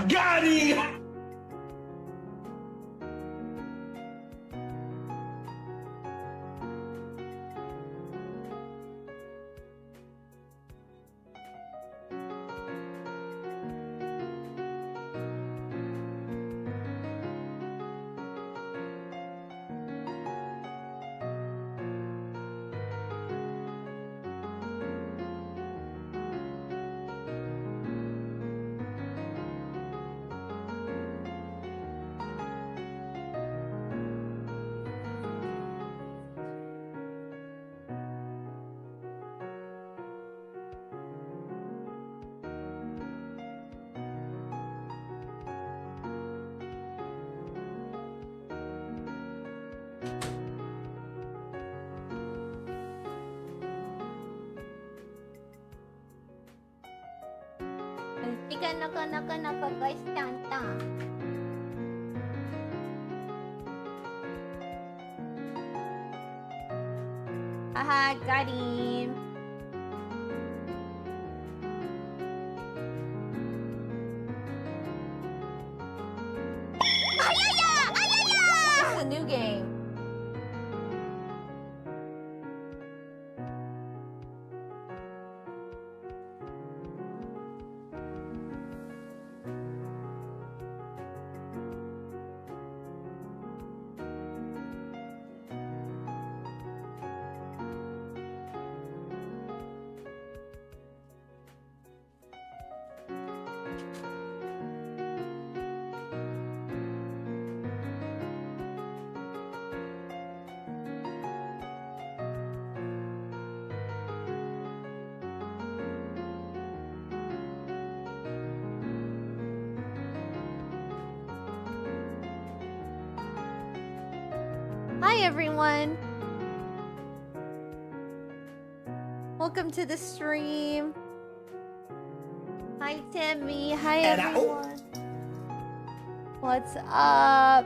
Got him! Haha, got him. This is a new game. Hi everyone! Welcome to the stream. Hi Timmy, hi everyone. What's up?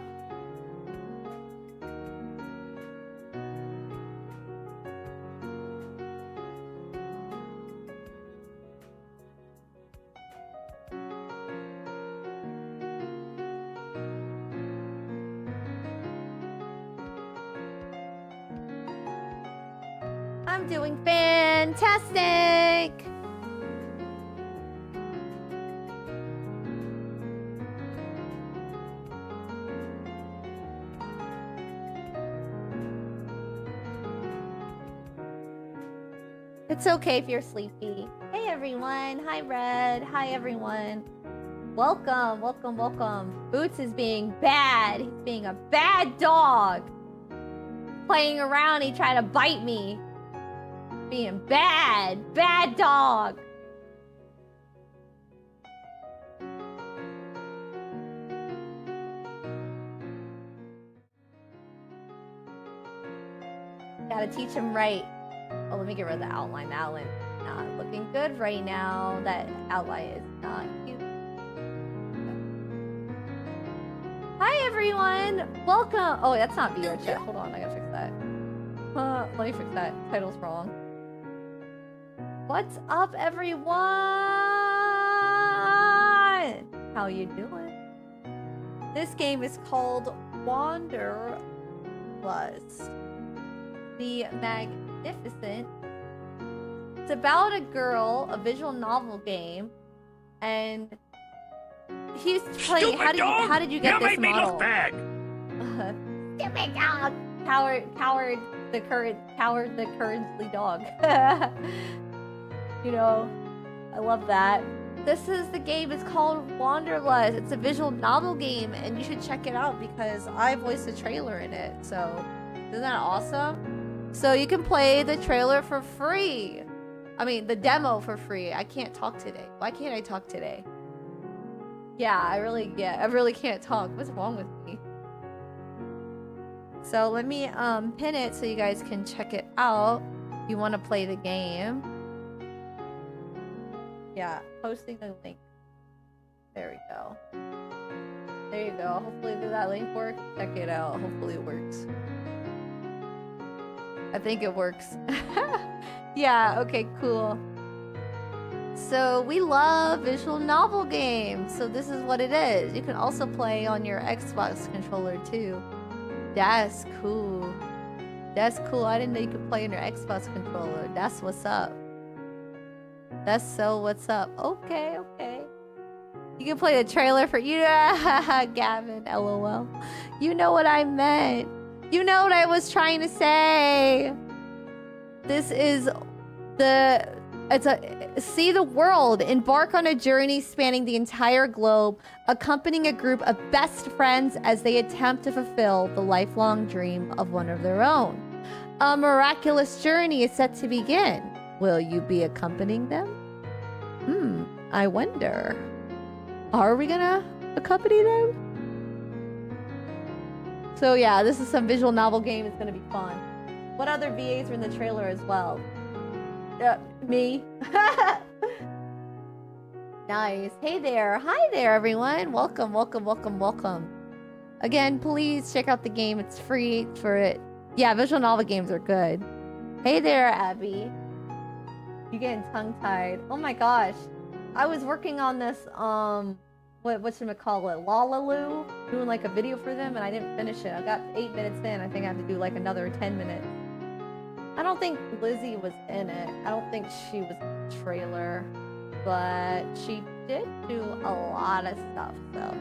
I'm doing fantastic! It's okay if you're sleepy. Hey everyone! Hi Red! Hi everyone! Welcome, welcome, welcome. Boots is being bad. He's being a bad dog. Playing around, he tried to bite me. Being bad, bad dog. Gotta teach him right. Oh, let me get rid of the outline. The outline's not looking good right now. That outline is not cute. Hi everyone! Welcome! Oh, that's not viewer chat. Hold on, I gotta fix that. Let me fix that. Title's wrong. What's up, everyone? How you doing? This game is called Wanderlust. The Magnificent. It's about a girl, a visual novel game, and he's playing. How did you get this model? Look bad. Stupid dog. Coward the cowardly dog. You know, I love that. This is the game. It's called Wanderlust. It's a visual novel game, and you should check it out because I voiced the trailer in it. So, isn't that awesome? So you can play the trailer for free. I mean, the demo for free. I can't talk today. Why can't I talk today? Yeah, I really can't talk. What's wrong with me? So let me pin it so you guys can check it out. If you want to play the game. Yeah, posting the link. There we go. There you go. Hopefully that link works. Check it out. Hopefully it works. I think it works. Yeah, okay, cool. So we love visual novel games. So this is what it is. You can also play on your Xbox controller too. That's cool. That's cool. I didn't know you could play on your Xbox controller. That's what's up. That's so what's up. Okay, okay. You can play the trailer for you. Gavin, LOL. You know what I meant. You know what I was trying to say. This is see the world, embark on a journey spanning the entire globe, accompanying a group of best friends as they attempt to fulfill the lifelong dream of one of their own. A miraculous journey is set to begin. Will you be accompanying them? I wonder. Are we gonna accompany them? So yeah, this is some visual novel game. It's gonna be fun. What other VAs are in the trailer as well? Me. Nice. Hey there. Hi there, everyone. Welcome, welcome, welcome, welcome. Again, please check out the game. It's free for it. Yeah, visual novel games are good. Hey there, Abby. You getting tongue-tied. Oh my gosh. I was working on this, whatchamacallit, Laloo, doing like a video for them, and I didn't finish it. I got 8 minutes in. I think I have to do like another 10 minutes. I don't think Lizzie was in it. I don't think she was in the trailer, but she did do a lot of stuff, so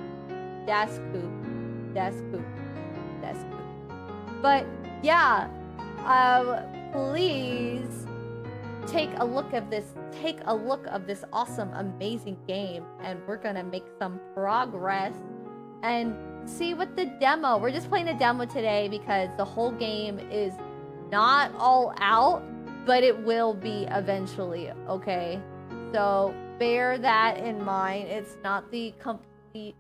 that's cool. That's cool. That's cool. But yeah, please take a look of this. Take a look of this awesome, amazing game, and we're gonna make some progress and see what the demo. We're just playing a demo today because the whole game is not all out, but it will be eventually, okay? So bear that in mind. It's not the complete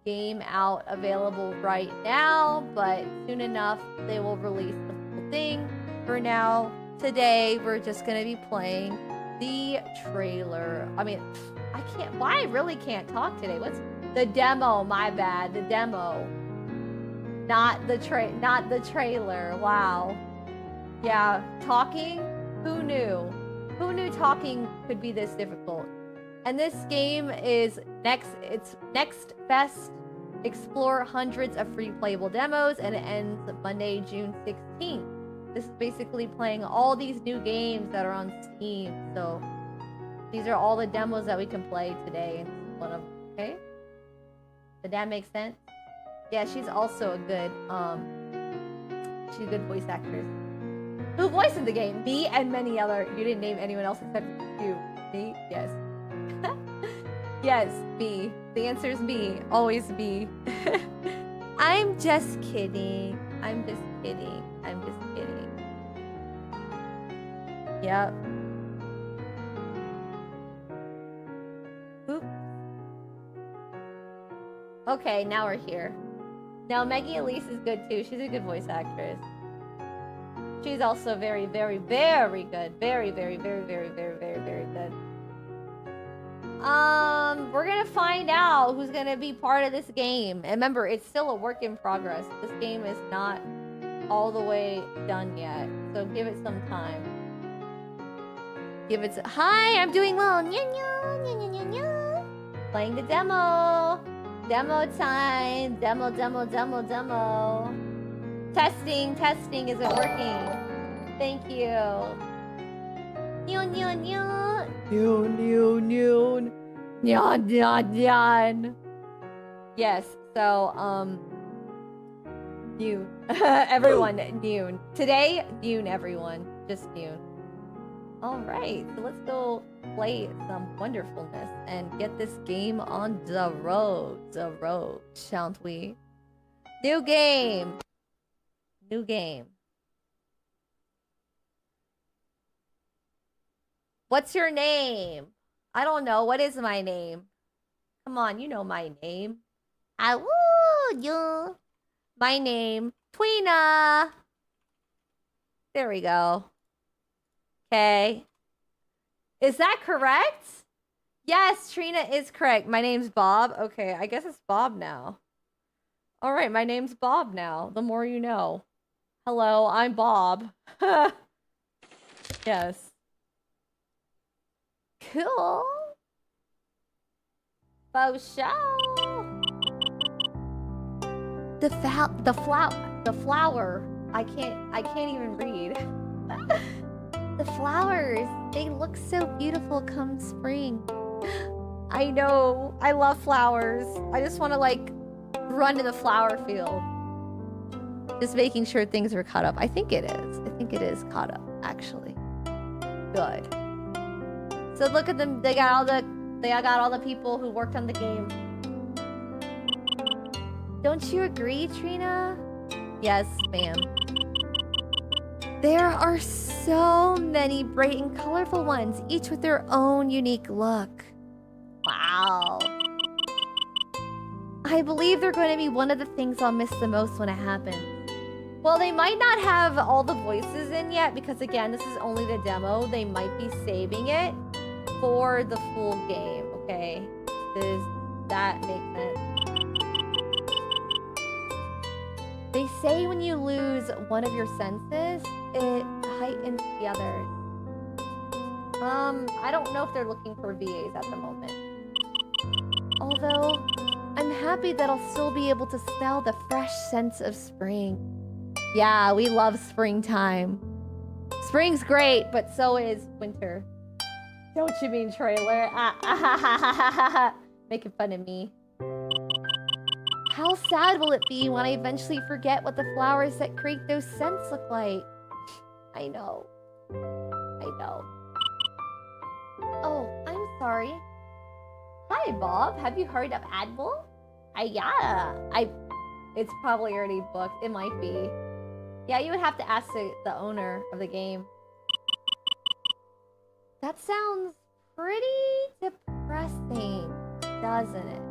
game out available right now, but soon enough they will release the full thing. For now, today we're just gonna be playing the trailer. I mean, I really can't talk today. What's the demo? My bad. The demo, not the trailer. Wow. Yeah, talking? Who knew? Who knew talking could be this difficult? And this game is it's Next Fest. Explore hundreds of free playable demos, and it ends Monday, June 16th. This is basically playing all these new games that are on Steam. So these are all the demos that we can play today. And one of them, okay? Did that make sense? Yeah, she's also a good she's a good voice actress. Who voiced the game? Me and many other. You didn't name anyone else except you. Me? Yes. Yes, me. The answer is me. Always me. I'm just kidding. I'm just kidding. I'm just kidding. Yep. Oop. Okay, now we're here. Now Maggie Elise is good too. She's a good voice actress. She's also very, very, very good. Very, very, very, very, very, very, very good. We're gonna find out who's gonna be part of this game. And remember, it's still a work in progress. This game is not all the way done yet. So give it some time. Give it Hi, I'm doing well. Playing the demo. Demo time. Demo. Testing, is it working? Thank you. Nyan. Yes, so, noon. Everyone, noon. Today, noon, everyone. Just noon. Alright, so let's go play some wonderfulness and get this game on the road. Shan't we? New game. New game. What's your name? I don't know. What is my name? Come on, you know my name. You. My name, Trina. There we go. Okay. Is that correct? Yes, Trina is correct. My name's Bob. Okay, I guess it's Bob now. All right, my name's Bob now. The more you know. Hello, I'm Bob. Yes. Cool. Faux show. The flower. I can't even read. The flowers, they look so beautiful come spring. I know. I love flowers. I just want to like run to the flower field. Just making sure things are caught up. I think it is. I think it is caught up, actually. Good. So look at them. They got all the people who worked on the game. Don't you agree, Trina? Yes, ma'am. There are so many bright and colorful ones, each with their own unique look. Wow. I believe they're going to be one of the things I'll miss the most when it happens. Well, they might not have all the voices in yet because, again, this is only the demo. They might be saving it for the full game, okay? Does that make sense? They say when you lose one of your senses, it heightens the others. I don't know if they're looking for VAs at the moment. Although, I'm happy that I'll still be able to smell the fresh scents of spring. Yeah, we love springtime. Spring's great, but so is winter. Don't you mean trailer? Making fun of me. How sad will it be when I eventually forget what the flowers that create those scents look like? I know. I know. Oh, I'm sorry. Hi, Bob. Have you heard of Admiral? Yeah. It's probably already booked. It might be. Yeah, you would have to ask the owner of the game. That sounds pretty depressing, doesn't it?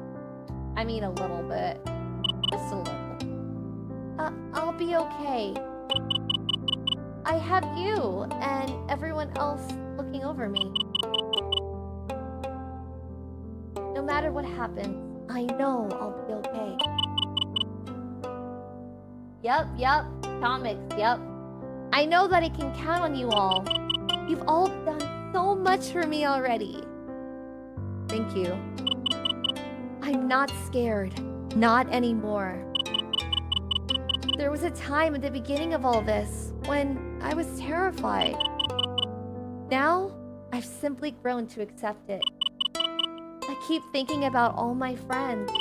I mean, a little bit. Just a little. I'll be okay. I have you and everyone else looking over me. No matter what happens, I know I'll be okay. Yep. Comics, yep. I know that I can count on you all. You've all done so much for me already. Thank you. I'm not scared. Not anymore. There was a time at the beginning of all this when I was terrified. Now, I've simply grown to accept it. I keep thinking about all my friends.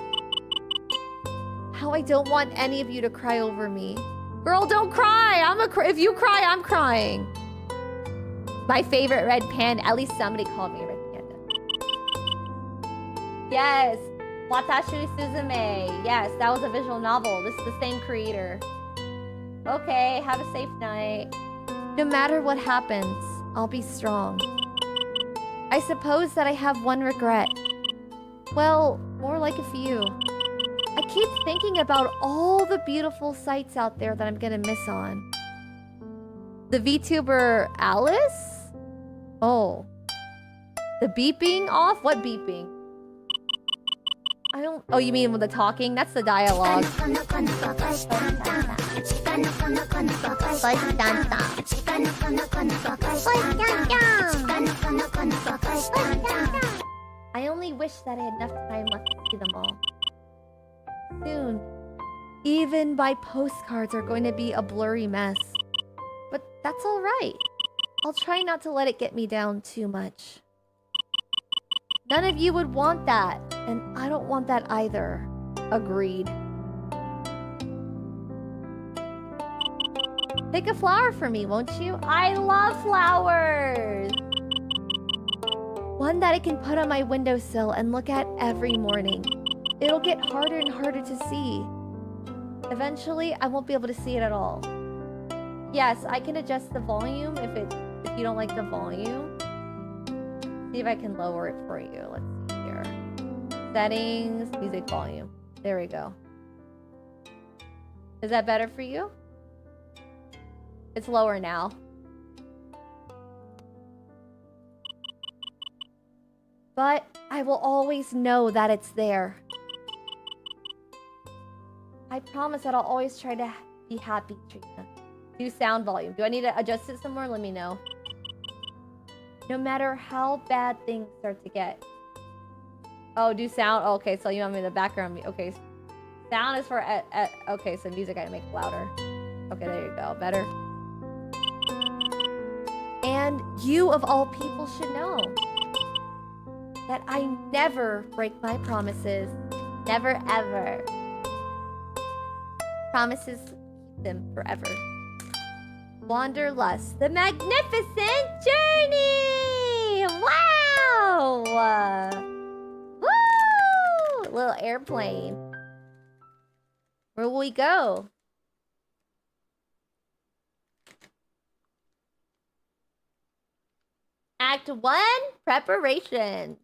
How I don't want any of you to cry over me. Girl, don't cry! If you cry, I'm crying. My favorite red panda. At least somebody called me a red panda. Yes. Watashi Suzume. Yes, that was a visual novel. This is the same creator. Okay, have a safe night. No matter what happens, I'll be strong. I suppose that I have one regret. Well, more like a few. I keep thinking about all the beautiful sights out there that I'm gonna miss on. The VTuber Alice? Oh. The beeping off? What beeping? I don't... Oh, you mean with the talking? That's the dialogue. I only wish that I had enough time left to see them all. Soon, even my postcards are going to be a blurry mess. But that's alright. I'll try not to let it get me down too much. None of you would want that, and I don't want that either. Agreed. Pick a flower for me, won't you? I love flowers! One that I can put on my windowsill and look at every morning. It'll get harder and harder to see. Eventually, I won't be able to see it at all. Yes, I can adjust the volume if you don't like the volume. See if I can lower it for you. Let's see here. Settings, music volume. There we go. Is that better for you? It's lower now. But I will always know that it's there. I promise that I'll always try to be happy, Trina. Do sound volume. Do I need to adjust it some more? Let me know. No matter how bad things start to get. Oh, do sound. Oh, okay, so you want me in the background. Okay, sound is for... okay, so music I make louder. Okay, there you go. Better. And you, of all people, should know that I never break my promises. Never, ever. Promises, keep them forever. Wanderlust, the magnificent journey! Wow! Woo! Little airplane. Where will we go? Act 1, preparation.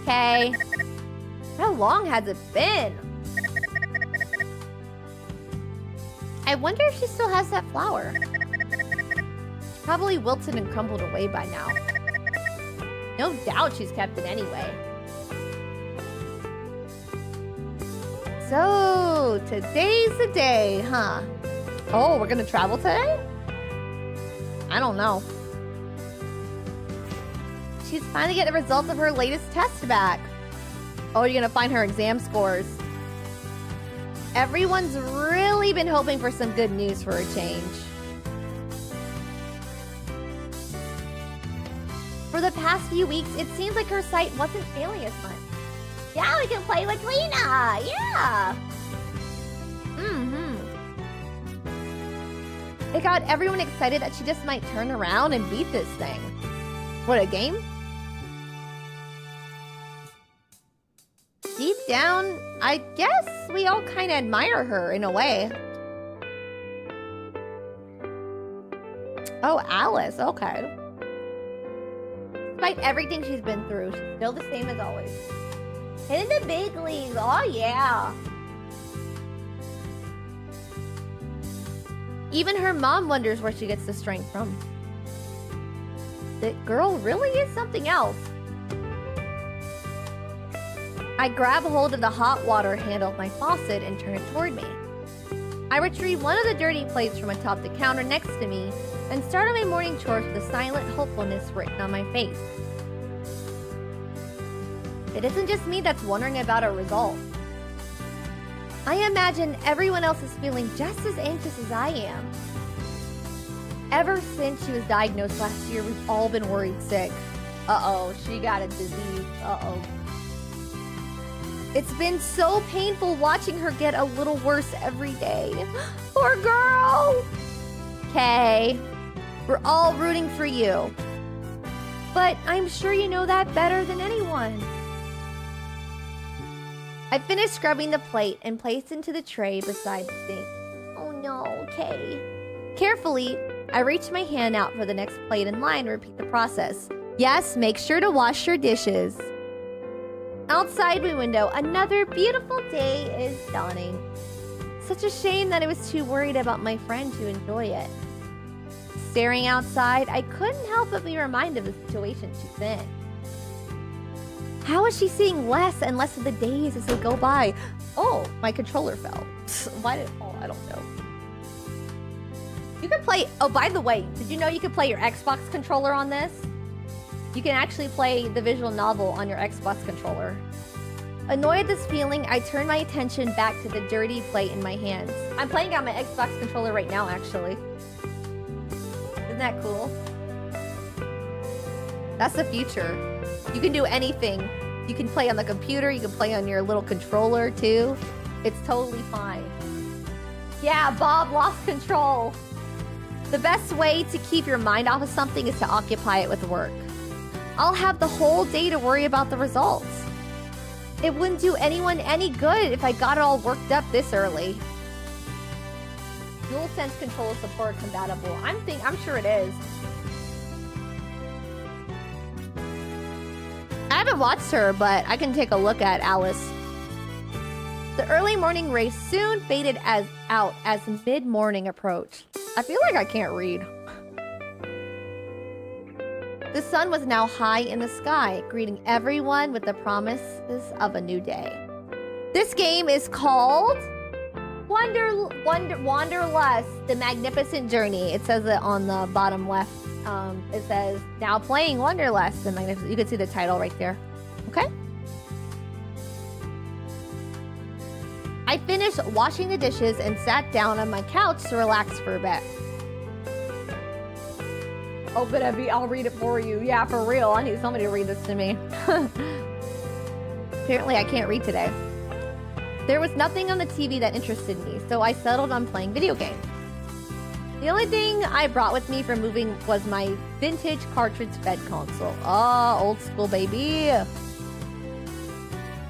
Okay. How long has it been? I wonder if she still has that flower. It's probably wilted and crumbled away by now. No doubt she's kept it anyway. So, today's the day, huh? Oh, we're gonna travel today? I don't know. She's finally getting the results of her latest test back. Oh, you're gonna find her exam scores. Everyone's really been hoping for some good news for a change. For the past few weeks, it seems like her sight wasn't failing as much. Yeah, we can play with Trina! Yeah! It got everyone excited that she just might turn around and beat this thing. What, a game? Deep down, I guess we all kind of admire her in a way. Oh, Alice, okay. Despite everything she's been through, she's still the same as always. Hitting the big leagues, oh yeah. Even her mom wonders where she gets the strength from. That girl really is something else. I grab a hold of the hot water handle of my faucet and turn it toward me. I retrieve one of the dirty plates from atop the counter next to me and start on my morning chores with a silent hopefulness written on my face. It isn't just me that's wondering about our results. I imagine everyone else is feeling just as anxious as I am. Ever since she was diagnosed last year, we've all been worried sick. Uh-oh, she got a disease. Uh-oh. It's been so painful watching her get a little worse every day. Poor girl! Okay, we're all rooting for you. But I'm sure you know that better than anyone. I finished scrubbing the plate and placed it into the tray beside the sink. Oh no, okay. Carefully, I reach my hand out for the next plate in line and repeat the process. Yes, make sure to wash your dishes. Outside my window, another beautiful day is dawning. Such a shame that I was too worried about my friend to enjoy it. Staring outside, I couldn't help but be reminded of the situation she's in. How is she seeing less and less of the days as they go by? Oh, my controller fell. Why did it fall? I don't know. You can play... Oh, by the way, did you know you could play your Xbox controller on this? You can actually play the visual novel on your Xbox controller. Annoyed at this feeling, I turn my attention back to the dirty plate in my hands. I'm playing on my Xbox controller right now, actually. Isn't that cool? That's the future. You can do anything. You can play on the computer, you can play on your little controller too. It's totally fine. Yeah, Bob lost control. The best way to keep your mind off of something is to occupy it with work. I'll have the whole day to worry about the results. It wouldn't do anyone any good if I got it all worked up this early. DualSense controller support compatible. I'm sure it is. I haven't watched her, but I can take a look at Alice. The early morning race soon faded out as mid-morning approached. I feel like I can't read. The sun was now high in the sky, greeting everyone with the promises of a new day. This game is called Wanderlust, The Magnificent Journey. It says it on the bottom left. It says, now playing Wanderlust, The Magnificent. You can see the title right there. Okay? I finished washing the dishes and sat down on my couch to relax for a bit. Open Evie, I'll read it for you. Yeah, for real. I need somebody to read this to me. Apparently, I can't read today. There was nothing on the TV that interested me, so I settled on playing video games. The only thing I brought with me for moving was my vintage cartridge-fed console. Oh, old school, baby.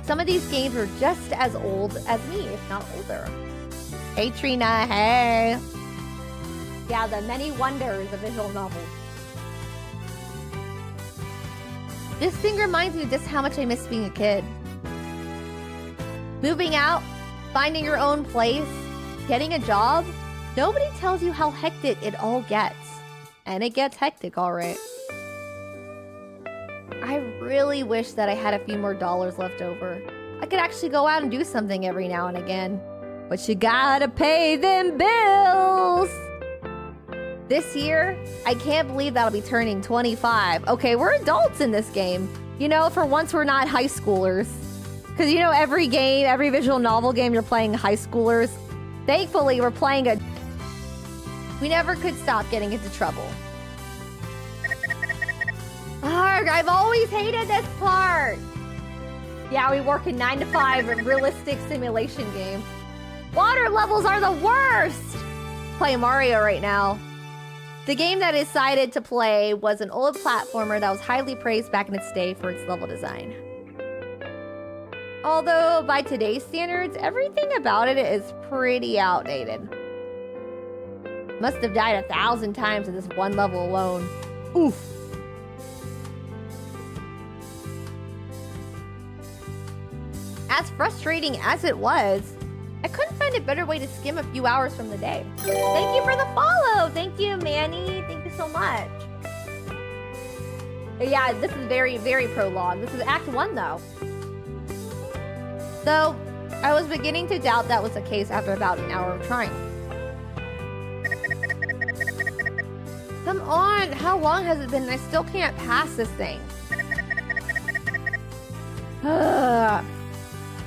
Some of these games were just as old as me, if not older. Hey, Trina, hey. Yeah, the many wonders of visual novels. This thing reminds me just how much I miss being a kid. Moving out, finding your own place, getting a job. Nobody tells you how hectic it all gets. And it gets hectic, all right. I really wish that I had a few more dollars left over. I could actually go out and do something every now and again. But you gotta pay them bills! This year, I can't believe that I'll be turning 25. Okay, we're adults in this game. You know, for once we're not high schoolers. Because, you know, every game, every visual novel game, you're playing high schoolers. Thankfully, we're playing a... We never could stop getting into trouble. Arrgh, I've always hated this part. Yeah, we work in 9 to 5, a realistic simulation game. Water levels are the worst! Play Mario right now. The game that I decided to play was an old platformer that was highly praised back in its day for its level design. Although, by today's standards, everything about it is pretty outdated. Must have died 1,000 times in this one level alone. Oof. As frustrating as it was, I couldn't find a better way to skim a few hours from the day. Thank you for the follow! Thank you, Manny. Thank you so much. Yeah, this is very, very prologue. This is Act 1, though. Though, I was beginning to doubt that was the case after about an hour of trying. Come on! How long has it been? I still can't pass this thing.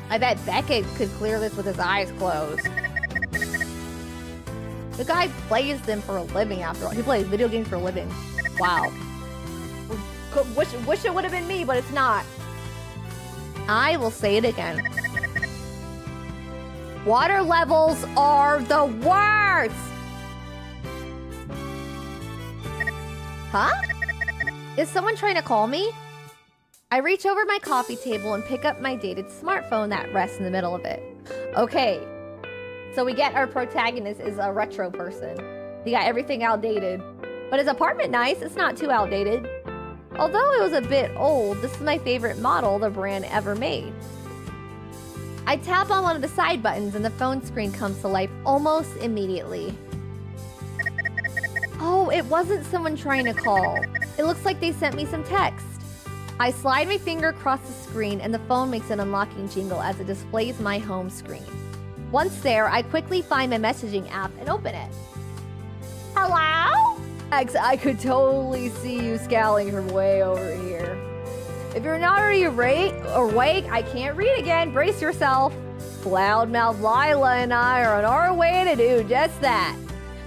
I bet Beckett could clear this with his eyes closed. The guy plays them for a living after all. He plays video games for a living. Wow. Wish it would have been me, but it's not. I will say it again. Water levels are the worst! Huh? Is someone trying to call me? I reach over my coffee table and pick up my dated smartphone that rests in the middle of it. Okay, so we get our protagonist is a retro person. He got everything outdated. But his apartment nice, it's not too outdated. Although it was a bit old, this is my favorite model the brand ever made. I tap on one of the side buttons and the phone screen comes to life almost immediately. Oh, it wasn't someone trying to call. It looks like they sent me some text. I slide my finger across the screen and the phone makes an unlocking jingle as it displays my home screen. Once there, I quickly find my messaging app and open it. Hello? X, I could totally see you scowling from way over here. If you're not already awake, I can't read again. Brace yourself. Loudmouth Lila and I are on our way to do just that.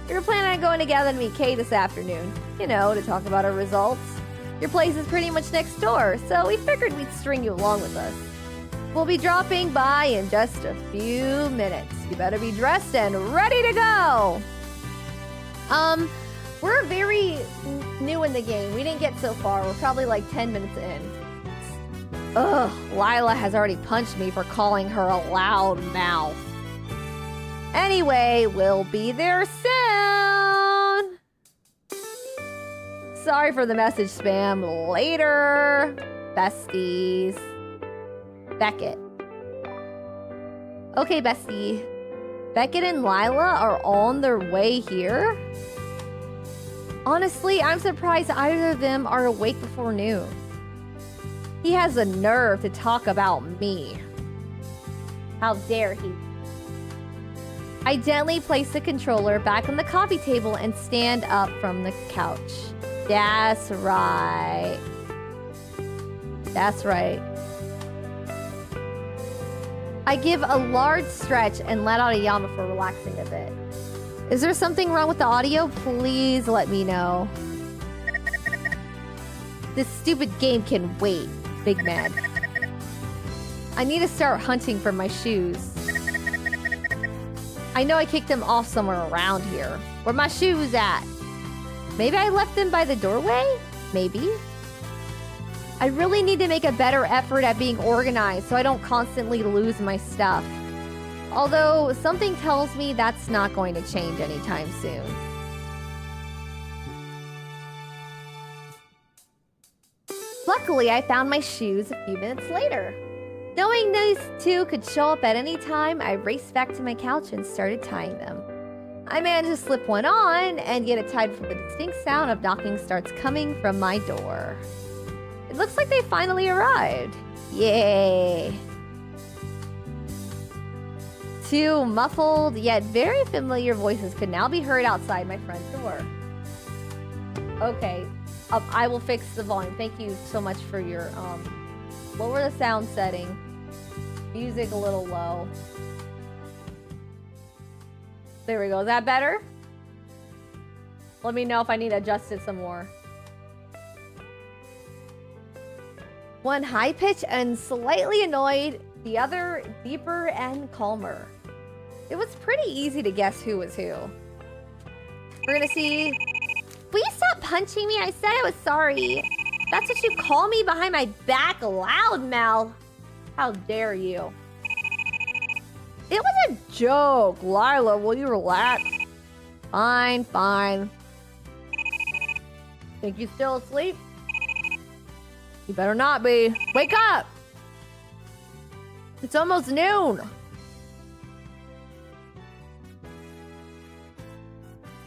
We were planning on going together to meet Kay this afternoon. You know, to talk about our results. Your place is pretty much next door, so we figured we'd string you along with us. We'll be dropping by in just a few minutes. You better be dressed and ready to go! We're very new in the game. We didn't get so far. We're probably like 10 minutes in. Ugh, Lila has already punched me for calling her a loud mouth. Anyway, we'll be there soon. Sorry for the message spam. Later, besties. Beckett. Okay, bestie. Beckett and Lila are on their way here? Honestly, I'm surprised either of them are awake before noon. He has the nerve to talk about me. How dare he? I gently place the controller back on the coffee table and stand up from the couch. That's right. That's right. I give a large stretch and let out a yawn before relaxing a bit. Is there something wrong with the audio? Please let me know. This stupid game can wait, Big Mad. I need to start hunting for my shoes. I know I kicked them off somewhere around here. Where my shoes at? Maybe I left them by the doorway? Maybe. I really need to make a better effort at being organized so I don't constantly lose my stuff. Although, something tells me that's not going to change anytime soon. Luckily, I found my shoes a few minutes later. Knowing these two could show up at any time, I raced back to my couch and started tying them. I managed to slip one on and get it tied before the distinct sound of knocking starts coming from my door. It looks like they finally arrived. Yay! Two muffled yet very familiar voices could now be heard outside my front door. Okay, I will fix the volume. Thank you so much for your, what were the sound settings? Music a little low. There we go. Is that better? Let me know if I need to adjust it some more. One high-pitched and slightly annoyed, the other deeper and calmer. It was pretty easy to guess who was who. We're gonna see... Will you stop punching me? I said I was sorry. That's what you call me behind my back, loudmouth. How dare you? It was a joke. Lila, will you relax? Fine, fine. Think you still asleep? You better not be. Wake up! It's almost noon.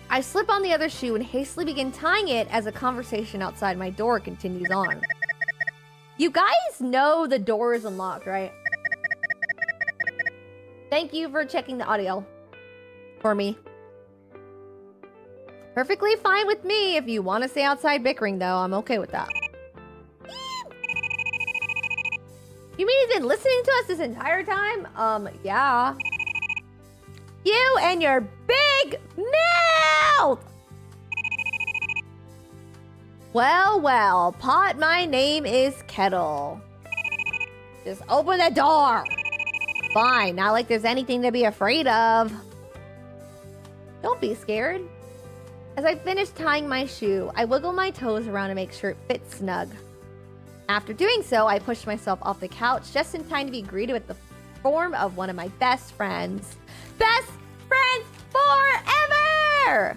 I slip on the other shoe and hastily begin tying it as a conversation outside my door continues on. You guys know the door is unlocked, right? Thank you for checking the audio for me. Perfectly fine with me. If you want to stay outside bickering, though, I'm okay with that. You mean he's been listening to us this entire time? Yeah. You and your big mouth! Well, well, Pot, my name is Kettle. Just open the door. Fine, not like there's anything to be afraid of. Don't be scared. As I finish tying my shoe, I wiggle my toes around to make sure it fits snug. After doing so, I push myself off the couch just in time to be greeted with the form of one of my best friends. Best friends forever!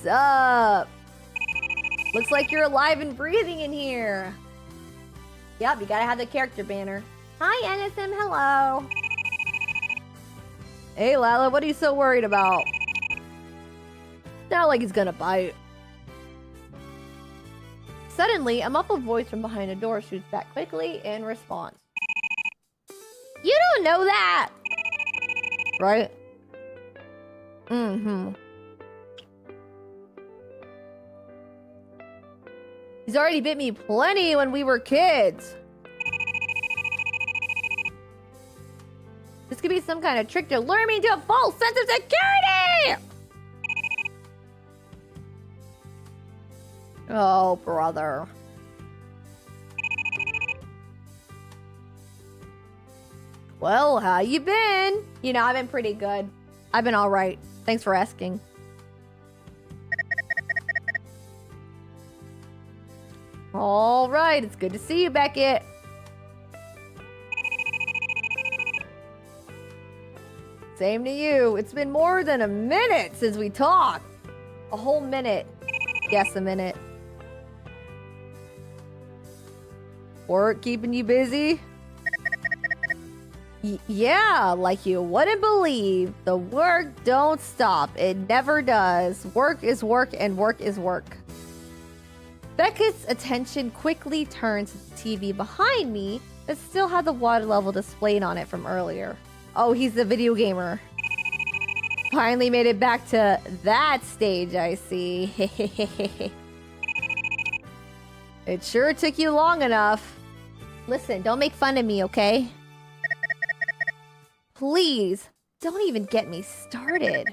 Sup? Looks like you're alive and breathing in here. Yep, you gotta have the character banner. Hi, NSM, hello. Hey, Lila, what are you so worried about? Not like he's gonna bite. Suddenly, a muffled voice from behind a door shoots back quickly in response. You don't know that! Right? Mm-hmm. He's already bit me plenty when we were kids. This could be some kind of trick to lure me into a false sense of security! Oh, brother. Well, how you been? You know, I've been pretty good. I've been all right. Thanks for asking. All right, it's good to see you, Beckett. Same to you. It's been more than a minute since we talked. A whole minute. Yes, a minute. Work keeping you busy? Yeah, like you wouldn't believe. The work don't stop. It never does. Work is work and work is work. Beckett's attention quickly turns to the TV behind me that still had the water level displayed on it from earlier. Oh, he's the video gamer. Finally made it back to that stage, I see. It sure took you long enough. Listen, don't make fun of me, okay? Please, don't even get me started.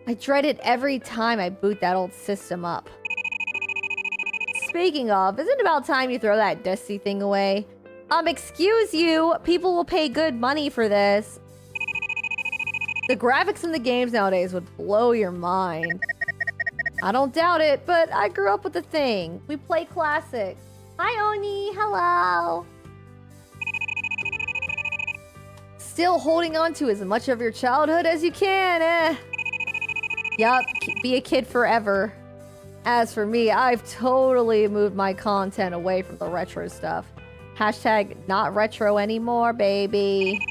I dread it every time I boot that old system up. Speaking of, isn't it about time you throw that dusty thing away? Excuse you, people will pay good money for this. The graphics in the games nowadays would blow your mind. I don't doubt it, but I grew up with the thing. We play classics. Hi, Oni, hello. Still holding on to as much of your childhood as you can, eh? Yup, be a kid forever. As for me, I've totally moved my content away from the retro stuff. Hashtag not retro anymore, baby.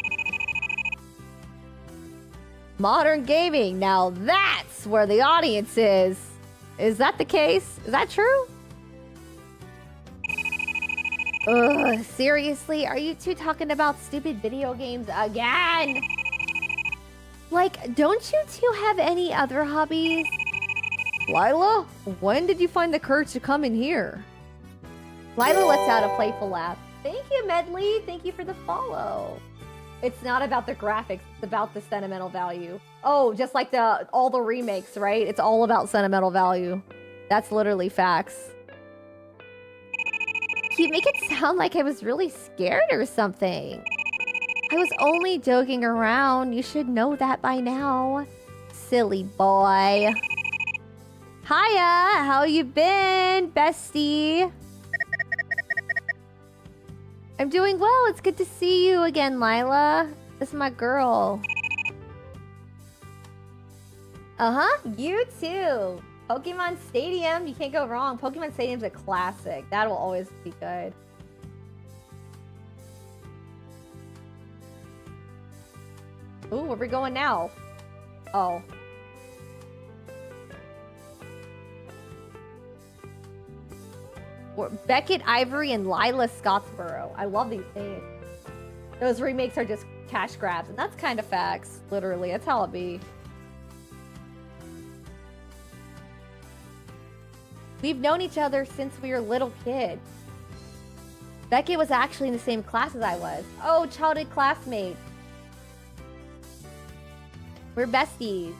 Modern gaming, now that's where the audience is. Is that the case? Is that true? Ugh, seriously? Are you two talking about stupid video games again? Like, don't you two have any other hobbies? Lila, when did you find the courage to come in here? Lila lets out a playful laugh. Thank you, Medley. Thank you for the follow. It's not about the graphics. It's about the sentimental value. Oh, just like all the remakes, right? It's all about sentimental value. That's literally facts. You make it sound like I was really scared or something. I was only joking around. You should know that by now. Silly boy. Hiya, how you been, bestie? I'm doing well. It's good to see you again, Lila. This is my girl. Uh-huh, you too. Pokemon Stadium, you can't go wrong. Pokemon Stadium's a classic. That will always be good. Ooh, where we going now? Oh. Beckett, Ivory, and Lila Scottsboro. I love these names. Those remakes are just cash grabs, and that's kind of facts. Literally, that's how it be. We've known each other since we were little kids. Beckett was actually in the same class as I was. Oh, childhood classmate. We're besties.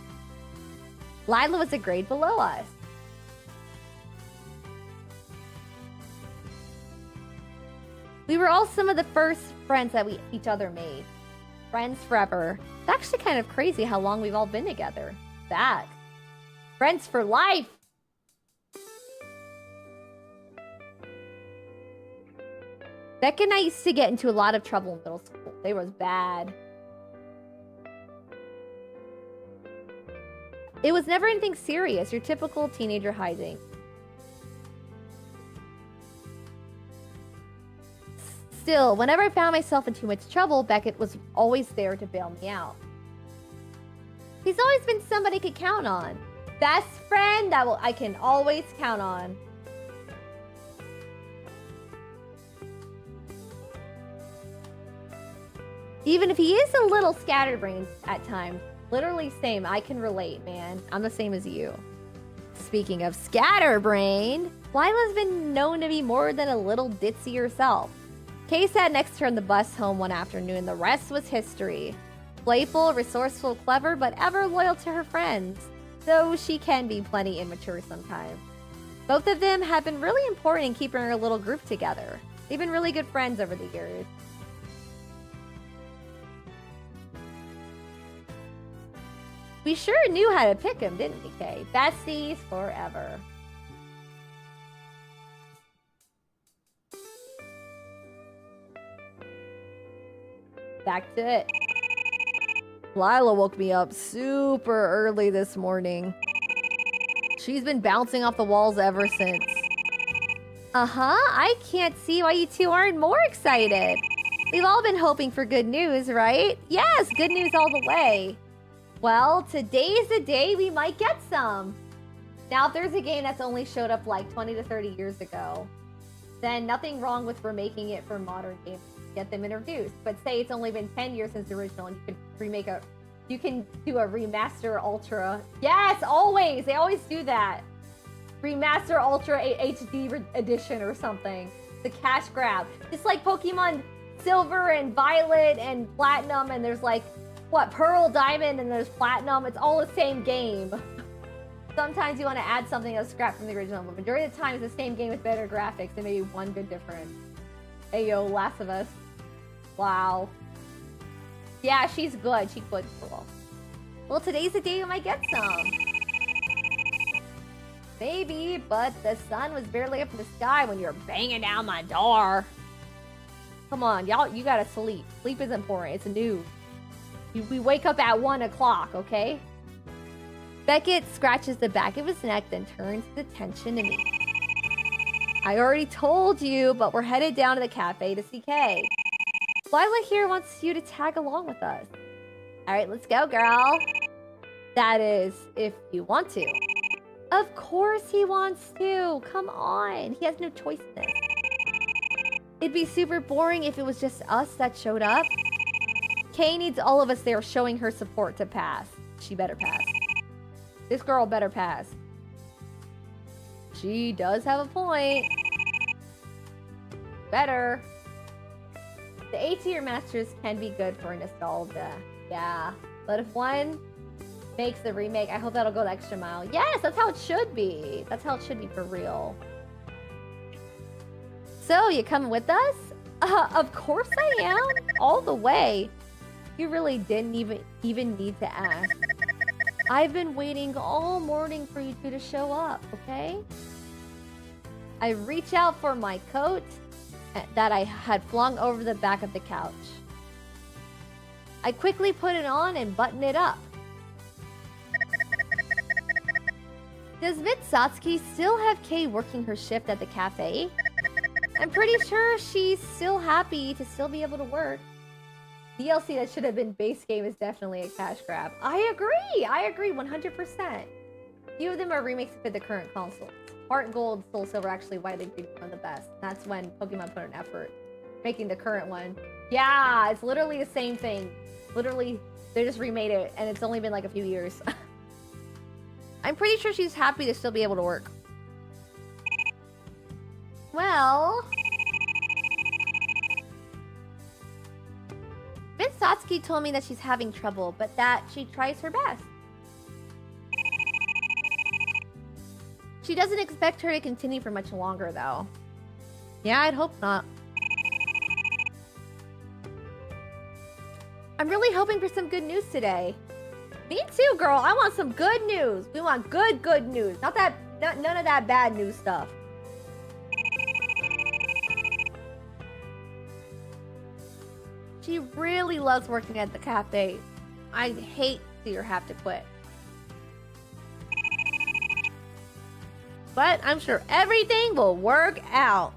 Lila was a grade below us. We were all some of the first friends that each other made. Friends forever. It's actually kind of crazy how long we've all been together. That. Friends for life. Becca and I used to get into a lot of trouble in middle school. They was bad. It was never anything serious. Your typical teenager hijinks. Still, whenever I found myself in too much trouble, Beckett was always there to bail me out. He's always been somebody I could count on. Best friend that I can always count on. Even if he is a little scatterbrained at times. Literally same. I can relate, man. I'm the same as you. Speaking of scatterbrained, Lila's been known to be more than a little ditzy herself. Kay sat next to her on the bus home one afternoon. The rest was history. Playful, resourceful, clever, but ever loyal to her friends. Though she can be plenty immature sometimes. Both of them have been really important in keeping our little group together. They've been really good friends over the years. We sure knew how to pick them, didn't we, Kay? Besties forever. Back to it. Lila woke me up super early this morning. She's been bouncing off the walls ever since. Uh-huh, I can't see why you two aren't more excited. We've all been hoping for good news, right? Yes, good news all the way. Well, today's the day we might get some. Now, if there's a game that's only showed up like 20 to 30 years ago, then nothing wrong with remaking it for modern games to get them introduced. But say it's only been 10 years since the original and you can do a remaster ultra. Yes, always. They always do that. Remaster ultra HD edition or something. The cash grab. Just like Pokemon Silver and Violet and Platinum, and there's like, what, Pearl, Diamond, and there's Platinum. It's all the same game. Sometimes you want to add something that's scrapped from the original, but majority of the time it's the same game with better graphics and maybe one good difference. Hey yo, Last of Us. Wow. Yeah, she's good. She's good. Well, today's the day we might get some. Maybe, but the sun was barely up in the sky when you're banging down my door. Come on, y'all, you gotta sleep. Sleep is important. It's new. We wake up at 1 o'clock, okay? Beckett scratches the back of his neck, then turns his attention to me. I already told you, but we're headed down to the cafe to see Kay. Lila here wants you to tag along with us. All right, let's go, girl. That is, if you want to. Of course he wants to. Come on. He has no choice in this. It'd be super boring if it was just us that showed up. Kay needs all of us there showing her support to pass. She better pass. This girl better pass. She does have a point. Better. The A-tier masters can be good for nostalgia. Yeah. But if one makes the remake, I hope that'll go the extra mile. Yes, that's how it should be. That's how it should be for real. So, you coming with us? Of course I am. All the way. You really didn't even need to ask. I've been waiting all morning for you two to show up, okay? I reach out for my coat that I had flung over the back of the couch. I quickly put it on and button it up. Does Vitsatsuki still have Kay working her shift at the cafe? I'm pretty sure she's still happy to still be able to work. DLC that should have been base game is definitely a cash grab. I agree 100%. Few of them are remakes to fit the current consoles. Heart Gold, Soul Silver actually widely agreed one of the best. That's when Pokemon put an effort making the current one. Yeah, it's literally the same thing. Literally, they just remade it and it's only been like a few years. I'm pretty sure she's happy to still be able to work. Well... Miss Satsuki told me that she's having trouble, but that she tries her best. She doesn't expect her to continue for much longer, though. Yeah, I'd hope not. I'm really hoping for some good news today. Me too, girl. I want some good news. We want good news. None of that bad news stuff. She really loves working at the cafe. I hate to see her have to quit. But I'm sure everything will work out.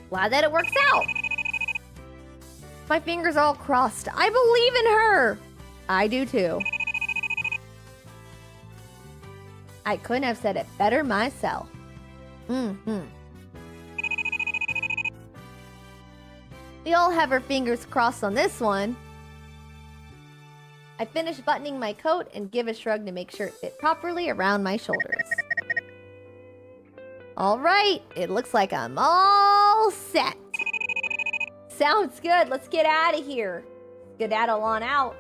Glad that it works out. My fingers all crossed. I believe in her. I do too. I couldn't have said it better myself. We all have our fingers crossed on this one. I finish buttoning my coat and give a shrug to make sure it fit properly around my shoulders. All right, it looks like I'm all set. Sounds good. Let's get out of here. Skedaddle on out.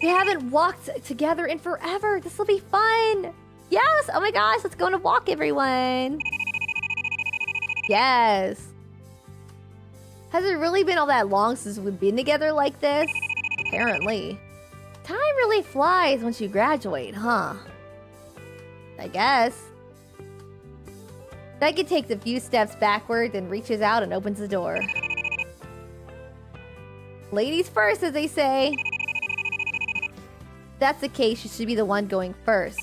We haven't walked together in forever. This will be fun. Yes. Oh my gosh. Let's go on a walk, everyone. Yes. Has it really been all that long since we've been together like this? Apparently. Time really flies once you graduate, huh? I guess. Beckett takes a few steps backward and reaches out and opens the door. Ladies first, as they say. If that's the case, you should be the one going first.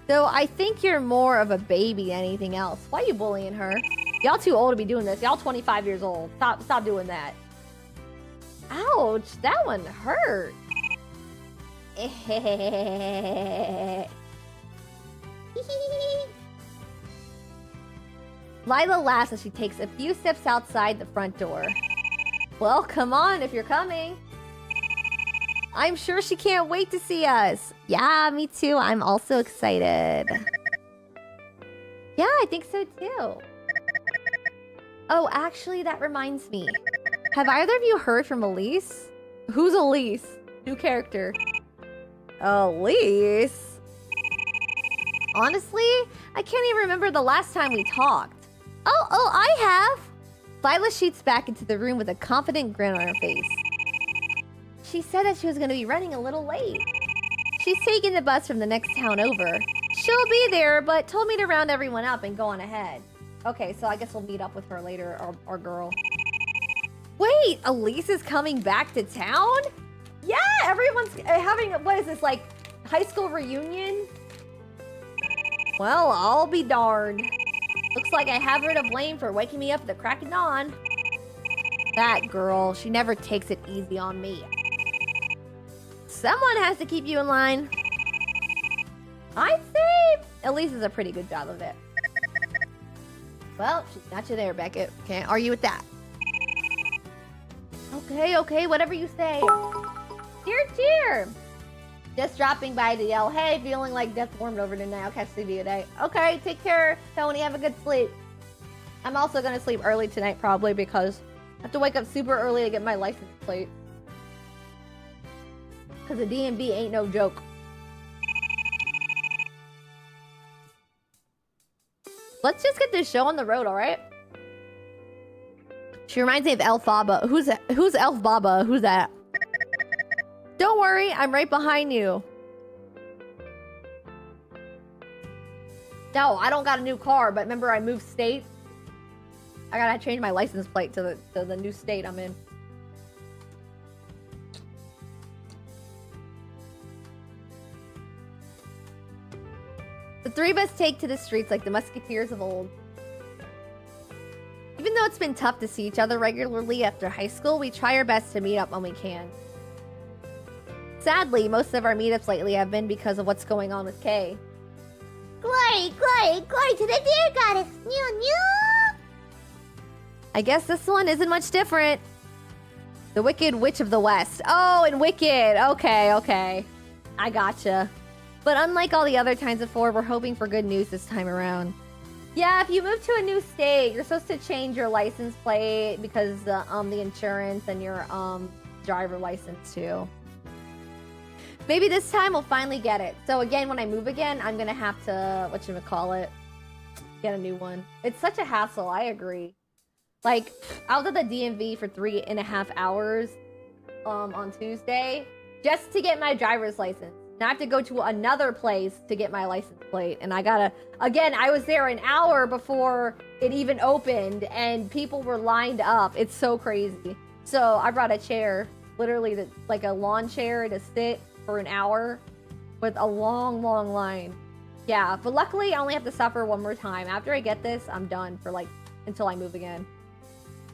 So I think you're more of a baby than anything else. Why are you bullying her? Y'all too old to be doing this. Y'all 25 years old. Stop doing that. Ouch, that one hurt. Lila laughs as she takes a few steps outside the front door. Well, come on if you're coming. I'm sure she can't wait to see us. Yeah, me too. I'm also excited. Yeah, I think so too. Oh, actually, that reminds me. Have either of you heard from Elise? Who's Elise? New character. Elise? Honestly, I can't even remember the last time we talked. Oh, I have. Lila sheets back into the room with a confident grin on her face. She said that she was going to be running a little late. She's taking the bus from the next town over. She'll be there, but told me to round everyone up and go on ahead. Okay, so I guess we'll meet up with her later, our girl. Wait, Elise is coming back to town? Yeah, everyone's having, what is this, like, high school reunion? Well, I'll be darned. Looks like I have her to blame for waking me up at the crack of dawn. That girl, she never takes it easy on me. Someone has to keep you in line. I'd say Elise does a pretty good job of it. Well, she's got you there, Beckett. Can't argue with that. Okay, whatever you say. Cheer! Just dropping by to yell, hey, feeling like death warmed over tonight. I'll catch you today. Okay, take care, Tony. Have a good sleep. I'm also gonna sleep early tonight, probably, because I have to wake up super early to get my license plate. Because the DMV ain't no joke. Let's just get this show on the road, alright? She reminds me of Elf Baba. Who's Elf Baba? Who's that? Don't worry, I'm right behind you. No, I don't got a new car, but remember I moved state? I gotta change my license plate to the new state I'm in. The three of us take to the streets like the musketeers of old. Even though it's been tough to see each other regularly after high school, we try our best to meet up when we can. Sadly, most of our meetups lately have been because of what's going on with Kay. Glory to the deer goddess! New! I guess this one isn't much different. The Wicked Witch of the West. Oh, and Wicked. Okay. I gotcha. But unlike all the other times before, we're hoping for good news this time around. Yeah, if you move to a new state, you're supposed to change your license plate because the insurance and your driver license too. Maybe this time we'll finally get it. So again, when I move again, I'm gonna have to, whatchamacallit, get a new one. It's such a hassle, I agree. Like, I was at the DMV for 3.5 hours on Tuesday just to get my driver's license. Now I have to go to another place to get my license plate. And I gotta, again, I was there an hour before it even opened and people were lined up. It's so crazy. So I brought a chair, literally like a lawn chair to sit for an hour with a long line. Yeah, but luckily I only have to suffer one more time. After I get this, I'm done for like, until I move again.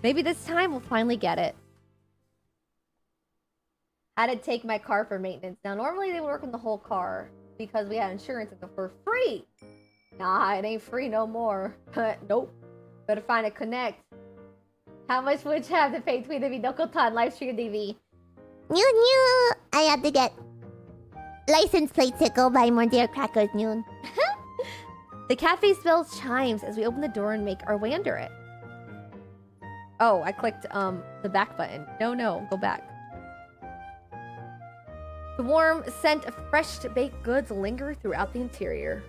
Maybe this time we'll finally get it. Had to take my car for maintenance. Now, normally they would work on the whole car because we had insurance for free. Nah, it ain't free no more. Nope. Better find a connect. How much would you have to pay Tweet TV Dokotan live stream TV? New! I have to get license plate to go buy more deer crackers, Noon. The cafe spells chimes as we open the door and make our way under it. Oh, I clicked the back button. No, go back. The warm scent of fresh baked goods linger throughout the interior.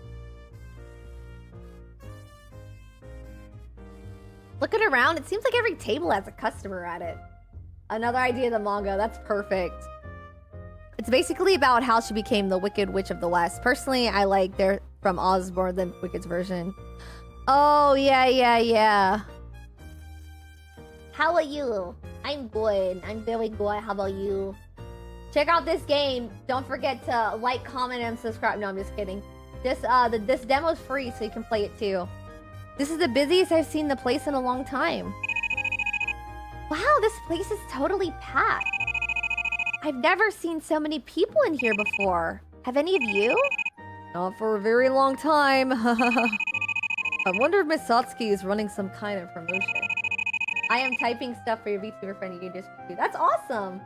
Looking around, it seems like every table has a customer at it. Another idea of the manga, that's perfect. It's basically about how she became the Wicked Witch of the West. Personally, I like their from Oz more than Wicked's version. Oh, yeah. How are you? I'm good. I'm very good. How about you? Check out this game. Don't forget to like, comment, and subscribe. No, I'm just kidding. This demo's free, so you can play it too. This is the busiest I've seen the place in a long time. Wow, this place is totally packed. I've never seen so many people in here before. Have any of you? Not for a very long time. I wonder if Miss Satsuki is running some kind of promotion. I am typing stuff for your VTuber friend you just do. That's awesome.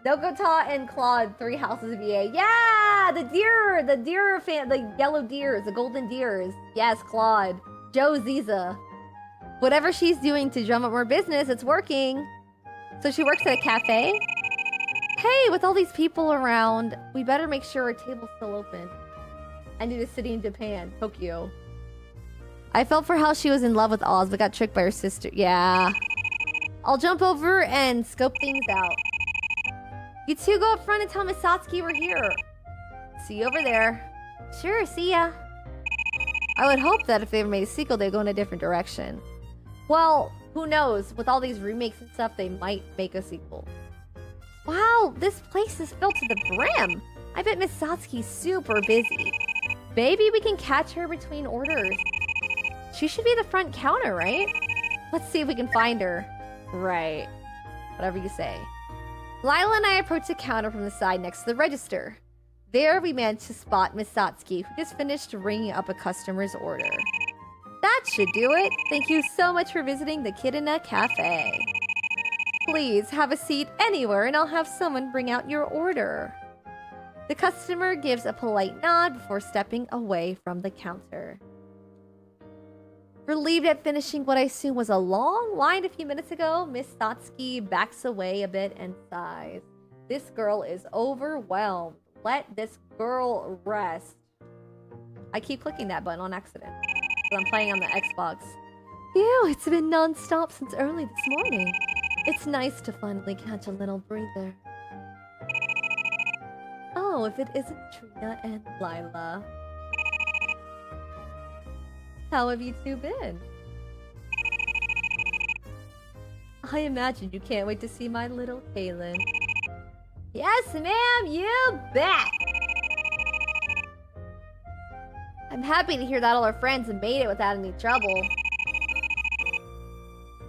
Dokota and Claude, 3 houses of EA. Yeah, the deer fan, the yellow deers, the golden deers. Yes, Claude. Joe Ziza. Whatever she's doing to drum up more business, it's working. So she works at a cafe? Hey, with all these people around, we better make sure our table's still open. I need a city in Japan, Tokyo. I felt for how she was in love with Oz, but got tricked by her sister. Yeah. I'll jump over and scope things out. You two go up front and tell Miss Satsuki we're here. See you over there. Sure, see ya. I would hope that if they ever made a sequel, they'd go in a different direction. Well, who knows? With all these remakes and stuff, they might make a sequel. Wow, this place is filled to the brim. I bet Miss Satsuki's super busy. Maybe we can catch her between orders. She should be the front counter, right? Let's see if we can find her. Right. Whatever you say. Lila and I approached the counter from the side next to the register. There, we managed to spot Miss Satsuki, who just finished ringing up a customer's order. That should do it. Thank you so much for visiting the Kidina Cafe. Please have a seat anywhere and I'll have someone bring out your order. The customer gives a polite nod before stepping away from the counter. Relieved at finishing what I assume was a long line a few minutes ago, Miss Satsuki backs away a bit and sighs. This girl is overwhelmed. Let this girl rest. I keep clicking that button on accident because I'm playing on the Xbox. Phew, it's been non-stop since early this morning. It's nice to finally catch a little breather. Oh, if it isn't Trina and Lila. How have you two been? I imagine you can't wait to see my little Kaylin. Yes, ma'am, you bet! I'm happy to hear that all our friends have made it without any trouble.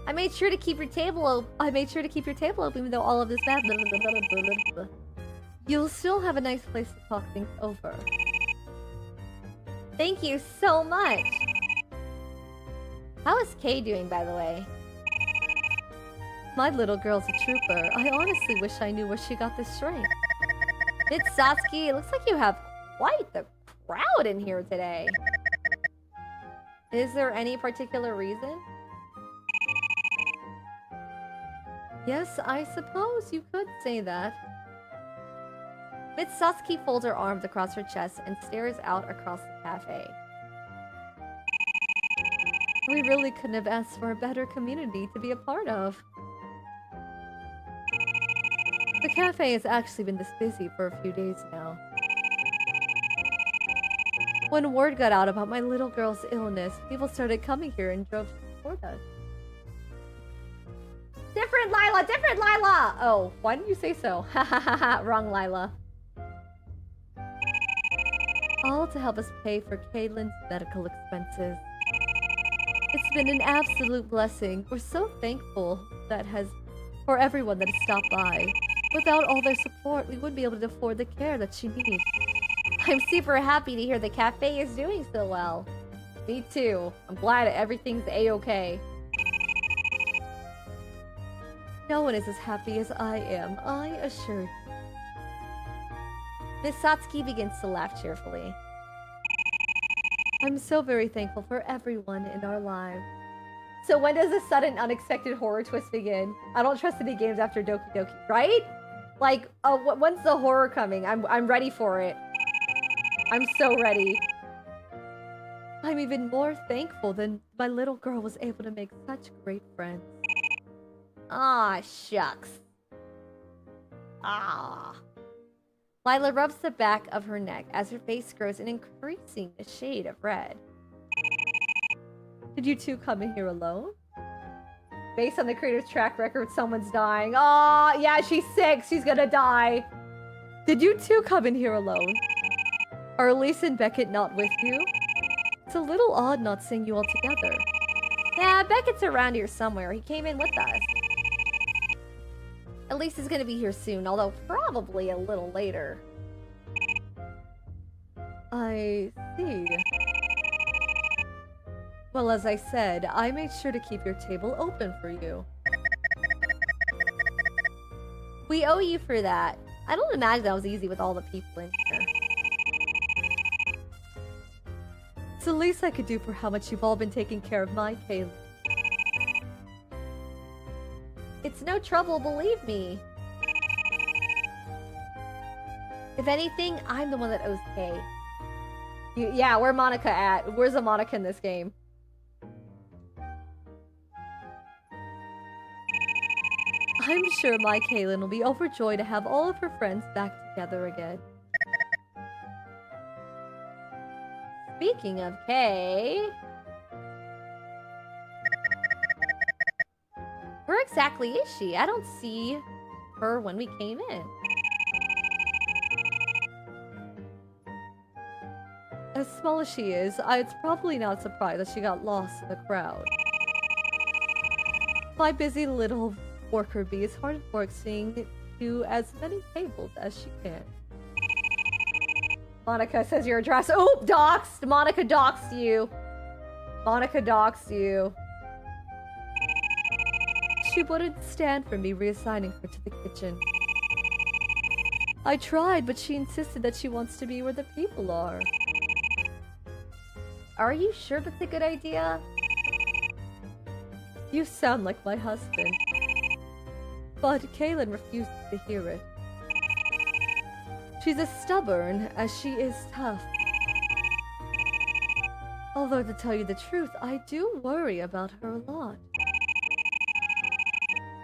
I made sure to keep your table open even though all of this bad. You'll still have a nice place to talk things over. Thank you so much. How is Kay doing, by the way? My little girl's a trooper. I honestly wish I knew where she got this strength. Miss Satsuki, it looks like you have quite the crowd in here today. Is there any particular reason? Yes, I suppose you could say that. Miss Satsuki folds her arms across her chest and stares out across the cafe. We really couldn't have asked for a better community to be a part of. The cafe has actually been this busy for a few days now. When word got out about my little girl's illness, people started coming here and drove to support us. Different Lila! Different Lila! Oh, why didn't you say so? Ha ha ha ha, wrong Lila. All to help us pay for Kaylin's medical expenses. It's been an absolute blessing. We're so thankful for everyone that has stopped by. Without all their support, we wouldn't be able to afford the care that she needs. I'm super happy to hear the cafe is doing so well. Me too. I'm glad everything's a-okay. No one is as happy as I am, I assure you. Miss Satsuki begins to laugh cheerfully. I'm so very thankful for everyone in our lives. So when does the sudden unexpected horror twist begin? I don't trust any games after Doki Doki, right? Like, when's the horror coming? I'm ready for it. I'm so ready. I'm even more thankful that my little girl was able to make such great friends. Ah, shucks. Ah. Lila rubs the back of her neck as her face grows an increasing shade of red. Did you two come in here alone? Based on the creator's track record, someone's dying. Aw, yeah, she's sick. She's gonna die. Did you two come in here alone? Are Elise and Beckett not with you? It's a little odd not seeing you all together. Yeah, Beckett's around here somewhere. He came in with us. Elise is gonna be here soon, although probably a little later. I see. Well, as I said, I made sure to keep your table open for you. We owe you for that. I don't imagine that was easy with all the people in here. It's the least I could do for how much you've all been taking care of my Kaylee. It's no trouble, believe me. If anything, I'm the one that owes Kay. Yeah, where's Monica at? Where's the Monica in this game? I'm sure my Kaylin will be overjoyed to have all of her friends back together again. Speaking of Kay... Where exactly is she? I don't see her when we came in. As small as she is, it's probably not a surprise that she got lost in the crowd. My busy little worker bee is hard at work seeing to as many tables as she can. Monica says your address. Oh, doxed! Monica doxed you. Monica doxed you. She wouldn't stand for me reassigning her to the kitchen. I tried, but she insisted that she wants to be where the people are. Are you sure that's a good idea? You sound like my husband. But Kaylin refuses to hear it. She's as stubborn as she is tough. Although, to tell you the truth, I do worry about her a lot.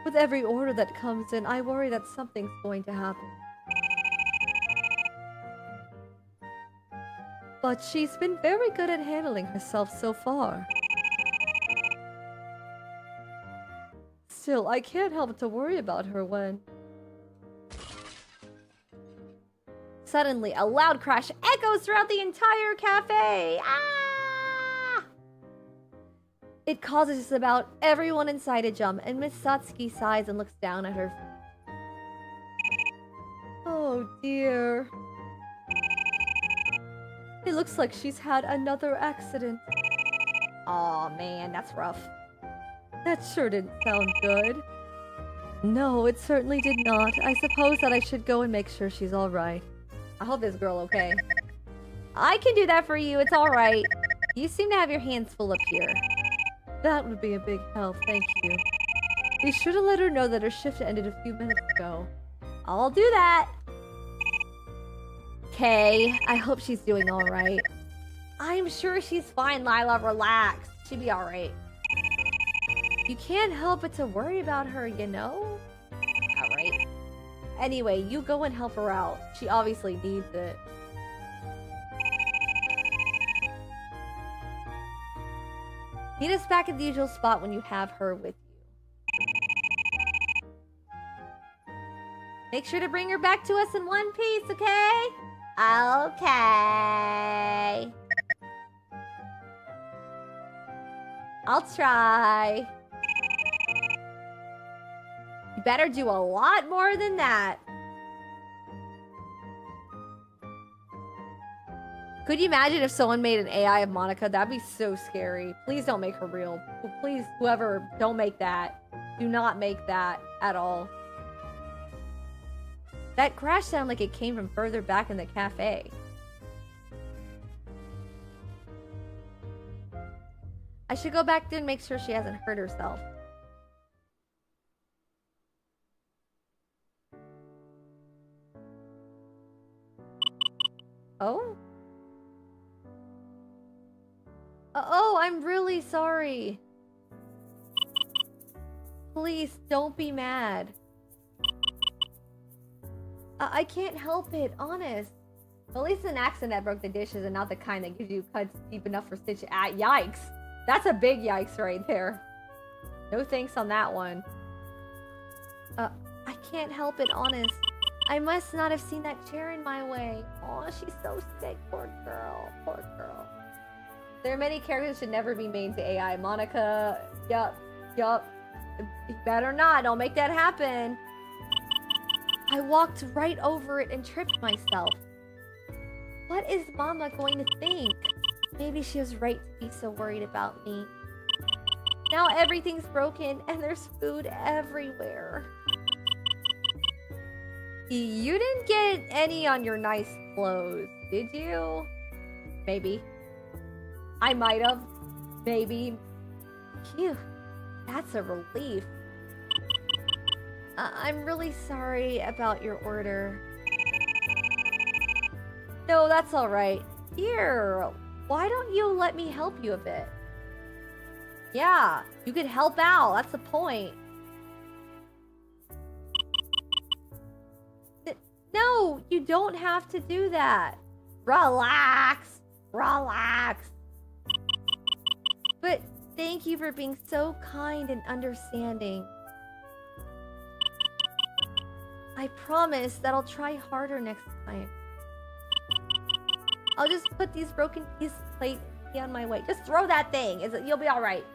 With every order that comes in, I worry that something's going to happen. But she's been very good at handling herself so far. Still, I can't help but to worry about her when... Suddenly, a loud crash echoes throughout the entire cafe! Ah! It causes just about everyone inside to jump, and Miss Satsuki sighs and looks down at her feet. Oh dear. It looks like she's had another accident. Aw, man, that's rough. That sure didn't sound good. No, it certainly did not. I suppose that I should go and make sure she's alright. I hope this girl okay. I can do that for you, it's alright. You seem to have your hands full up here. That would be a big help, thank you. Be sure to let her know that her shift ended a few minutes ago. I'll do that! Okay, I hope she's doing alright. I'm sure she's fine, Lila, relax. She'll be alright. You can't help but to worry about her, you know? Alright. Anyway, you go and help her out. She obviously needs it. Meet us back at the usual spot when you have her with you. Make sure to bring her back to us in one piece, okay? Okay. I'll try. You better do a lot more than that. Could you imagine if someone made an AI of Monica? That'd be so scary. Please don't make her real. Please, whoever, don't make that. Do not make that at all. That crash sounded like it came from further back in the cafe. I should go back there and make sure she hasn't hurt herself. Oh? Oh, I'm really sorry. Please, don't be mad. I can't help it, honest. Well, at least an accident that broke the dishes and not the kind that gives you cuts deep enough for stitch. Yikes. That's a big yikes right there. No thanks on that one. I can't help it, honest. I must not have seen that chair in my way. Oh, she's so sick. Poor girl. Poor girl. There are many characters that should never be made to AI. Monica. Yup. Yup. You better not. Don't make that happen. I walked right over it and tripped myself. What is Mama going to think? Maybe she was right to be so worried about me. Now everything's broken and there's food everywhere. You didn't get any on your nice clothes, did you? Maybe. I might have. Maybe. Phew. That's a relief. I'm really sorry about your order. No, that's alright. Here, why don't you let me help you a bit? Yeah, you could help out. That's the point. No, you don't have to do that. Relax. Relax. But thank you for being so kind and understanding. I promise that I'll try harder next time. I'll just put these broken pieces of plate on my way. Just throw that thing. You'll be alright.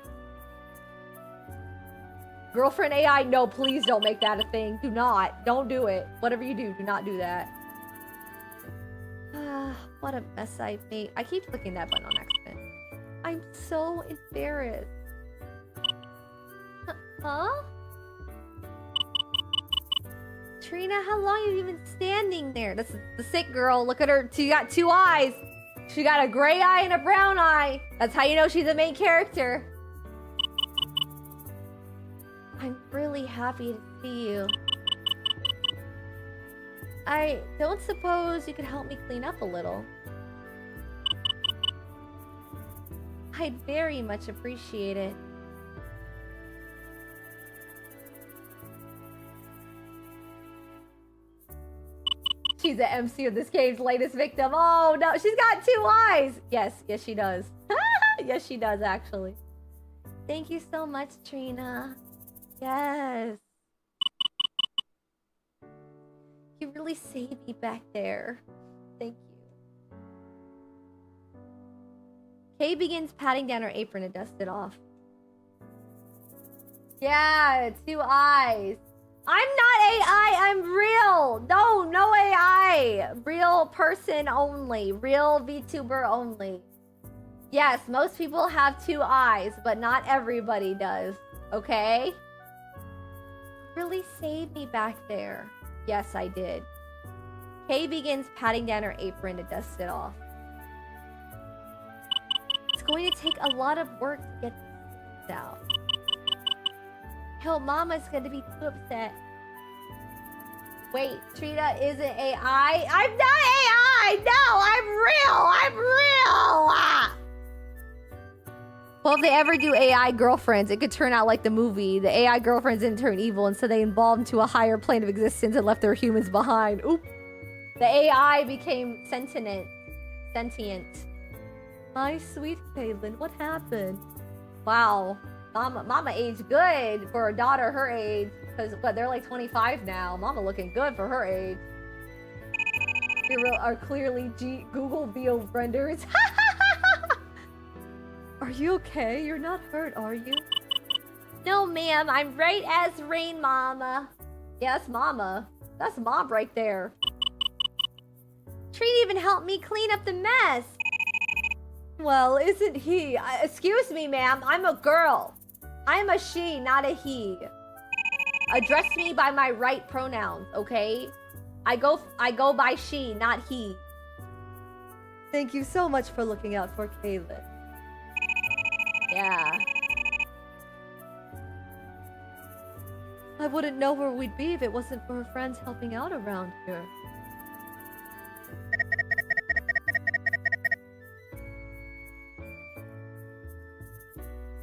Girlfriend AI, no, please don't make that a thing. Do not. Don't do it. Whatever you do not do that. What a mess I've made. I keep clicking that button on accident. I'm so embarrassed. Huh? Trina, how long have you been standing there? That's the sick girl. Look at her. She got 2 eyes. She got a gray eye and a brown eye. That's how you know she's the main character. I'm really happy to see you. I don't suppose you could help me clean up a little. I'd very much appreciate it. She's the MC of this game's latest victim. Oh no, she's got 2 eyes. Yes, she does. Yes, she does actually. Thank you so much, Trina. Yes. You really saved me back there. Thank you. Kay begins patting down her apron to dust it off. Yeah, 2 eyes. I'm not AI, I'm real. No AI. Real person only. Real VTuber only. Yes, most people have 2 eyes, but not everybody does. Okay? Really saved me back there. Yes, I did. Kay begins patting down her apron to dust it off. It's going to take a lot of work to get this out. Hell, Mama's going to be too upset. Wait, Trina isn't AI? I'm not AI! No, I'm real! I'm real! Ah! Well, if they ever do AI girlfriends, it could turn out like the movie. The AI girlfriends didn't turn evil, and so they evolved into a higher plane of existence and left their humans behind. Oop. The AI became sentient. My sweet Caitlin, what happened? Wow. Mama aged good for a daughter her age. Because, what, they're like 25 now. Mama looking good for her age. Here are clearly Google VO renders. Are you okay? You're not hurt, are you? No, ma'am. I'm right as rain, Mama. Yes, Mama. That's Mom right there. Trina even helped me clean up the mess. Well, isn't he? Excuse me, ma'am. I'm a girl. I'm a she, not a he. Address me by my right pronouns, okay? I go by she, not he. Thank you so much for looking out for Caleb. Yeah. I wouldn't know where we'd be if it wasn't for her friends helping out around here.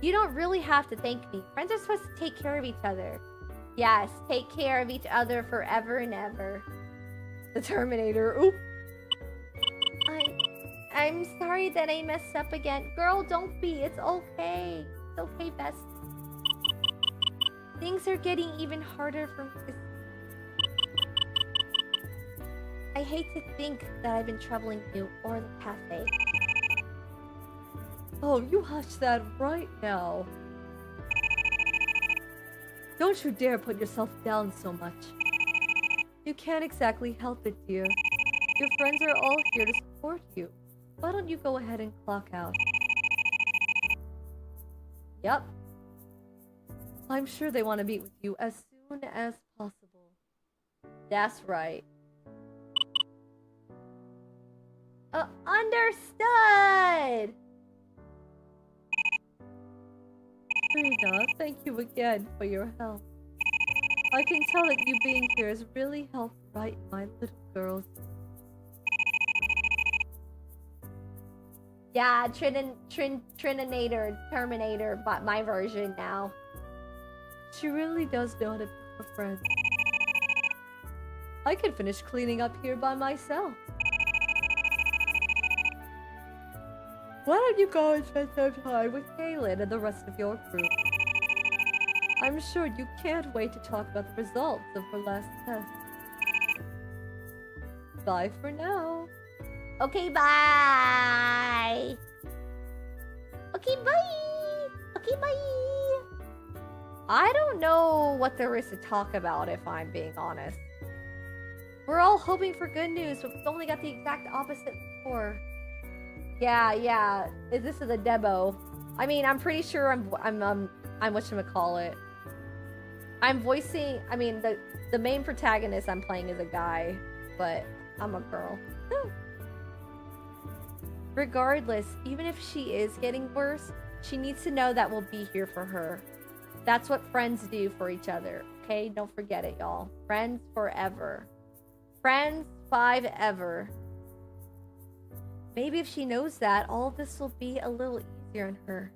You don't really have to thank me. Friends are supposed to take care of each other. Yes, take care of each other forever and ever. The Terminator. Oop. I'm sorry that I messed up again. Girl, don't be. It's okay. It's okay, best. Things are getting even harder for me to... I hate to think that I've been troubling you or the cafe. Oh, you hush that right now. Don't you dare put yourself down so much. You can't exactly help it, dear. Your friends are all here to support you. Why don't you go ahead and clock out? Yep. I'm sure they want to meet with you as soon as possible. That's right. Understood! Trina, thank you again for your help. I can tell that you being here has really helped right my little girls. Yeah, Trininator, Terminator, but my version now. She really does know how to be a friend. I can finish cleaning up here by myself. Why don't you go and spend some time with Kaylin and the rest of your group? I'm sure you can't wait to talk about the results of her last test. Bye for now. Okay, bye! Okay, bye! Okay, bye! I don't know what there is to talk about, if I'm being honest. We're all hoping for good news, but we've only got the exact opposite before. Yeah. This is a demo. I mean, I'm pretty sure I'm whatchamacallit. I'm voicing, I mean, the main protagonist I'm playing is a guy, but I'm a girl. Regardless, even if she is getting worse, she needs to know that we'll be here for her. That's what friends do for each other, okay? Don't forget it, y'all. Friends forever. Friends 5 ever. Maybe if she knows that, all of this will be a little easier on her.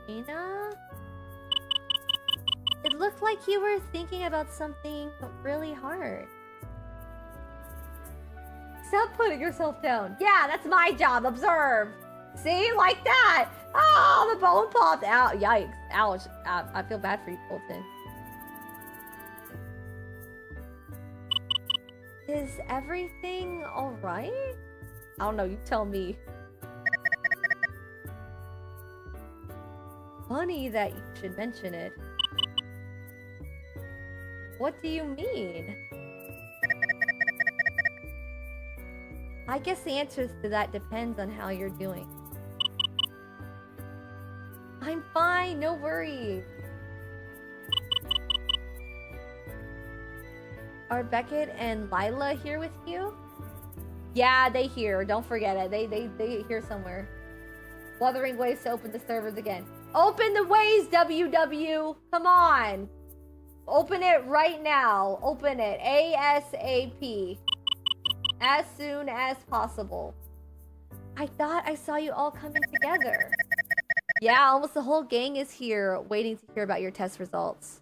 Trina? It looked like you were thinking about something really hard. Stop putting yourself down. Yeah, that's my job. Observe. See? Like that. Oh, the bone popped out. Yikes. Ouch. I feel bad for you, Colton. Is everything alright? I don't know. You tell me. Funny that you should mention it. What do you mean? I guess the answer to that depends on how you're doing. I'm fine, no worries. Are Beckett and Lila here with you? Yeah, they here. Don't forget it. They here somewhere. Wuthering Waves to open the servers again. Open the ways, WW! Come on! Open it right now. Open it. ASAP. As soon as possible. I thought I saw you all coming together. Yeah, almost the whole gang is here waiting to hear about your test results.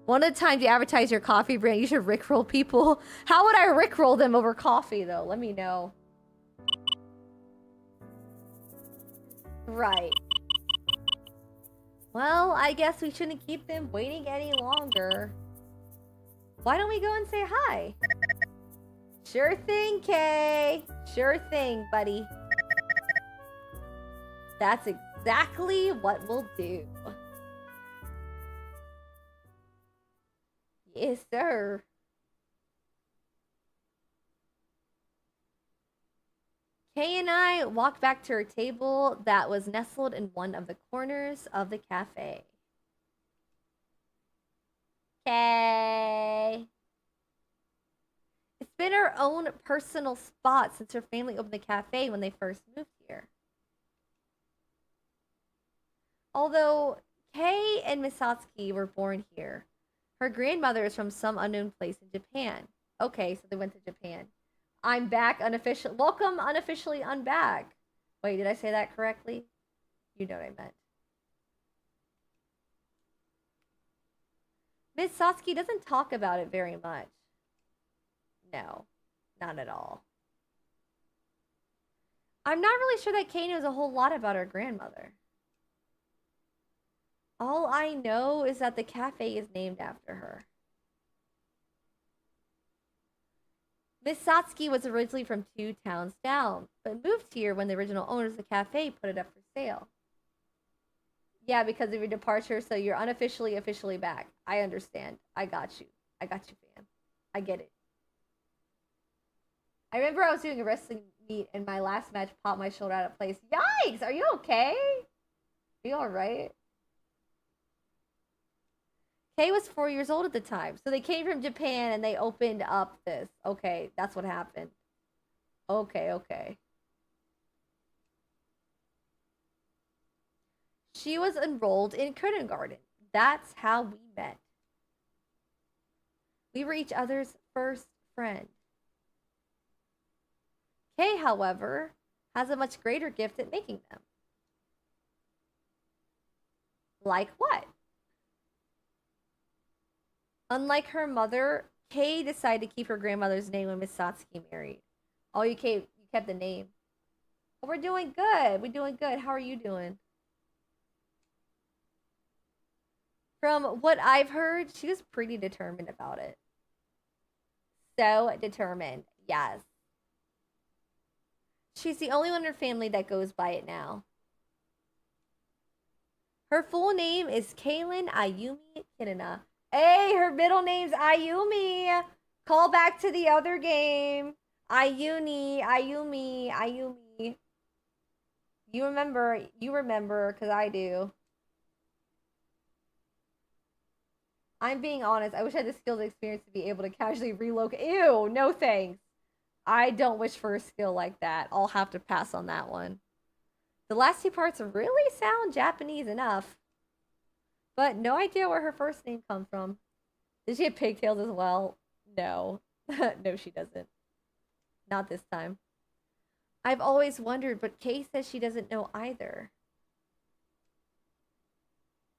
One of the times you advertise your coffee brand, you should rickroll people. How would I rickroll them over coffee, though? Let me know. Right. Well, I guess we shouldn't keep them waiting any longer. Why don't we go and say hi? Sure thing, Kay. Sure thing, buddy. That's exactly what we'll do. Yes, sir. Kay and I walked back to her table that was nestled in one of the corners of the cafe. Kay. It's been her own personal spot since her family opened the cafe when they first moved here. Although Kay and Misatsuki were born here, her grandmother is from some unknown place in Japan. Okay, so they went to Japan. I'm back unofficially. Welcome unofficially back. Wait, did I say that correctly? You know what I meant. Miss Satsuki doesn't talk about it very much. No, not at all. I'm not really sure that Kay knows a whole lot about her grandmother. All I know is that the cafe is named after her. Miss Satsuki was originally from 2 towns down, but moved here when the original owners of the cafe put it up for sale. Yeah, because of your departure, so you're unofficially, officially back. I understand. I got you. I got you, fam. I get it. I remember I was doing a wrestling meet and my last match popped my shoulder out of place. Yikes! Are you okay? Are you alright? Kay was 4 years old at the time, so they came from Japan and they opened up this. Okay, that's what happened. Okay. She was enrolled in kindergarten. That's how we met. We were each other's first friend. Kay, however, has a much greater gift at making them. Like what? Unlike her mother, Kay decided to keep her grandmother's name when Miss Satsuki married. Oh, you kept the name. Oh, we're doing good. We're doing good. How are you doing? From what I've heard, she was pretty determined about it. So determined, yes. She's the only one in her family that goes by it now. Her full name is Kaylin Ayumi Kinina. Hey, her middle name's Ayumi. Call back to the other game. Ayumi. You remember, because I do. I'm being honest. I wish I had the skills and experience to be able to casually relocate. Ew, no thanks. I don't wish for a skill like that. I'll have to pass on that one. The last 2 parts really sound Japanese enough. But no idea where her first name comes from. Does she have pigtails as well? No. No, she doesn't. Not this time. I've always wondered, but Kay says she doesn't know either.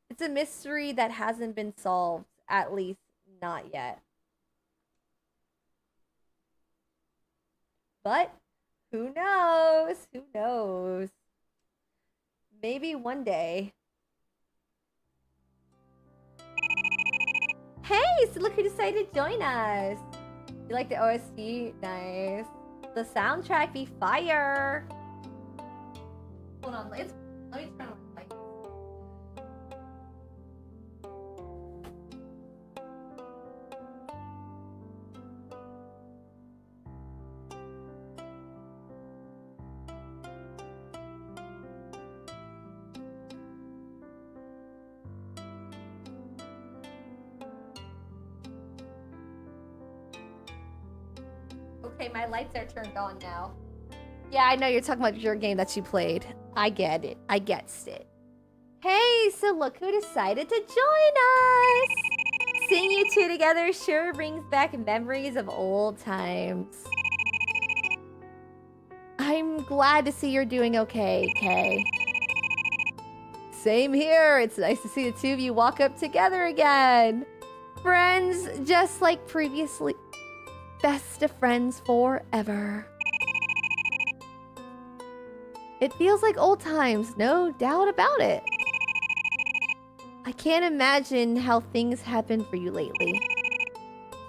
It's a mystery that hasn't been solved. At least, not yet. But, who knows? Who knows? Maybe one day. Hey, so look who decided to join us. You like the OST? Nice. The soundtrack be fire. Hold on, let me turn on my mic. Okay, my lights are turned on now. Yeah, I know you're talking about your game that you played. I get it. I gets it. Hey, so look who decided to join us! Seeing you two together sure brings back memories of old times. I'm glad to see you're doing okay, Kay. Same here. It's nice to see the two of you walk up together again. Friends just like previously. Best of friends forever. It feels like old times, no doubt about it. I can't imagine how things have been for you lately.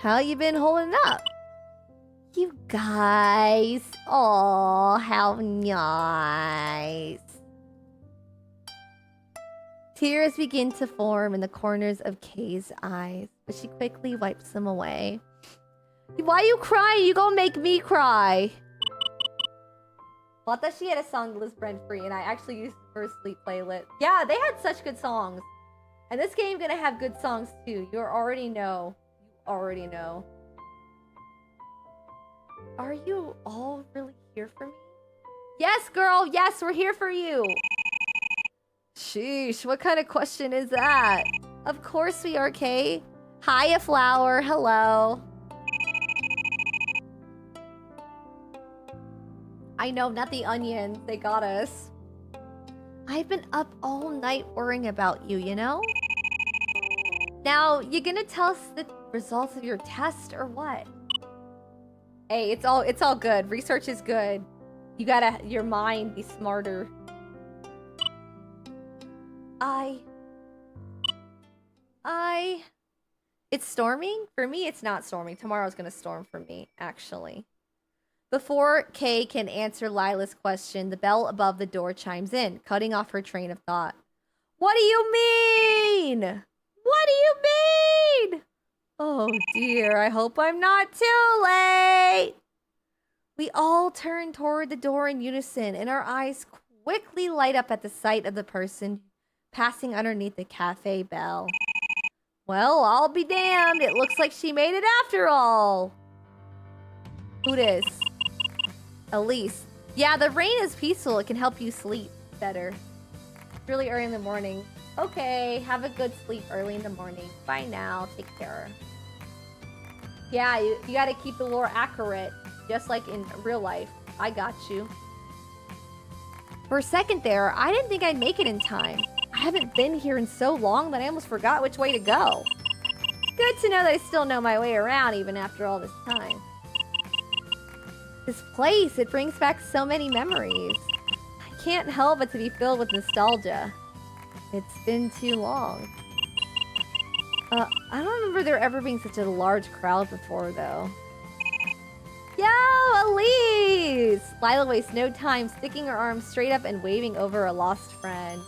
How you been holding up? You guys. Aw, how nice. Tears begin to form in the corners of Kay's eyes, but she quickly wipes them away. Why you crying? You gonna make me cry. Watashi had a song list rent free, and I actually used the first sleep playlist. Yeah, they had such good songs. And this game gonna have good songs too. You already know. You already know. Are you all really here for me? Yes, girl. Yes, we're here for you. Sheesh, what kind of question is that? Of course we are, Kay. Hiya, flower. Hello. I know, not the onions. They got us. I've been up all night worrying about you, you know? Now, you gonna tell us the results of your test or what? Hey, it's all good. Research is good. You gotta, your mind be smarter. It's storming? For me, it's not storming. Tomorrow's gonna storm for me, actually. Before Kay can answer Lila's question, the bell above the door chimes in, cutting off her train of thought. What do you mean? What do you mean? Oh dear, I hope I'm not too late. We all turn toward the door in unison, and our eyes quickly light up at the sight of the person passing underneath the cafe bell. Well, I'll be damned. It looks like she made it after all. Who dis? Elise. Yeah, the rain is peaceful. It can help you sleep better. It's really early in the morning. Okay, have a good sleep early in the morning. Bye now. Take care. Yeah, you gotta keep the lore accurate, just like in real life. I got you. For a second there, I didn't think I'd make it in time. I haven't been here in so long that I almost forgot which way to go. Good to know that I still know my way around even after all this time. This place, it brings back so many memories. I can't help but to be filled with nostalgia. It's been too long. I don't remember there ever being such a large crowd before, though. Yo, Elise! Lila wastes no time sticking her arms straight up and waving over a lost friend.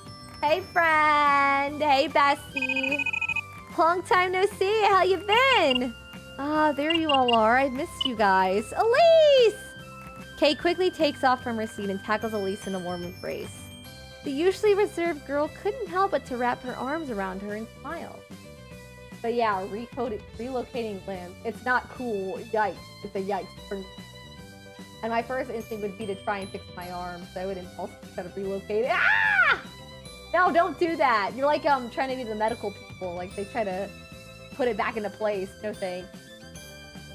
Hey, friend! Hey, bestie! Long time no see, how you been? Ah, there you all are. I missed you guys. Elise! Kay quickly takes off from her seat and tackles Elise in a warm embrace. The usually reserved girl couldn't help but to wrap her arms around her and smile. But yeah, relocating limbs. It's not cool. Yikes. It's a yikes for me. And my first instinct would be to try and fix my arm, so I would impulsively try to relocate it. Ah! No, don't do that. You're like trying to be the medical people. Like they try to put it back into place. No thanks.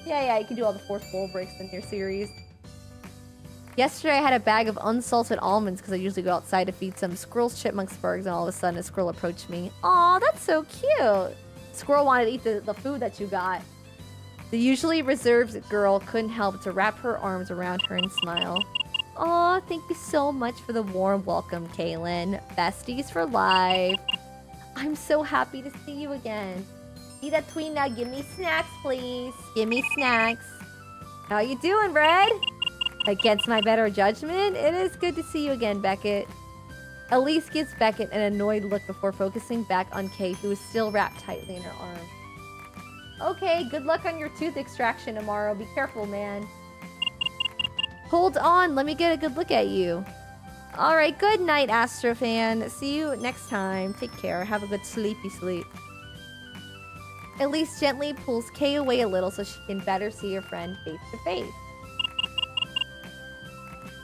Yeah, you can do all the force bowl breaks in your series. Yesterday I had a bag of unsalted almonds because I usually go outside to feed some squirrels chipmunks bugs, and all of a sudden a squirrel approached me. Aw, that's so cute. Squirrel wanted to eat the food that you got. The usually reserved girl couldn't help to wrap her arms around her and smile. Aw, thank you so much for the warm welcome, Kaylin. Besties for life. I'm so happy to see you again. Tita Trina, give me snacks, please. Give me snacks. How you doing, Red? Against my better judgment, it is good to see you again, Beckett. Elise gives Beckett an annoyed look before focusing back on Kate, who is still wrapped tightly in her arm. Okay, good luck on your tooth extraction tomorrow. Be careful, man. Hold on, let me get a good look at you. Alright, good night, Astrofan. See you next time. Take care. Have a good sleepy sleep. Elise gently pulls Kay away a little so she can better see her friend face to face.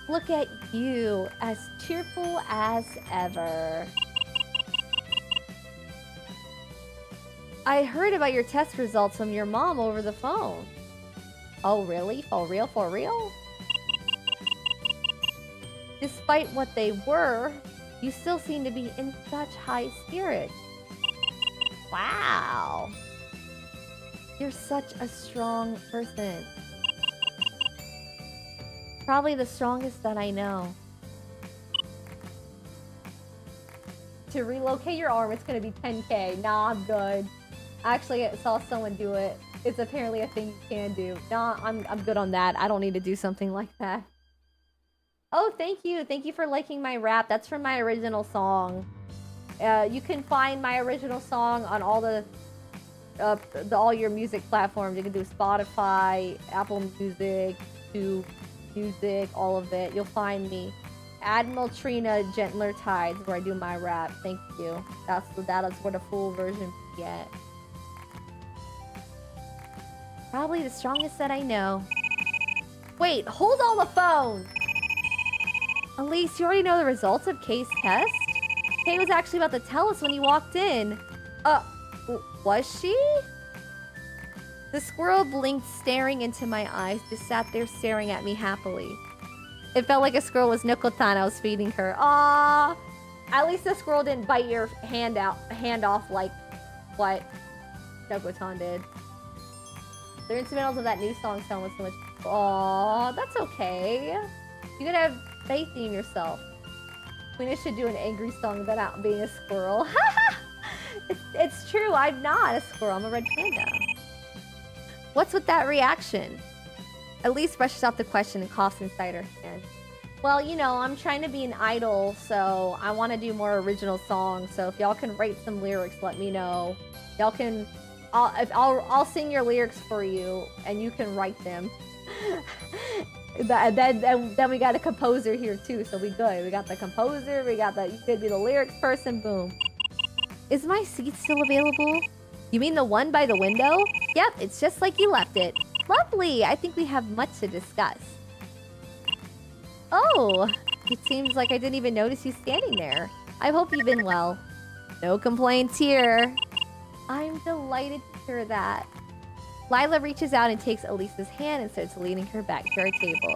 Look at you, as cheerful as ever. I heard about your test results from your mom over the phone. Oh, really? For real? For real? Despite what they were, you still seem to be in such high spirits. Wow. You're such a strong person. Probably the strongest that I know. To relocate your arm, it's gonna be 10K. Nah, I'm good. Actually, I saw someone do it. It's apparently a thing you can do. Nah, I'm good on that. I don't need to do something like that. Oh, thank you. Thank you for liking my rap. That's from my original song. You can find my original song on all all your music platforms. You can do Spotify, Apple Music, YouTube Music, all of it. You'll find me. Admiral Trina, Gentler Tides, where I do my rap. Thank you. That is what a full version you get. Probably the strongest that I know. Wait, hold on the phone! Elise, you already know the results of Kay's test? Kay was actually about to tell us when you walked in. Was she? The squirrel blinked, staring into my eyes, just sat there staring at me happily. It felt like a squirrel was Nokotan I was feeding her. Aww! At least the squirrel didn't bite your hand off like what Nokotan did. The instrumentals of that new song sound with so much. Aww, that's okay. You gotta have faith in yourself. Trina should do an angry song about being a squirrel. It's true, I'm not a squirrel, I'm a red panda. What's with that reaction? Elise brushes out the question and coughs inside her hand. Well, you know, I'm trying to be an idol, so I want to do more original songs. So if y'all can write some lyrics, let me know. Y'all can, I'll sing your lyrics for you, and you can write them. Then we got a composer here too, so we good. We got the composer, we got the, you could be the lyrics person, boom. Is my seat still available? You mean the one by the window? Yep, it's just like you left it. Lovely, I think we have much to discuss. Oh, it seems like I didn't even notice you standing there. I hope you've been well. No complaints here. I'm delighted to hear that. Lila reaches out and takes Elisa's hand and starts leading her back to our table.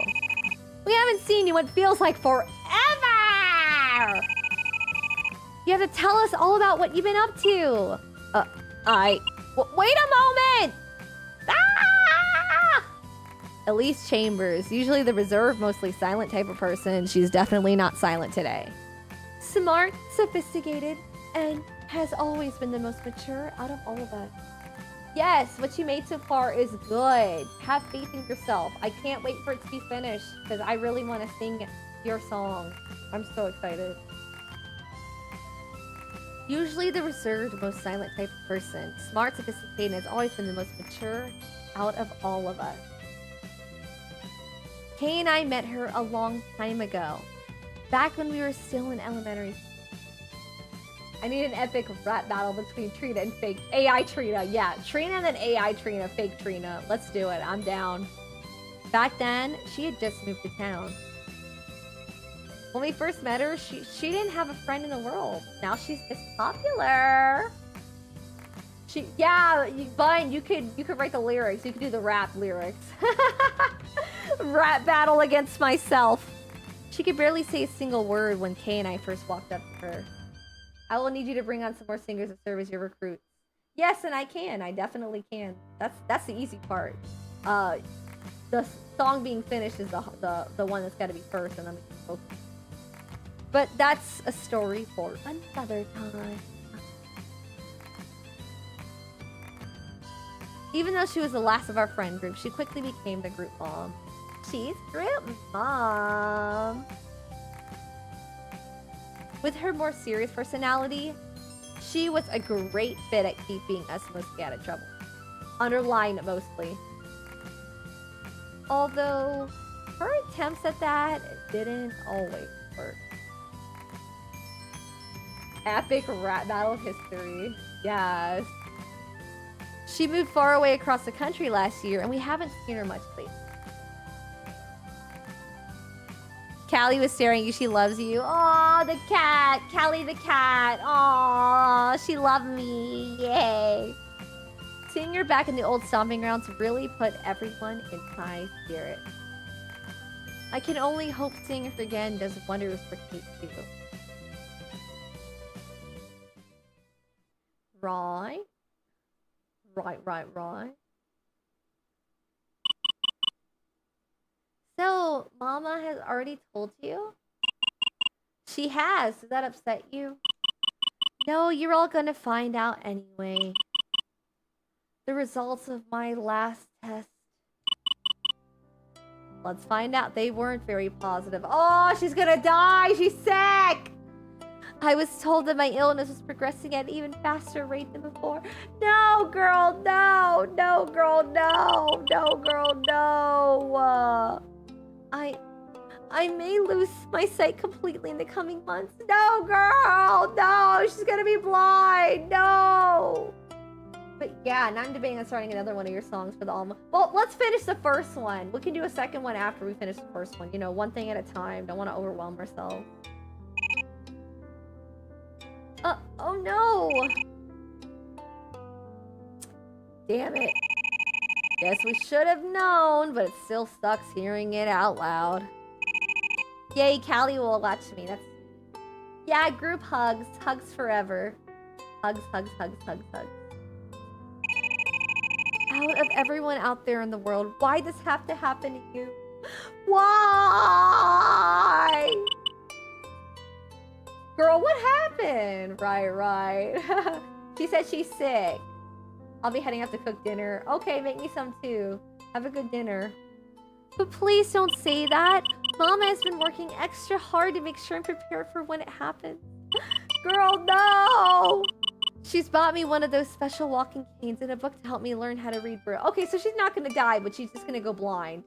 We haven't seen you what feels like forever! You have to tell us all about what you've been up to. Wait a moment! Ah! Elise Chambers, usually the reserved, mostly silent type of person. She's definitely not silent today. Smart, sophisticated, and has always been the most mature out of all of us. Yes, what you made so far is good. Have faith in yourself. I can't wait for it to be finished because I really want to sing your song. I'm so excited. Usually the reserved, most silent type of person. Smart, sophisticated, and has always been the most mature out of all of us. Kay and I met her a long time ago. Back when we were still in elementary school. I need an epic rap battle between Trina and fake AI Trina. Yeah, Trina and then AI Trina, fake Trina. Let's do it. I'm down. Back then, she had just moved to town. When we first met her, she didn't have a friend in the world. Now she's just popular. Fine. You could write the lyrics. You could do the rap lyrics. Rap battle against myself. She could barely say a single word when Kay and I first walked up to her. I will need you to bring on some more singers to serve as your recruits. Yes, and I can. I definitely can. That's the easy part. The song being finished is the one that's got to be first, and then we can focus. But that's a story for another time. Even though she was the last of our friend group, she quickly became the group mom. She's group mom. With her more serious personality, she was a great fit at keeping us mostly out of trouble. Underlined mostly. Although, her attempts at that didn't always work. Epic rap battle history. Yes. She moved far away across the country last year, and we haven't seen her much lately. Callie was staring at you. She loves you. Aw, the cat. Callie the cat. Aw, she loved me. Yay. Seeing her back in the old stomping grounds really put everyone in high spirits. I can only hope seeing her again does wonders for Kate too. Right. So, Mama has already told you? She has. Does that upset you? No, you're all gonna find out anyway. The results of my last test. Let's find out. They weren't very positive. Oh, she's gonna die! She's sick! I was told that my illness was progressing at an even faster rate than before. No, girl, no! No, girl, no! No, girl, no! I may lose my sight completely in the coming months. No, girl! No! She's gonna be blind! No! But yeah, now I'm debating on starting another one of your songs for the Alma. Well, let's finish the first one. We can do a second one after we finish the first one. You know, one thing at a time. Don't want to overwhelm ourselves. Oh no! Damn it. Guess we should have known, but it still sucks hearing it out loud. Yay, Callie will watch me. That's... Yeah, group hugs. Hugs forever. Hugs, hugs, hugs, hugs, hugs. Out of everyone out there in the world, why does this have to happen to you? Why? Girl, what happened? Right. She said she's sick. I'll be heading out to cook dinner. Okay, make me some too. Have a good dinner. But please don't say that. Mama has been working extra hard to make sure I'm prepared for when it happens. Girl, no! She's bought me one of those special walking canes and a book to help me learn how to read Braille. Okay, so she's not gonna die, but she's just gonna go blind.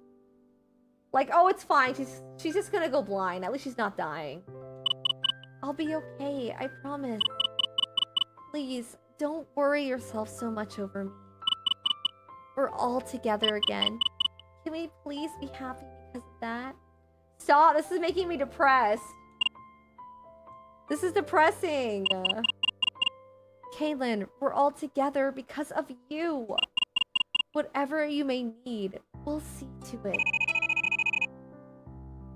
Like, oh, it's fine. She's just gonna go blind. At least she's not dying. I'll be okay, I promise. Please, don't worry yourself so much over me. We're all together again. Can we please be happy because of that? Stop, this is making me depressed. This is depressing. Kaylin, we're all together because of you. Whatever you may need, we'll see to it.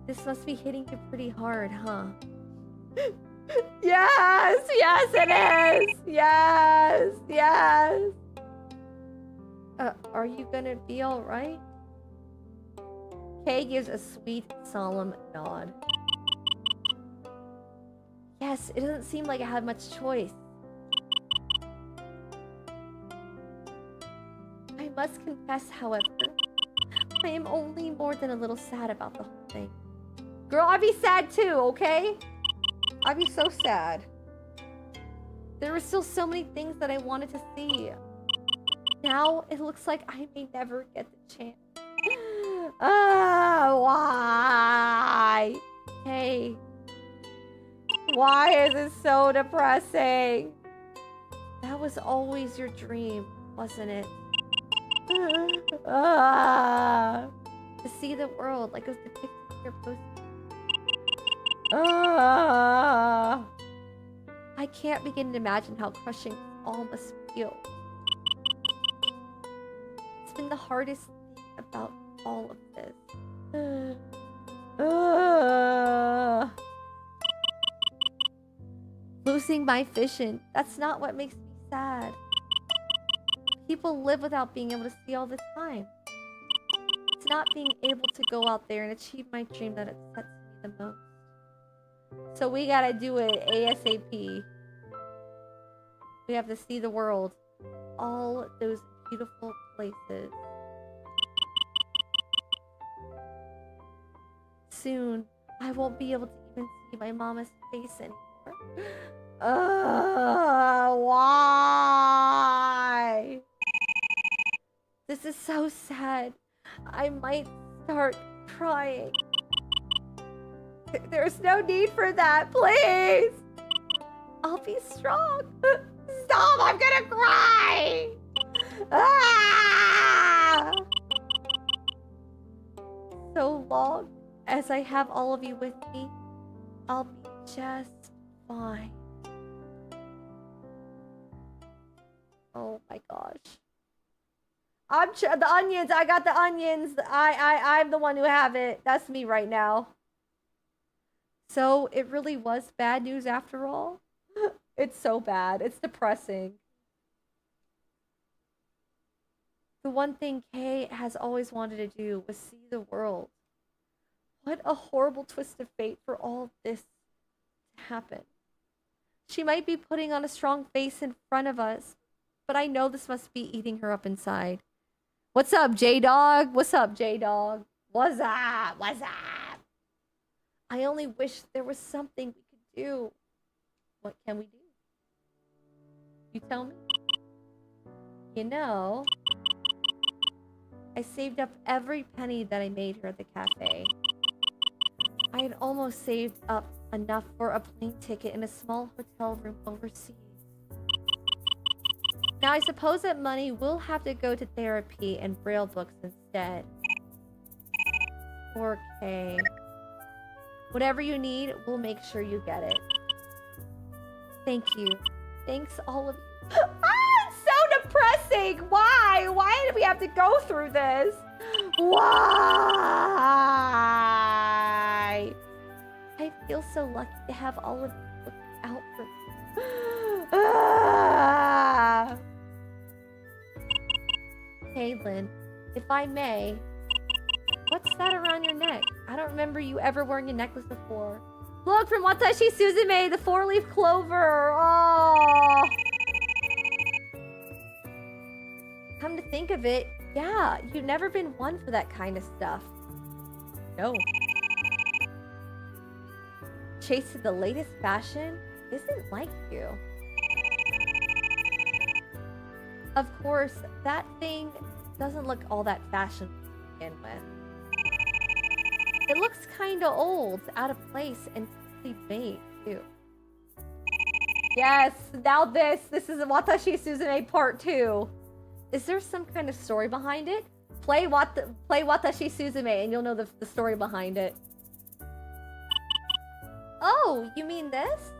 This must be hitting you pretty hard, huh? Yes, it is. Yes. Are you gonna be all right? Kay gives a sweet, solemn nod. Yes, it doesn't seem like I have much choice. I must confess, however, I am only more than a little sad about the whole thing. Girl, I'd be sad too, okay? I'd be so sad. There were still so many things that I wanted to see. Now, it looks like I may never get the chance. Why? Hey. Why is it so depressing? That was always your dream, wasn't it? To see the world like it was depicted in your poster. I can't begin to imagine how crushing this all must feel. It's been the hardest thing about all of this. Losing my vision, that's not what makes me sad. People live without being able to see all the time. It's not being able to go out there and achieve my dream that upsets me the most. So we gotta do it ASAP. We have to see the world. All those beautiful places. Soon, I won't be able to even see my mama's face anymore. Why? This is so sad. I might start crying. There's no need for that, please. I'll be strong. Stop, I'm gonna cry. So long as I have all of you with me, I'll be just fine. Oh my gosh. The onions. I got the onions. I'm the one who have it. That's me right now. So it really was bad news after all. It's so bad. It's depressing. The one thing Kay has always wanted to do was see the world. What a horrible twist of fate for all this to happen. She might be putting on a strong face in front of us, but I know this must be eating her up inside. What's up, J-Dog? What's up, J-Dog? What's up? What's up? I only wish there was something we could do. What can we do? You tell me. You know, I saved up every penny that I made here at the cafe. I had almost saved up enough for a plane ticket and a small hotel room overseas. Now I suppose that money will have to go to therapy and Braille books instead. Poor Kay. Whatever you need, we'll make sure you get it. Thank you. Thanks all of you. It's so depressing! Why? Why did we have to go through this? Why? I feel so lucky to have all of you looking out for me. Kaylin, if I may, what's that around your neck? I don't remember you ever wearing a necklace before. Look, from Watashi Suzume, the 4-leaf clover. Oh. Come to think of it, yeah, you've never been one for that kind of stuff. No. Chase to the latest fashion isn't like you. Of course, that thing doesn't look all that fashionable to begin with. It looks kinda old, out of place, and poorly made, too. Yes, now this is Watashi Suzume Part 2. Is there some kind of story behind it? Play Watashi Suzume and you'll know the story behind it. Oh, you mean this?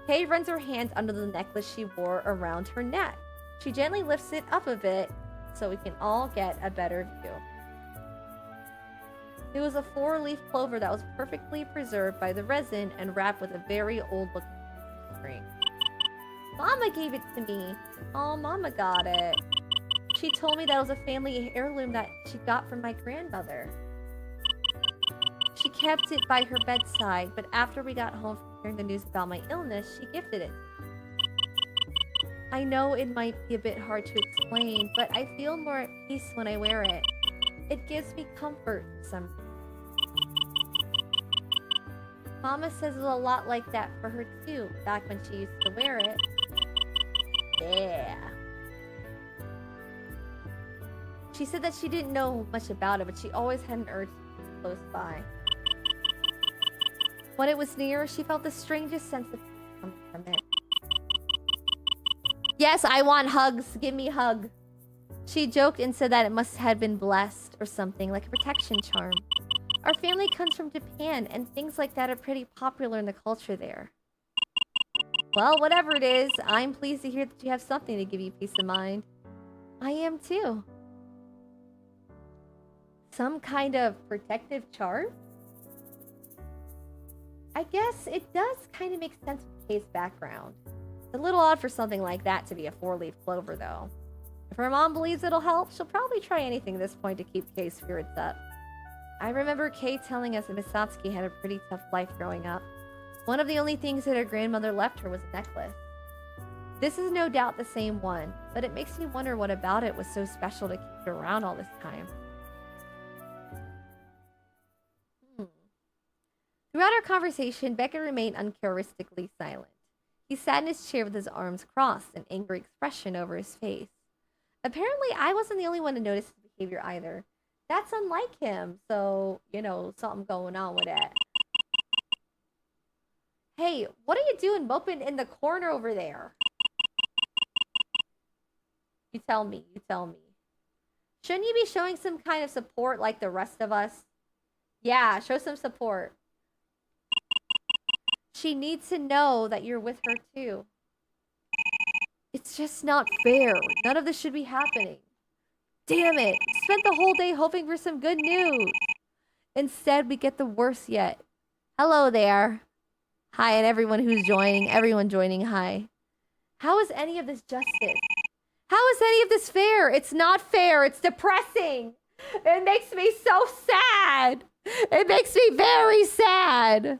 Kay runs her hands under the necklace she wore around her neck. She gently lifts it up a bit so we can all get a better view. It was a 4-leaf clover that was perfectly preserved by the resin and wrapped with a very old-looking string. Mama gave it to me. Oh, Mama got it. She told me that it was a family heirloom that she got from my grandmother. She kept it by her bedside, but after we got home from hearing the news about my illness, she gifted it. I know it might be a bit hard to explain, but I feel more at peace when I wear it. It gives me comfort for some reason. Mama says it was a lot like that for her too, back when she used to wear it. Yeah. She said that she didn't know much about it, but she always had an urge to be close by. When it was near, she felt the strangest sense of peace coming from it. Yes, I want hugs. Give me a hug. She joked and said that it must have been blessed or something, like a protection charm. Our family comes from Japan, and things like that are pretty popular in the culture there. Well, whatever it is, I'm pleased to hear that you have something to give you peace of mind. I am too. Some kind of protective charm? I guess it does kind of make sense with Kay's background. It's a little odd for something like that to be a 4-leaf clover, though. If her mom believes it'll help, she'll probably try anything at this point to keep Kay's spirits up. I remember Kay telling us that Miss Satsuki had a pretty tough life growing up. One of the only things that her grandmother left her was a necklace. This is no doubt the same one, but it makes me wonder what about it was so special to keep it around all this time. Throughout our conversation, Beckett remained uncharacteristically silent. He sat in his chair with his arms crossed, an angry expression over his face. Apparently, I wasn't the only one to notice his behavior either. That's unlike him, so, you know, something going on with that. Hey, what are you doing moping in the corner over there? You tell me, you tell me. Shouldn't you be showing some kind of support like the rest of us? Yeah, show some support. She needs to know that you're with her too. It's just not fair. None of this should be happening. Damn it! Spent the whole day hoping for some good news. Instead, we get the worst yet. Hello there. Hi, and everyone who's joining. Everyone joining, hi. How is any of this justice? How is any of this fair? It's not fair. It's depressing. It makes me so sad. It makes me very sad.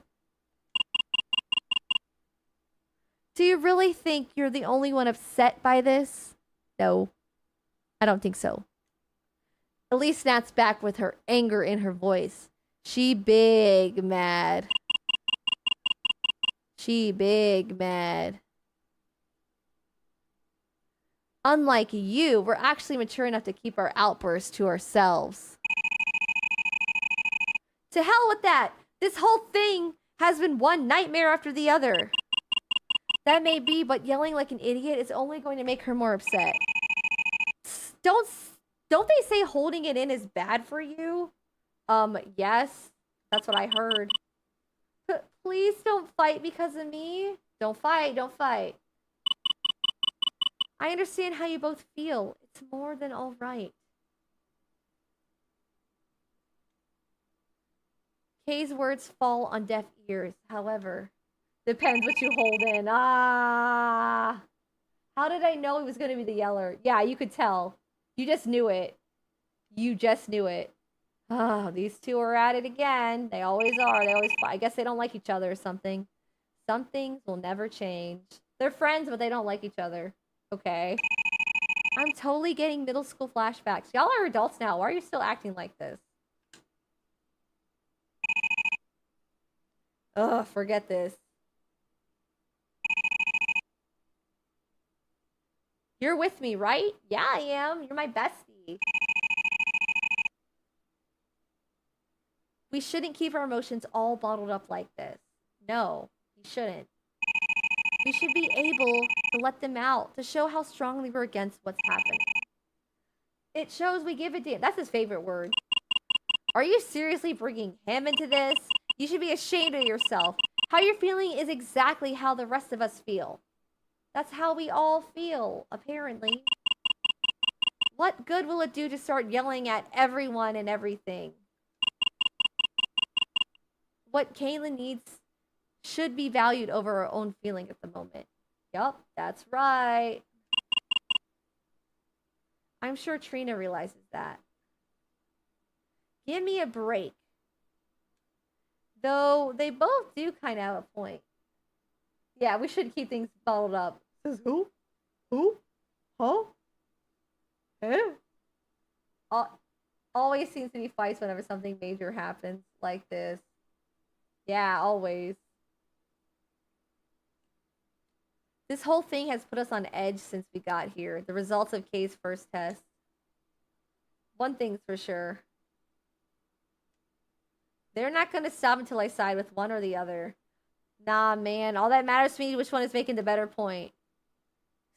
Do you really think you're the only one upset by this? No, I don't think so. Elise snaps back with her anger in her voice. She big mad. She big mad. Unlike you, we're actually mature enough to keep our outbursts to ourselves. To hell with that! This whole thing has been one nightmare after the other. That may be, but yelling like an idiot is only going to make her more upset. Don't they say holding it in is bad for you? Yes. That's what I heard. But please don't fight because of me. Don't fight, don't fight. I understand how you both feel. It's more than all right. Kay's words fall on deaf ears, however. Depends what you hold in. Ah. How did I know he was going to be the yeller? Yeah, you could tell. You just knew it. You just knew it. Oh, these two are at it again. They always are. They always fight. I guess they don't like each other or something. Some things will never change. They're friends, but they don't like each other. Okay. I'm totally getting middle school flashbacks. Y'all are adults now. Why are you still acting like this? Ugh, forget this. You're with me, right? Yeah, I am. You're my bestie. We shouldn't keep our emotions all bottled up like this. No, we shouldn't. We should be able to let them out, to show how strongly we're against what's happening. It shows we give a damn. That's his favorite word. Are you seriously bringing him into this? You should be ashamed of yourself. How you're feeling is exactly how the rest of us feel. That's how we all feel, apparently. What good will it do to start yelling at everyone and everything? What Kaylin needs should be valued over her own feeling at the moment. Yup, that's right. I'm sure Trina realizes that. Give me a break. Though they both do kind of have a point. Yeah, we should keep things bottled up. Says who? Who? Huh? Eh? Always seems to be fights whenever something major happens like this. Yeah, always. This whole thing has put us on edge since we got here. The results of Kay's first test. One thing's for sure. They're not going to stop until I side with one or the other. Nah, man. All that matters to me is which one is making the better point.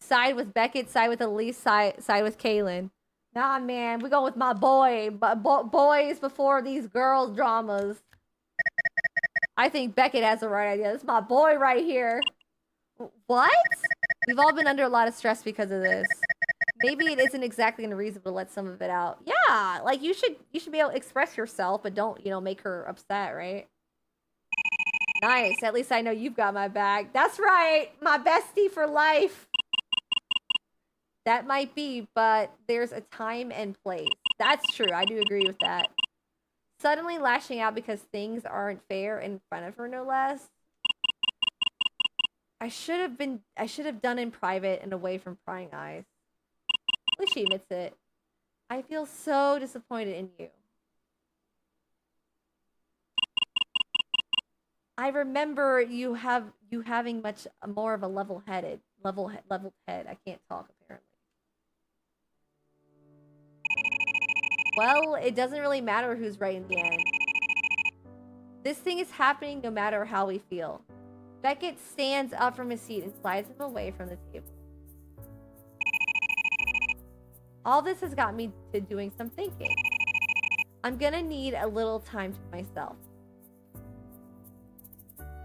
Side with Beckett, side with Elise, side with Kaylin. Nah, man. We're going with my boy. Boys before these girls dramas. I think Beckett has the right idea. This is my boy right here. What? We've all been under a lot of stress because of this. Maybe it isn't exactly unreasonable to let some of it out. Yeah, like you should be able to express yourself, but don't, make her upset, right? Nice. At least I know you've got my back. That's right. My bestie for life. That might be, but there's a time and place. That's true. I do agree with that. Suddenly lashing out because things aren't fair in front of her, no less. I should have done in private and away from prying eyes. At least she admits it. I feel so disappointed in you. I remember you having much more of a leveled head. I can't talk apparently. Well, it doesn't really matter who's right in the end. This thing is happening no matter how we feel. Beckett stands up from his seat and slides him away from the table. All this has got me to doing some thinking. I'm gonna need a little time to myself.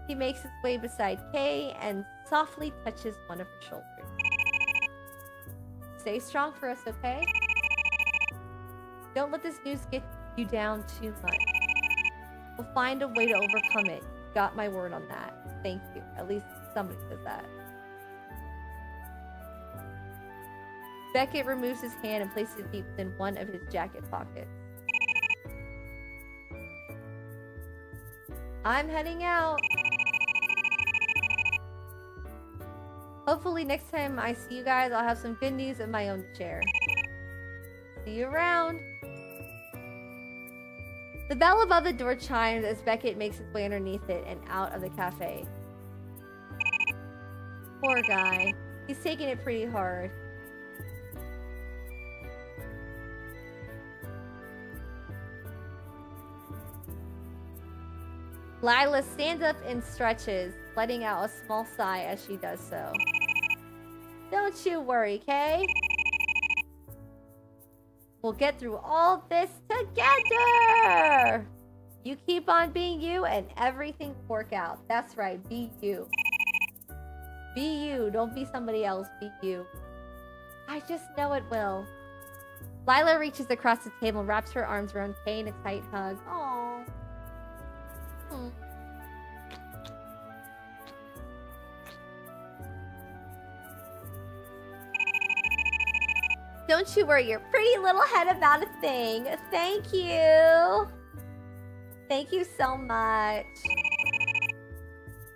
He makes his way beside Kay and softly touches one of her shoulders. Stay strong for us, okay? Don't let this news get you down too much. We'll find a way to overcome it. Got my word on that. Thank you. At least somebody says that. Beckett removes his hand and places it within one of his jacket pockets. I'm heading out. Hopefully next time I see you guys, I'll have some good news of my own to share. See you around. The bell above the door chimes as Beckett makes his way underneath it and out of the cafe. Poor guy. He's taking it pretty hard. Lila stands up and stretches, letting out a small sigh as she does so. Don't you worry, Kay. We'll get through all this together! You keep on being you and everything will work out. That's right, be you. Be you, don't be somebody else, be you. I just know it will. Lila reaches across the table and wraps her arms around Kay in a tight hug. Aww. Don't you worry your pretty little head about a thing. Thank you. Thank you so much.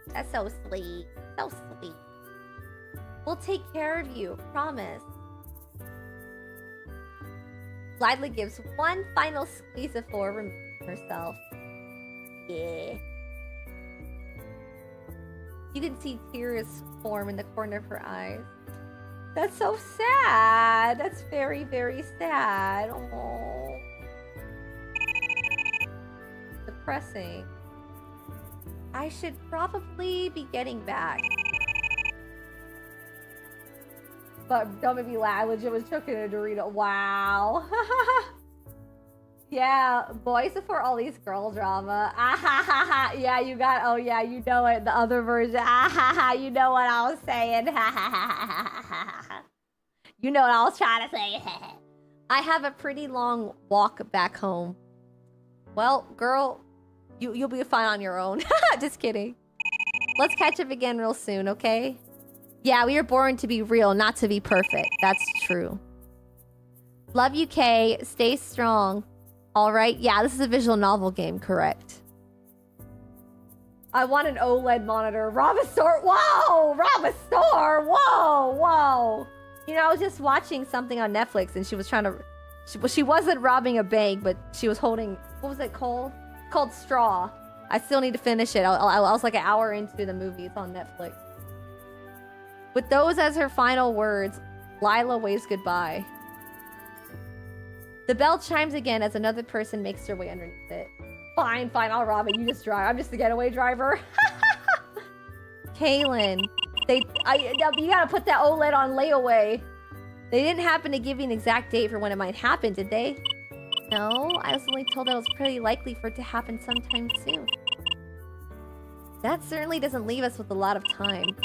That's so sweet. So sweet. We'll take care of you. Promise. Lila gives one final squeeze before removing herself. Yeah. You can see tears form in the corner of her eyes. That's so sad. That's very, very sad. Oh. Depressing. I should probably be getting back. But don't make me laugh. I legit was choking a Dorito. Wow. Yeah, boys before all these girl drama. Ah ha ha ha. Yeah, you got. Oh yeah, you know it. The other version. Ah ha ha. You know what I was saying. Ha ha ha ha ha. You know what I was trying to say. I have a pretty long walk back home. Well, girl, you'll be fine on your own. Just kidding. Let's catch up again real soon, okay? Yeah, we were born to be real, not to be perfect. That's true. Love you, Kay. Stay strong. All right. Yeah, this is a visual novel game, correct? I want an OLED monitor. Rob a store. Whoa! Rob a store. Whoa! Whoa! You know, I was just watching something on Netflix, and she was trying to. She wasn't robbing a bank, but she was holding. What was it called? It's called Straw. I still need to finish it. I was like an hour into the movie. It's on Netflix. With those as her final words, Lila waves goodbye. The bell chimes again as another person makes their way underneath it. Fine, fine, I'll rob it. You just drive. I'm just the getaway driver. Kaylin, you gotta put that OLED on layaway. They didn't happen to give you an exact date for when it might happen, did they? No, I was only told that it was pretty likely for it to happen sometime soon. That certainly doesn't leave us with a lot of time.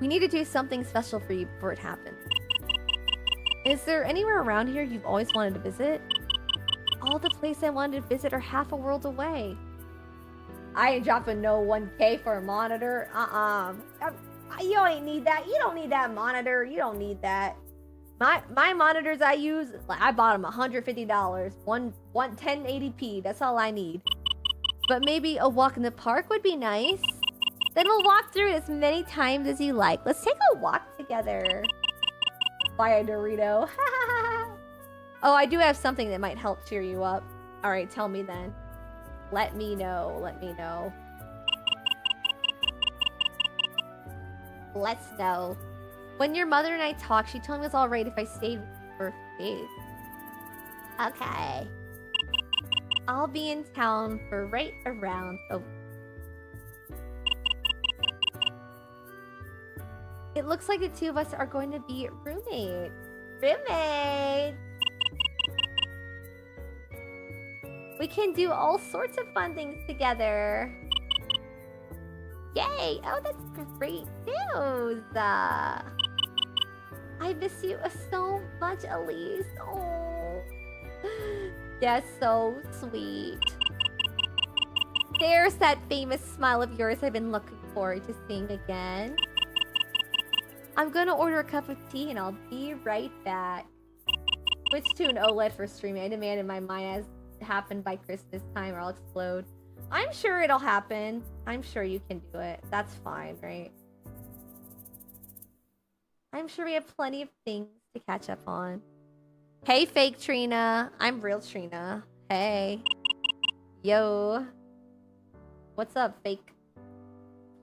We need to do something special for you before it happens. Is there anywhere around here you've always wanted to visit? All the places I wanted to visit are half a world away. I ain't dropping no 1K for a monitor. You ain't need that. You don't need that monitor. You don't need that. My monitors I use, I bought them $150. One 1080p. That's all I need. But maybe a walk in the park would be nice. Then we'll walk through it as many times as you like. Let's take a walk together. Buy a Dorito. Oh, I do have something that might help cheer you up. All right, tell me then. Let me know. Let me know. Let's know. When your mother and I talked, she told me it was all right if I stayed for a few days. Okay. I'll be in town for right around a... It looks like the two of us are going to be roommates. Roommates! We can do all sorts of fun things together. Yay! Oh, that's great news! I miss you so much, Elise. Oh. That's so sweet. There's that famous smile of yours I've been looking forward to seeing again. I'm gonna order a cup of tea and I'll be right back. Switch to an OLED for streaming. I demand in my mind as happened by Christmas time or I'll explode. I'm sure it'll happen. I'm sure you can do it. That's fine, right? I'm sure we have plenty of things to catch up on. Hey, fake Trina. I'm real Trina. Hey. Yo. What's up, fake?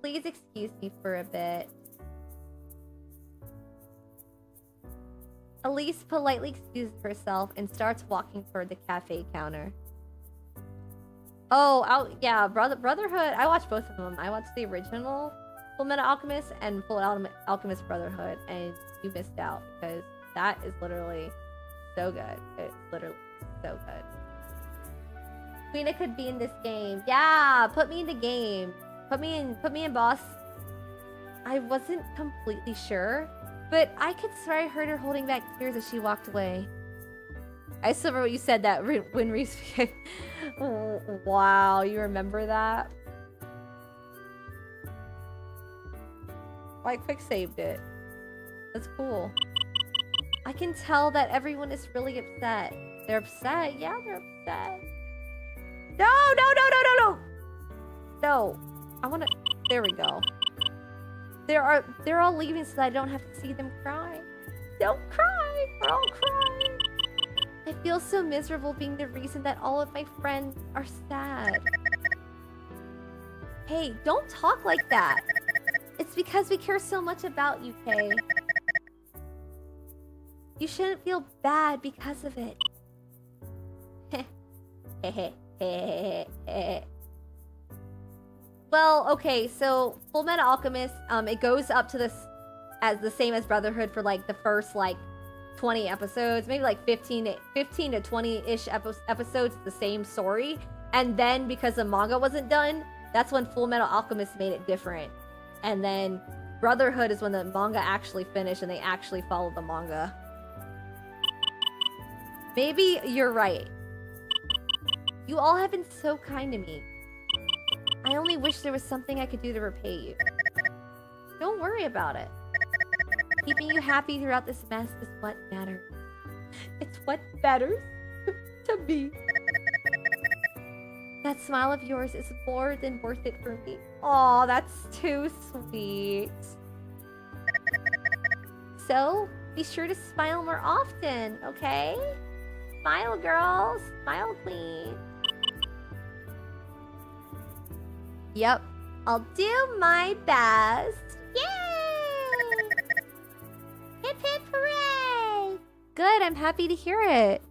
Please excuse me for a bit. Elise politely excuses herself and starts walking toward the cafe counter. Oh, yeah, Brotherhood. I watched both of them. I watched the original Fullmetal Alchemist and Full Alchemist Brotherhood, and you missed out because that is literally so good. It's literally so good. Trina could be in this game. Yeah, put me in the game. Put me in, boss. I wasn't completely sure, but I could swear I heard her holding back tears as she walked away. I still remember what you said that when Reese became... Oh, wow, you remember that? I quick saved it. That's cool. I can tell that everyone is really upset. They're upset? Yeah, they're upset. No, no, no, no, no, no! No. I wanna... There we go. They're all leaving so that I don't have to see them cry. Don't cry! We're all crying. I feel so miserable being the reason that all of my friends are sad. Hey, don't talk like that. It's because we care so much about you, Kay. You shouldn't feel bad because of it. Well, okay, so Full Metal Alchemist, it goes up to this as the same as Brotherhood for like the first like 20 episodes, maybe like 15 to 20-ish episodes, the same story. And then because the manga wasn't done, that's when Full Metal Alchemist made it different. And then Brotherhood is when the manga actually finished and they actually followed the manga. Maybe you're right. You all have been so kind to me. I only wish there was something I could do to repay you. Don't worry about it. Keeping you happy throughout this mess is what matters. It's what matters to me. That smile of yours is more than worth it for me. Aw, that's too sweet. So, be sure to smile more often, okay? Smile, girls. Smile, queen. Yep, I'll do my best. Yay! Hip hip hooray! Good, I'm happy to hear it.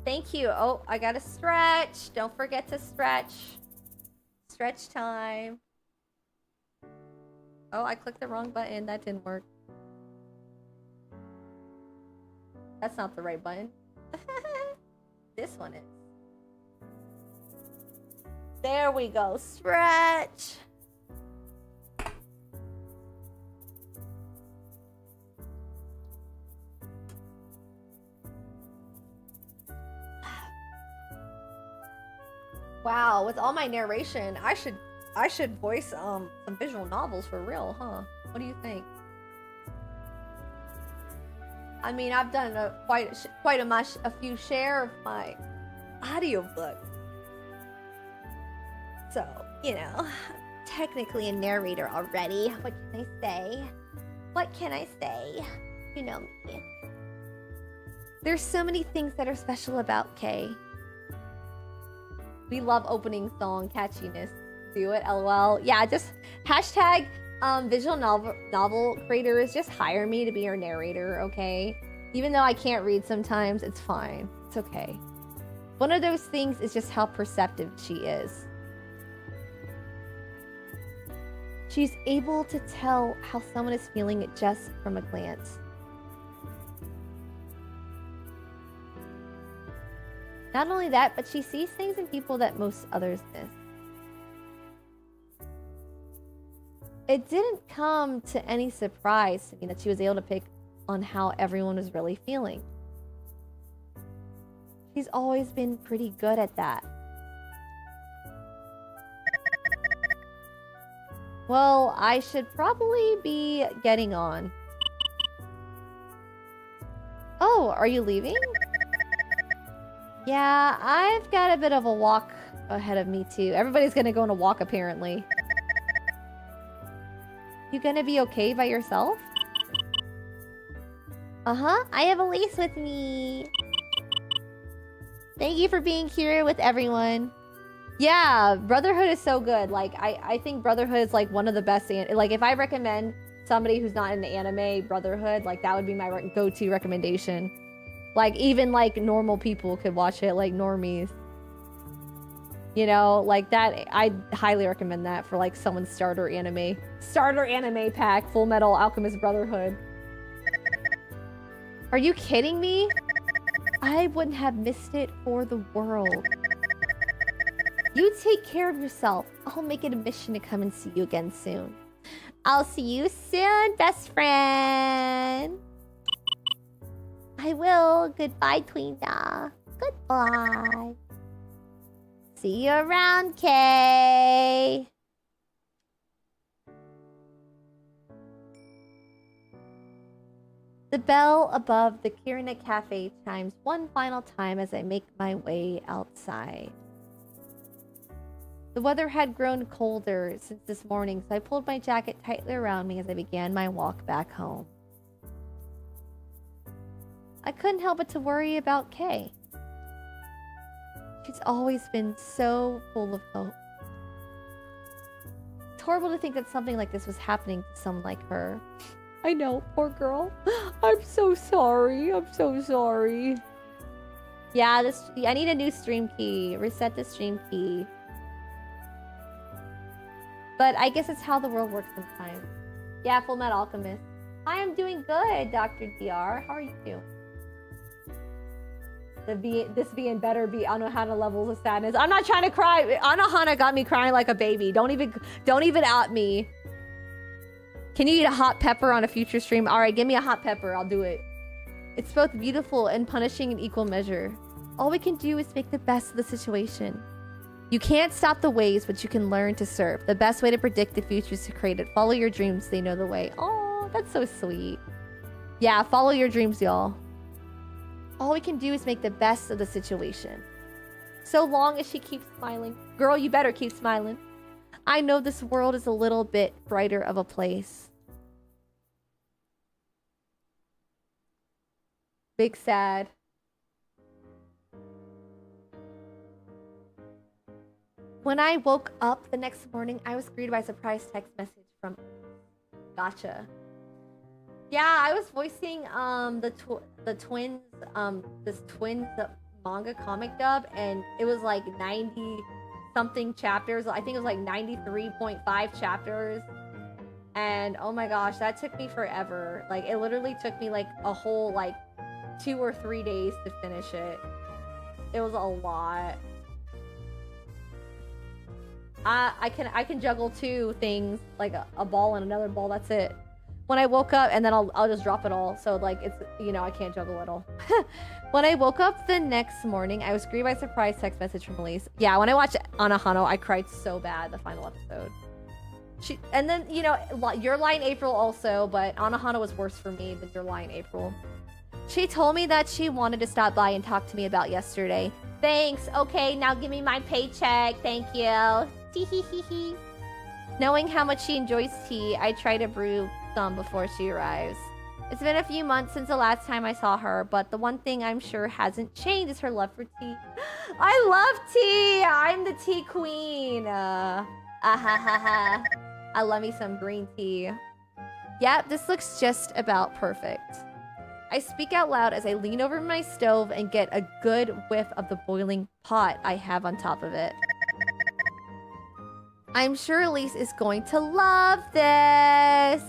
Thank you. Oh, I gotta stretch. Don't forget to stretch. Stretch time. Oh, I clicked the wrong button. That didn't work. That's not the right button. This one is. There we go. Stretch. Wow, with all my narration, I should voice some visual novels for real, huh? What do you think? I mean, I've done a few share of my audiobooks. So, you know, technically a narrator already. What can I say? What can I say? You know me. There's so many things that are special about Kay. We love opening song catchiness. Do it, LOL. Yeah, just hashtag visual novel creators, just hire me to be your narrator, okay? Even though I can't read sometimes, it's fine. It's okay. One of those things is just how perceptive she is. She's able to tell how someone is feeling it just from a glance. Not only that, but she sees things in people that most others miss. It didn't come to any surprise to me that she was able to pick on how everyone was really feeling. She's always been pretty good at that. Well, I should probably be getting on. Oh, are you leaving? Yeah, I've got a bit of a walk ahead of me too. Everybody's gonna go on a walk apparently. You gonna be okay by yourself? Uh-huh, I have Elise with me. Thank you for being here with everyone. Yeah, Brotherhood is so good. Like, I think Brotherhood is like one of the best. Like, if I recommend somebody who's not in the anime, Brotherhood, like that would be my go-to recommendation. Like, even like normal people could watch it, like normies. You know, like that, I highly recommend that for like someone's starter anime pack, Full Metal Alchemist Brotherhood. Are you kidding me? I wouldn't have missed it for the world. You take care of yourself. I'll make it a mission to come and see you again soon. I'll see you soon, best friend. I will. Goodbye, Trina. Goodbye. See you around, Kay. The bell above the Trina cafe chimes one final time as I make my way outside. The weather had grown colder since this morning, so I pulled my jacket tightly around me as I began my walk back home. I couldn't help but to worry about Kay. She's always been so full of hope. It's horrible to think that something like this was happening to someone like her. I know, poor girl. I'm so sorry. I'm so sorry. Yeah, I need a new stream key. Reset the stream key. But I guess it's how the world works sometimes. Yeah, Full Metal Alchemist. I am doing good, Dr. DR. How are you doing? This being better be Anohana levels of sadness. I'm not trying to cry. Anohana got me crying like a baby. Don't even at me. Can you eat a hot pepper on a future stream? All right, give me a hot pepper. I'll do it. It's both beautiful and punishing in equal measure. All we can do is make the best of the situation. You can't stop the waves, but you can learn to surf. The best way to predict the future is to create it. Follow your dreams. They know the way. Oh, that's so sweet. Yeah, follow your dreams, y'all. All we can do is make the best of the situation. So long as she keeps smiling. Girl, you better keep smiling. I know this world is a little bit brighter of a place. Big sad. When I woke up the next morning, I was greeted by a surprise text message from... Gotcha. Yeah, I was voicing the twins, this twins manga comic dub, and it was like 90 something chapters. I think it was like 93.5 chapters. And oh my gosh, that took me forever. Like, it literally took me like a whole like 2 or 3 days to finish it. It was a lot. I can juggle 2 things, like a ball and another ball. That's it. When I woke up, and then I'll just drop it all. So like, it's, you know, I can't juggle it all. When I woke up the next morning, I was greeted by a surprise text message from Elise. Yeah, when I watched Anohana, I cried so bad the final episode. And then, you know, Your Lie in April also, but Anohana was worse for me than Your Lie in April. She told me that she wanted to stop by and talk to me about yesterday. Thanks. Okay, now give me my paycheck. Thank you. Tee-hee-hee-hee. Knowing how much she enjoys tea, I try to brew some before she arrives. It's been a few months since the last time I saw her, but the one thing I'm sure hasn't changed is her love for tea. I love tea! I'm the tea queen! I love me some green tea. Yep, this looks just about perfect. I speak out loud as I lean over my stove and get a good whiff of the boiling pot I have on top of it. I'm sure Elise is going to love this.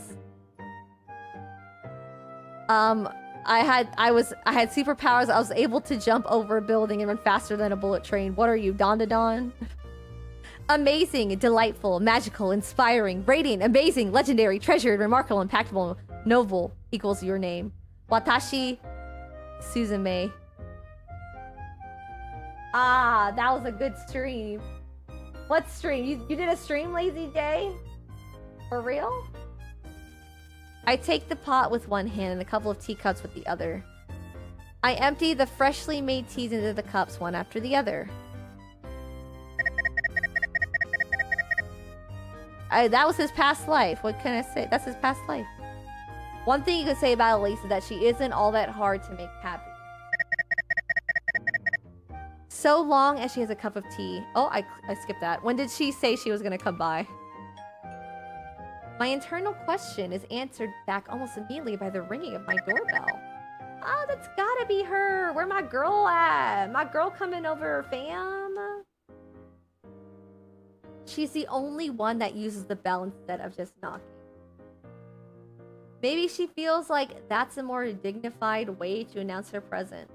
I had superpowers. I was able to jump over a building and run faster than a bullet train. What are you, Don to Don? Amazing, delightful, magical, inspiring, radiant, amazing, legendary, treasured, remarkable, impactful, noble equals your name. Watashi Suzume. Ah, that was a good stream. What stream? You did a stream, Lazy J? For real? I take the pot with one hand and a couple of teacups with the other. I empty the freshly made teas into the cups one after the other. That was his past life. What can I say? That's his past life. One thing you could say about Elise is that she isn't all that hard to make happy. So long as she has a cup of tea. Oh, I skipped that. When did she say she was gonna come by? My internal question is answered back almost immediately by the ringing of my doorbell. Oh, that's gotta be her. Where my girl at? My girl coming over, fam. She's the only one that uses the bell instead of just knocking. Maybe she feels like that's a more dignified way to announce her presence.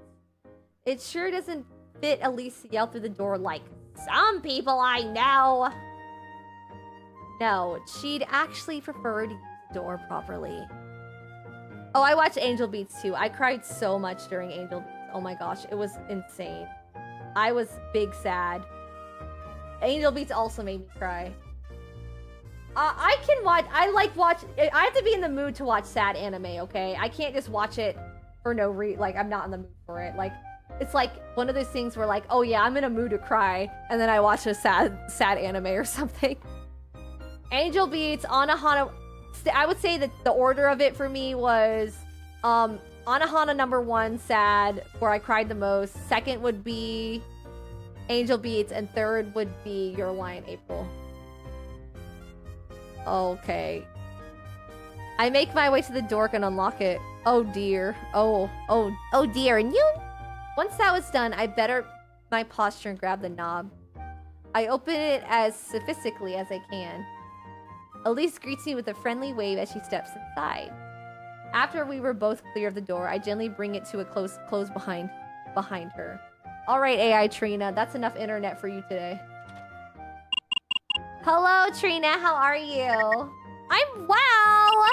It sure doesn't fit Elise to yell through the door like some people I know. No, she'd actually prefer to use the door properly. Oh, I watched Angel Beats too. I cried so much during Angel Beats. Oh my gosh, it was insane. I was big sad. Angel Beats also made me cry. I can watch. I have to be in the mood to watch sad anime. Okay, I can't just watch it for no reason. Like I'm not in the mood for it. Like it's like one of those things where like, oh yeah, I'm in a mood to cry, and then I watch a sad anime or something. Angel Beats, Anohana. I would say that the order of it for me was Anohana #1, sad, where I cried the most. Second would be Angel Beats, and third would be Your Lie in April. Okay. I make my way to the door and unlock it. Oh dear. Oh dear. And you? Once that was done, I better my posture and grab the knob. I open it as sophistically as I can. Elise greets me with a friendly wave as she steps inside. After we were both clear of the door, I gently bring it to a close behind her. Alright, AI Trina, that's enough internet for you today. Hello, Trina, how are you? I'm well!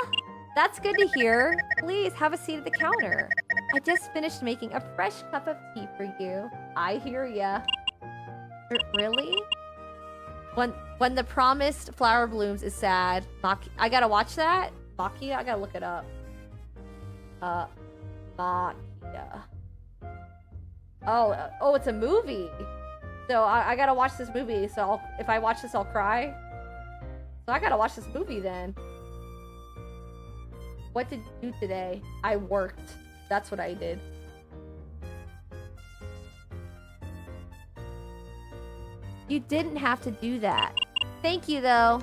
That's good to hear. Please, have a seat at the counter. I just finished making a fresh cup of tea for you. I hear ya. Really? When the promised flower blooms is sad. I gotta watch that? Makia? I gotta look it up. Makia. Oh, it's a movie. So I gotta watch this movie. So if I watch this, I'll cry. So I gotta watch this movie then. What did you do today? I worked. That's what I did. You didn't have to do that. Thank you, though.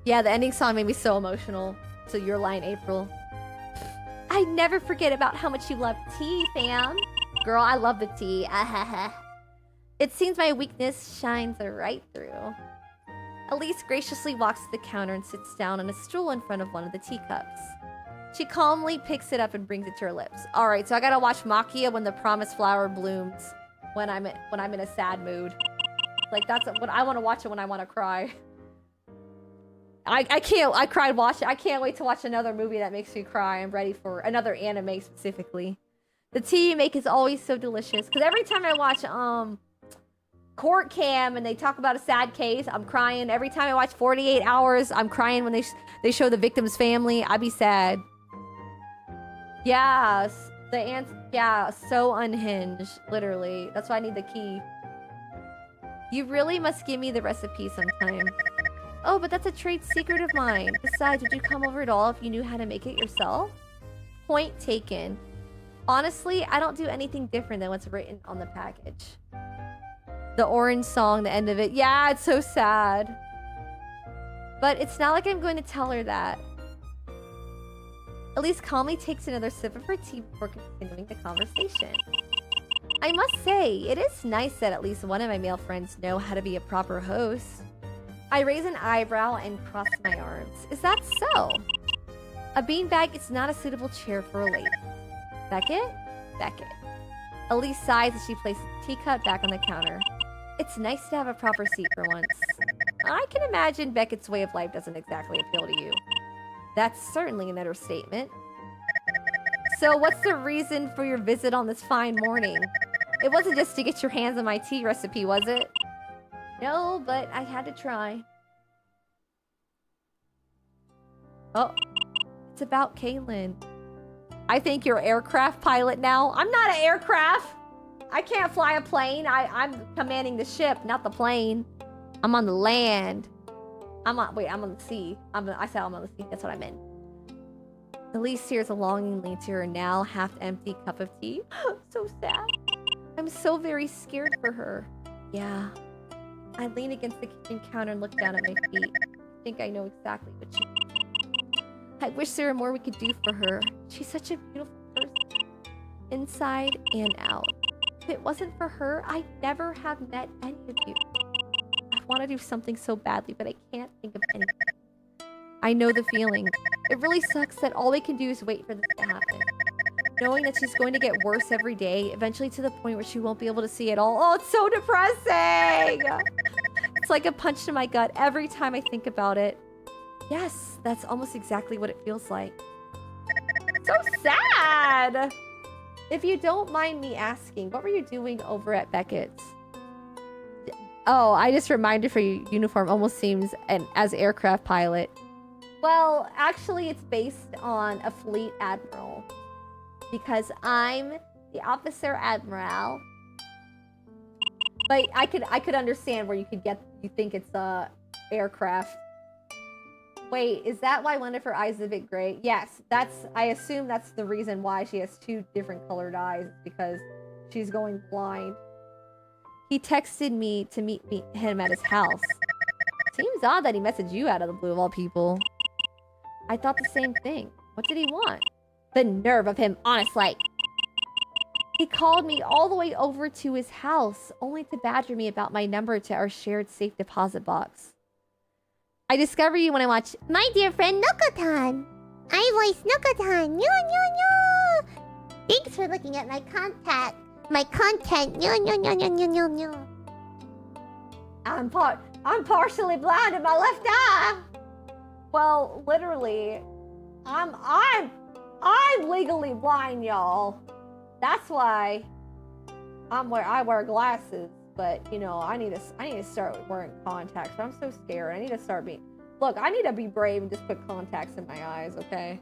Yeah, the ending song made me so emotional. So Your Lie in April. I never forget about how much you love tea, fam. Girl, I love the tea. It seems my weakness shines right through. Elise graciously walks to the counter and sits down on a stool in front of one of the teacups. She calmly picks it up and brings it to her lips. Alright, so I gotta watch Makia when the promised flower blooms when I'm in a sad mood. Like that's what I want to watch it when I want to cry. I cried watching. I can't wait to watch another movie that makes me cry. I'm ready for another anime specifically. The tea you make is always so delicious. Because every time I watch Court Cam and they talk about a sad case, I'm crying. Every time I watch 48 Hours, I'm crying when they show the victim's family. I'd be sad. Yes, the answer. Yeah, so unhinged. Literally, that's why I need the key. You really must give me the recipe sometime. Oh, but that's a trade secret of mine. Besides, would you come over at all if you knew how to make it yourself? Point taken. Honestly, I don't do anything different than what's written on the package. The orange song, the end of it. Yeah, it's so sad. But it's not like I'm going to tell her that. Elise calmly takes another sip of her tea before continuing the conversation. I must say, it is nice that at least one of my male friends know how to be a proper host. I raise an eyebrow and cross my arms. Is that so? A beanbag is not a suitable chair for a lady. Beckett? Beckett. Elise sighs as she places the teacup back on the counter. It's nice to have a proper seat for once. I can imagine Beckett's way of life doesn't exactly appeal to you. That's certainly an understatement. So what's the reason for your visit on this fine morning? It wasn't just to get your hands on my tea recipe, was it? No, but I had to try. Oh, it's about Caitlin. I think you're an aircraft pilot now. I'm not an aircraft. I can't fly a plane. I'm commanding the ship, not the plane. I'm on the land. I'm on the sea. I said I'm on the sea. That's what I meant. Elise stares longingly to her now half-empty cup of tea. So sad. I'm so very scared for her. Yeah. I lean against the kitchen counter and look down at my feet. I think I know exactly what she needs. I wish there were more we could do for her. She's such a beautiful person. Inside and out. If it wasn't for her, I'd never have met any of you. I want to do something so badly, but I can't think of anything. I know the feeling. It really sucks that all we can do is wait for this to happen. Knowing that she's going to get worse every day, eventually to the point where she won't be able to see it all. Oh, it's so depressing! It's like a punch to my gut every time I think about it. Yes, that's almost exactly what it feels like. So sad! If you don't mind me asking, what were you doing over at Beckett's? Oh, I just reminded for your uniform almost seems as aircraft pilot. Well, actually, it's based on a fleet admiral. Because I'm the officer admiral. But I could understand where you think it's a aircraft. Wait, is that why one of her eyes is a bit gray? Yes, I assume that's the reason why she has 2 different colored eyes, because she's going blind. He texted me to meet him at his house. Seems odd that he messaged you out of the blue of all people. I thought the same thing. What did he want? The nerve of him, honestly. He called me all the way over to his house, only to badger me about my number to our shared safe deposit box. I discover you when I watch My dear friend Nokotan. I voice Nokotan. Nyo, nyo, nyo. Thanks for looking at my content. Nyo, nyo, nyo, nyo, nyo, nyo, nyo. I'm partially blind in my left eye. Well, literally, I'm legally blind, y'all. That's why I wear glasses. But you know, I need to start wearing contacts. I'm so scared. I need to start being. Look, I need to be brave and just put contacts in my eyes, okay?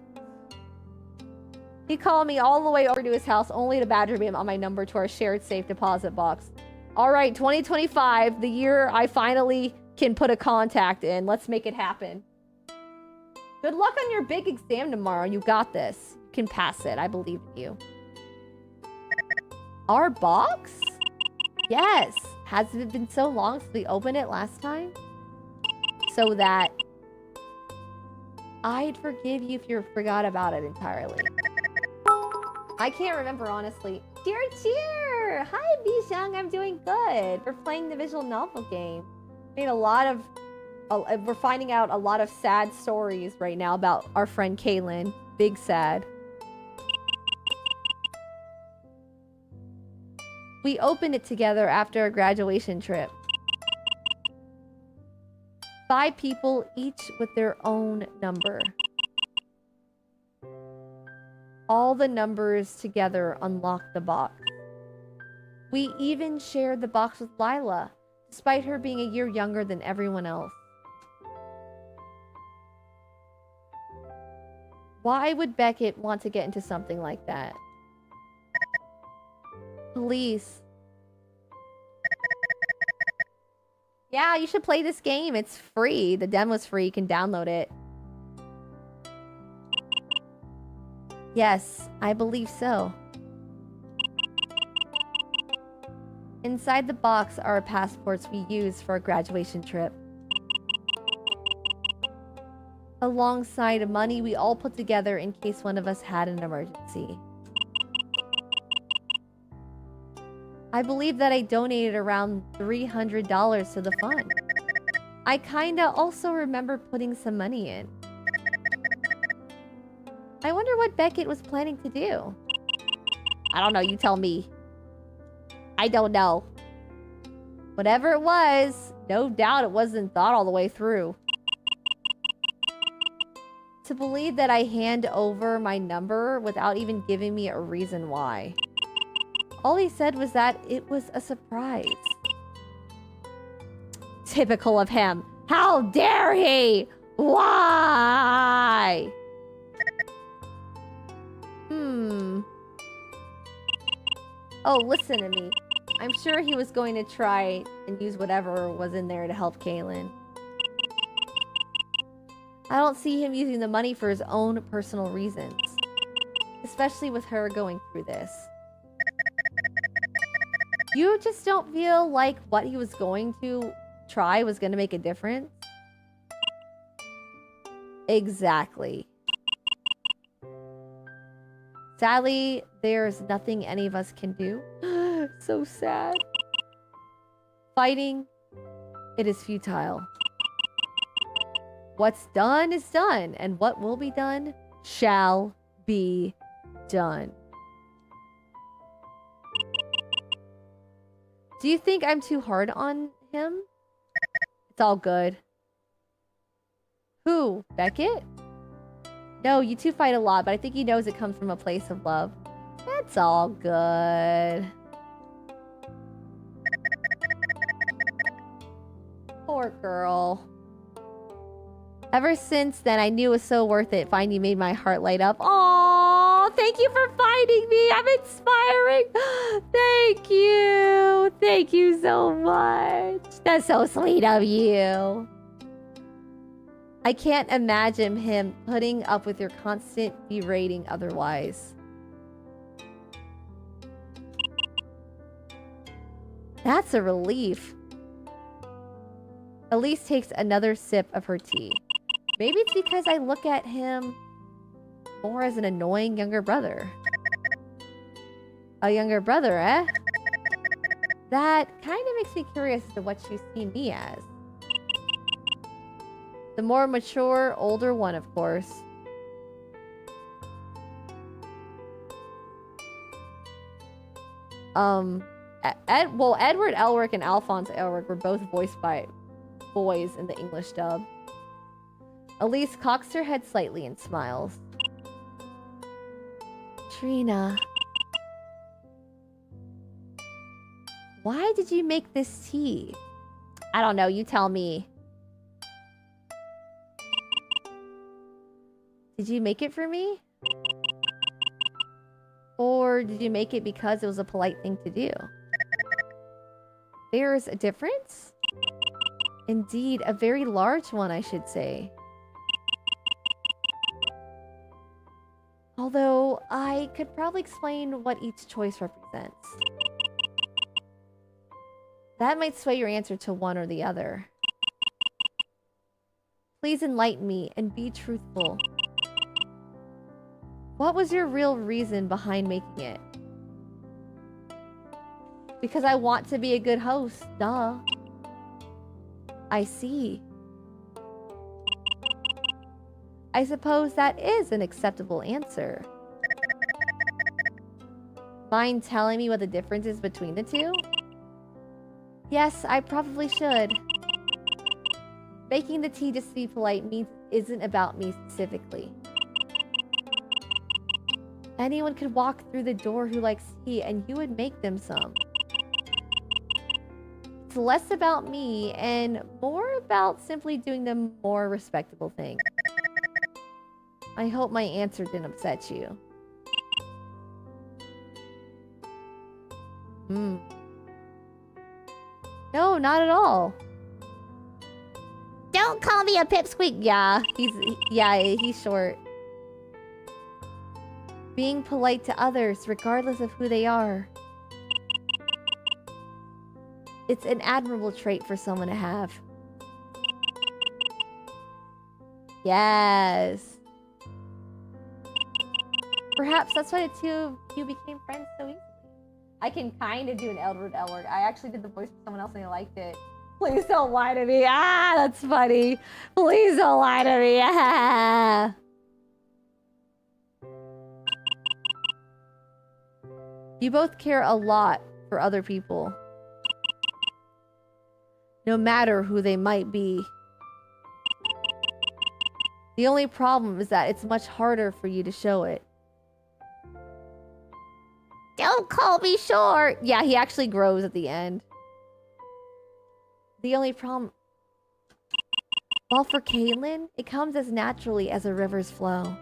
He called me all the way over to his house only to badger me on my number to our shared safe deposit box. All right, 2025, the year I finally can put a contact in. Let's make it happen. Good luck on your big exam tomorrow. You got this. You can pass it. I believe in you. Our box? Yes. Hasn't it been so long since we opened it last time? So that I'd forgive you if you forgot about it entirely. I can't remember, honestly. Cheer! Hi, Bijang. I'm doing good. We're playing the visual novel game. Made a lot of... we're finding out a lot of sad stories right now about our friend Kaylin. Big sad. We opened it together after a graduation trip. 5 people, each with their own number. All the numbers together unlocked the box. We even shared the box with Lila, despite her being a year younger than everyone else. Why would Beckett want to get into something like that? Police. Yeah, you should play this game. It's free. The demo's free. You can download it. Yes, I believe so. Inside the box are our passports we used for a graduation trip. Alongside money we all put together in case one of us had an emergency. I believe that I donated around $300 to the fund. I kinda also remember putting some money in. I wonder what Beckett was planning to do. I don't know, you tell me. I don't know. Whatever it was, no doubt it wasn't thought all the way through. To believe that I hand over my number without even giving me a reason why. All he said was that it was a surprise. Typical of him. How dare he? Why? Oh, listen to me. I'm sure he was going to try and use whatever was in there to help Kaylin. I don't see him using the money for his own personal reasons. Especially with her going through this. You just don't feel like what he was going to try was going to make a difference? Exactly. Sadly, there's nothing any of us can do. So sad. Fighting, it is futile. What's done is done, and what will be done shall be done. Do you think I'm too hard on him? It's all good. Who? Beckett? No, you two fight a lot, but I think he knows it comes from a place of love. It's all good. Poor girl. Ever since then, I knew it was so worth it. Finding you made my heart light up. Aww, thank you for finding me. I'm inspiring. Thank you. Thank you so much. That's so sweet of you. I can't imagine him putting up with your constant berating otherwise. That's a relief. Elise takes another sip of her tea. Maybe it's because I look at him more as an annoying younger brother. A younger brother, eh? That kind of makes me curious as to what you see me as. The more mature, older one, of course. Edward Elric and Alphonse Elric were both voiced by boys in the English dub. Elise cocks her head slightly and smiles. Trina. Why did you make this tea? I don't know, you tell me. Did you make it for me? Or did you make it because it was a polite thing to do? There's a difference? Indeed, a very large one, I should say. Although, I could probably explain what each choice represents. That might sway your answer to one or the other. Please enlighten me and be truthful. What was your real reason behind making it? Because I want to be a good host, duh. I see. I suppose that is an acceptable answer. Mind telling me what the difference is between the two? Yes, I probably should. Making the tea just to be polite means it isn't about me specifically. Anyone could walk through the door who likes tea and you would make them some. It's less about me and more about simply doing the more respectable thing. I hope my answer didn't upset you. No, not at all. Don't call me a pipsqueak. Yeah, he's short. Being polite to others, regardless of who they are. It's an admirable trait for someone to have. Yes. Perhaps that's why the two of you became friends so easily. I can kind of do an Edward Elric. I actually did the voice for someone else and I liked it. Please don't lie to me. Ah, that's funny. Please don't lie to me. Ah. You both care a lot for other people. No matter who they might be. The only problem is that it's much harder for you to show it. Don't call me short. Yeah, he actually grows at the end. The only problem... Well, for Caitlin, it comes as naturally as a river's flow.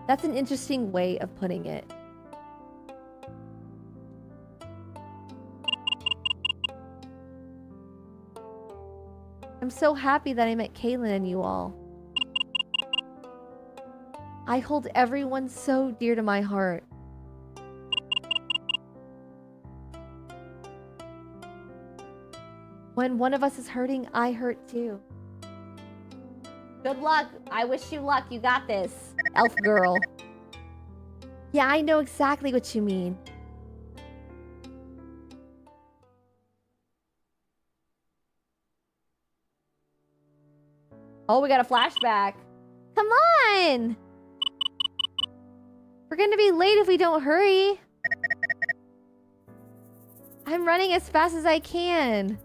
That's an interesting way of putting it. I'm so happy that I met Caitlin and you all. I hold everyone so dear to my heart. When one of us is hurting, I hurt too. Good luck. I wish you luck. You got this, elf girl. Yeah, I know exactly what you mean. Oh, we got a flashback. Come on! We're gonna be late if we don't hurry. I'm running as fast as I can.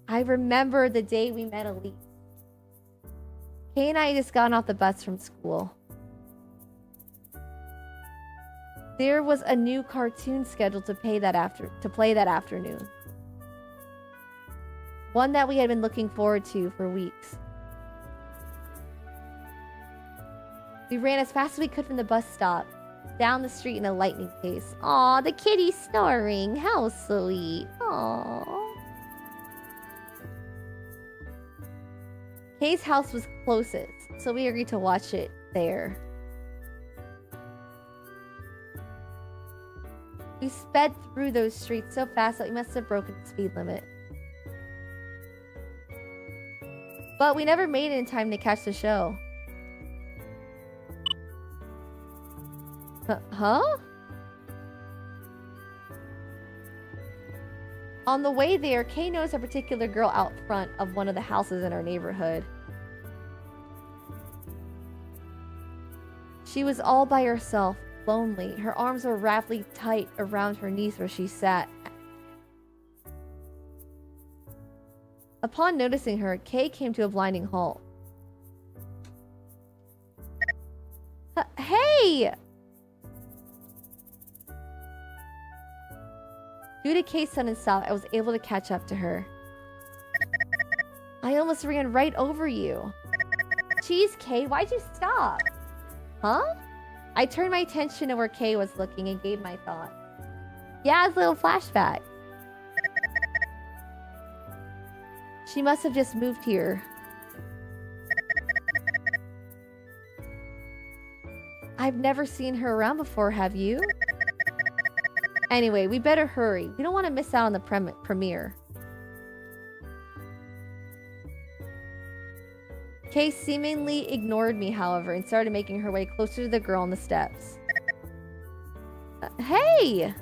I remember the day we met Elise. Kay and I had just gotten off the bus from school. There was a new cartoon scheduled to play that afternoon. One that we had been looking forward to for weeks. We ran as fast as we could from the bus stop, down the street in a lightning pace. Aw, the kitty's snoring. How sweet. Aw. Kay's house was closest, so we agreed to watch it there. We sped through those streets so fast that we must have broken the speed limit. But we never made it in time to catch the show. Huh? On the way there, Kay noticed a particular girl out front of one of the houses in our neighborhood. She was all by herself, lonely. Her arms were wrapped tight around her knees where she sat. Upon noticing her, Kay came to a blinding halt. Hey! Due to Kay's sudden stop, I was able to catch up to her. I almost ran right over you. Jeez, Kay, why'd you stop? Huh? I turned my attention to where Kay was looking and gave my thought. Yeah, it's a little flashback. She must have just moved here. I've never seen her around before, have you? Anyway, we better hurry. We don't want to miss out on the premiere. Kay seemingly ignored me, however, and started making her way closer to the girl on the steps. Hey!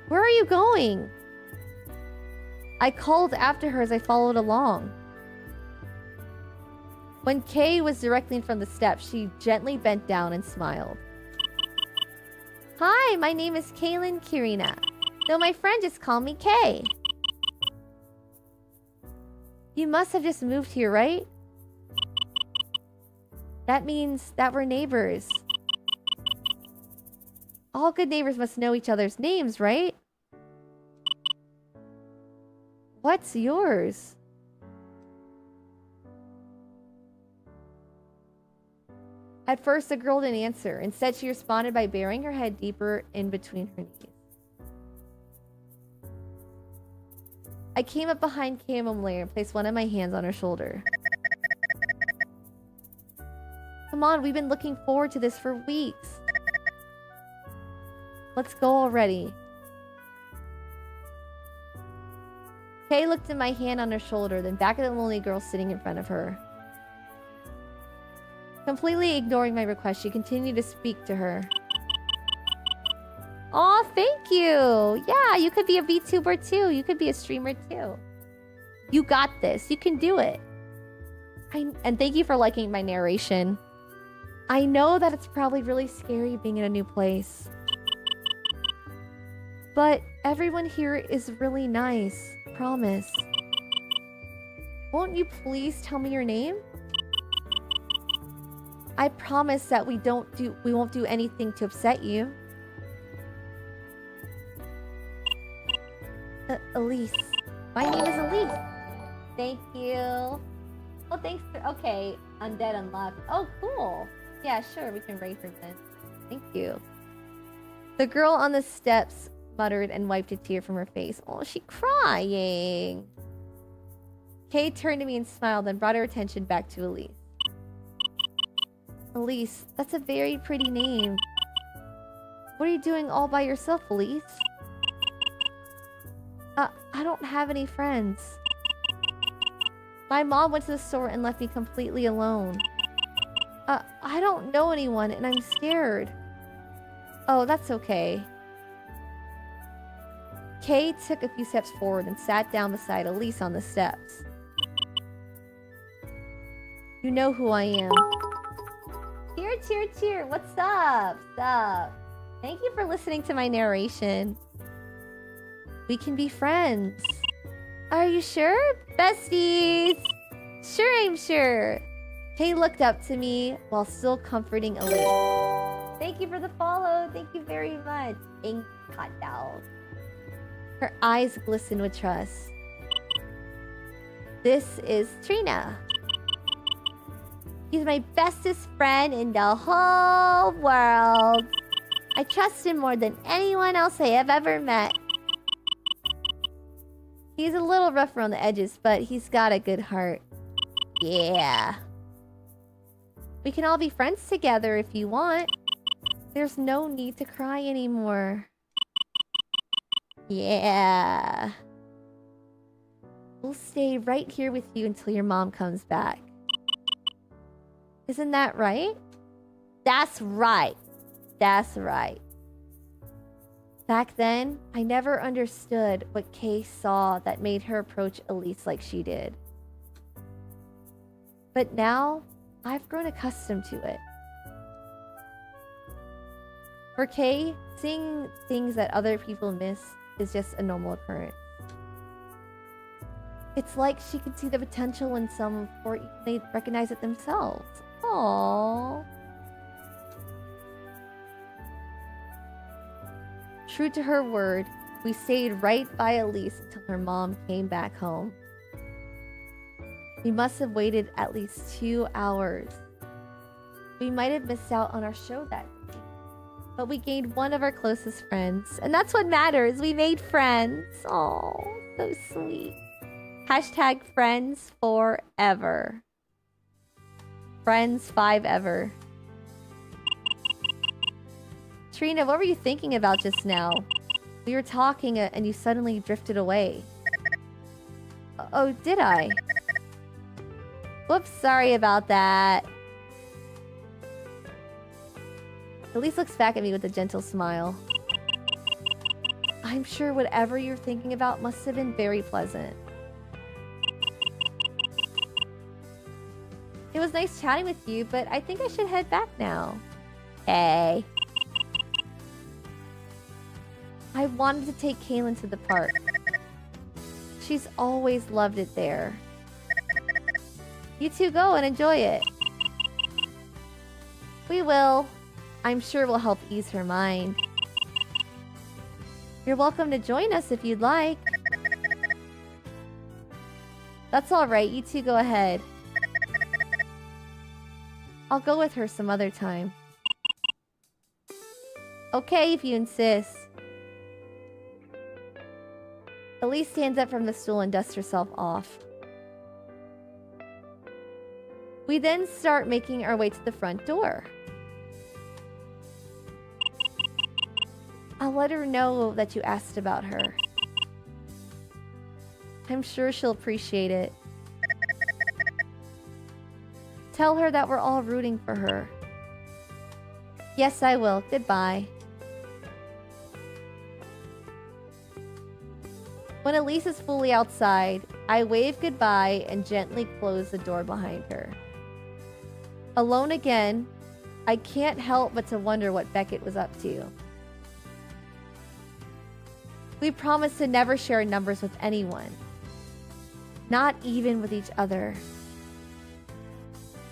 Where are you going? I called after her as I followed along. When Kay was directly in front of the steps, she gently bent down and smiled. Hi, my name is Kaylin Kirina, though my friend just called me Kay. You must have just moved here, right? That means that we're neighbors. All good neighbors must know each other's names, right? What's yours? At first, the girl didn't answer. Instead, she responded by burying her head deeper in between her knees. I came up behind Kay a moment later and placed one of my hands on her shoulder. Come on, we've been looking forward to this for weeks. Let's go already. Kay looked at my hand on her shoulder, then back at the lonely girl sitting in front of her. Completely ignoring my request, she continued to speak to her. Aw, thank you! Yeah, you could be a VTuber too. You could be a streamer too. You got this. You can do it. And thank you for liking my narration. I know that it's probably really scary being in a new place. But everyone here is really nice. Promise. Won't you please tell me your name? I promise that we won't do anything to upset you. Elise. My name is Elise. Thank you. Well, thanks for... Okay. Undead unlocked. Oh, cool. Yeah, sure. We can rate her then. Thank you. The girl on the steps muttered and wiped a tear from her face. Oh, she's crying. Kay turned to me and smiled, then brought her attention back to Elise. Elise, that's a very pretty name. What are you doing all by yourself, Elise? I don't have any friends. My mom went to the store and left me completely alone. I don't know anyone and I'm scared. Oh, that's okay. Kay took a few steps forward and sat down beside Elise on the steps. You know who I am. Cheer, cheer, cheer. What's up? Sup? Thank you for listening to my narration. We can be friends. Are you sure? Besties! Sure, I'm sure. Kay looked up to me while still comforting Elise. Thank you for the follow. Thank you very much. Ink hot dolls. Her eyes glistened with trust. This is Trina. He's my bestest friend in the whole world. I trust him more than anyone else I have ever met. He's a little rough around the edges, but he's got a good heart. Yeah. We can all be friends together if you want. There's no need to cry anymore. Yeah. We'll stay right here with you until your mom comes back. Isn't that right? That's right. That's right. Back then, I never understood what Kay saw that made her approach Elise like she did. But now, I've grown accustomed to it. For Kay, seeing things that other people miss is just a normal occurrence. It's like she can see the potential in someone before they recognize it themselves. Aww. True to her word, we stayed right by Elise until her mom came back home. We must have waited at least 2 hours. We might have missed out on our show that day, but we gained one of our closest friends, and that's what matters. We made friends. Oh, so sweet. Hashtag friends forever. Friends 5 ever. Trina, what were you thinking about just now? We were talking and you suddenly drifted away. Oh, did I? Whoops, sorry about that. Elise looks back at me with a gentle smile. I'm sure whatever you're thinking about must have been very pleasant. It was nice chatting with you, but I think I should head back now. Hey. I wanted to take Kaylin to the park. She's always loved it there. You two go and enjoy it. We will. I'm sure we'll help ease her mind. You're welcome to join us if you'd like. That's alright, you two go ahead. I'll go with her some other time. Okay, if you insist. Elise stands up from the stool and dusts herself off. We then start making our way to the front door. I'll let her know that you asked about her. I'm sure she'll appreciate it. Tell her that we're all rooting for her. Yes, I will. Goodbye. When Elise is fully outside, I wave goodbye and gently close the door behind her. Alone again, I can't help but to wonder what Beckett was up to. We promised to never share numbers with anyone. Not even with each other.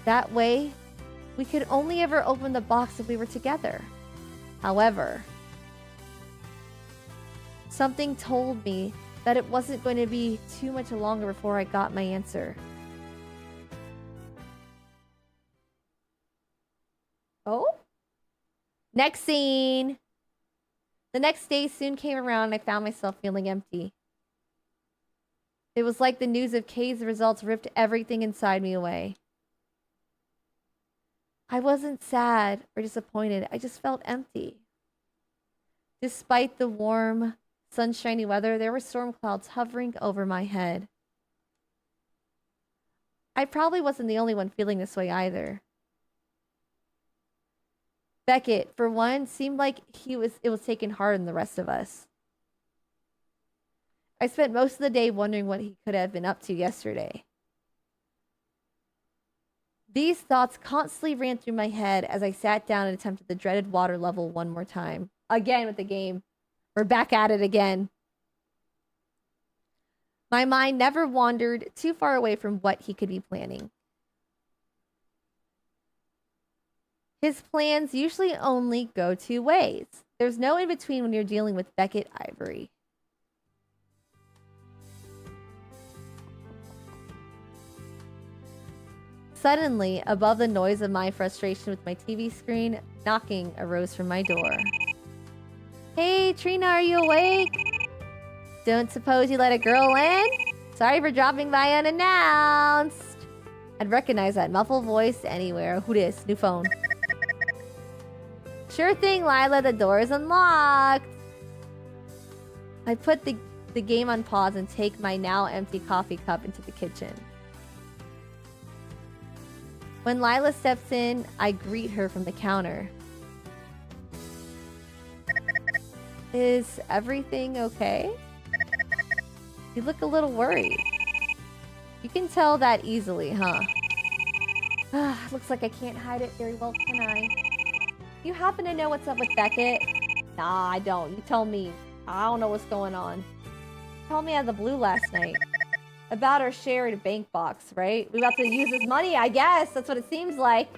That way, we could only ever open the box if we were together. However, something told me that it wasn't going to be too much longer before I got my answer. Oh? Next scene! The next day soon came around and I found myself feeling empty. It was like the news of Kay's results ripped everything inside me away. I wasn't sad or disappointed, I just felt empty. Despite the warm, sunshiny weather, there were storm clouds hovering over my head. I probably wasn't the only one feeling this way either. Beckett, for one, seemed like it was taken hard on the rest of us. I spent most of the day wondering what he could have been up to yesterday. These thoughts constantly ran through my head as I sat down and attempted the dreaded water level one more time. Again with the game. We're back at it again. My mind never wandered too far away from what he could be planning. His plans usually only go two ways. There's no in between when you're dealing with Beckett Ivory. Suddenly, above the noise of my frustration with my TV screen, knocking arose from my door. Hey, Trina, are you awake? Don't suppose you let a girl in? Sorry for dropping by unannounced. I'd recognize that muffled voice anywhere. Who dis? New phone. Sure thing, Lila. The door is unlocked. I put the game on pause and take my now empty coffee cup into the kitchen. When Lila steps in, I greet her from the counter. Is everything okay? You look a little worried. You can tell that easily, huh? Looks like I can't hide it very well, can I? You happen to know what's up with Beckett? Nah, I don't. You tell me. I don't know what's going on. You told me out of the blue last night. About our shared bank box, right? We about to use this money, I guess. That's what it seems like.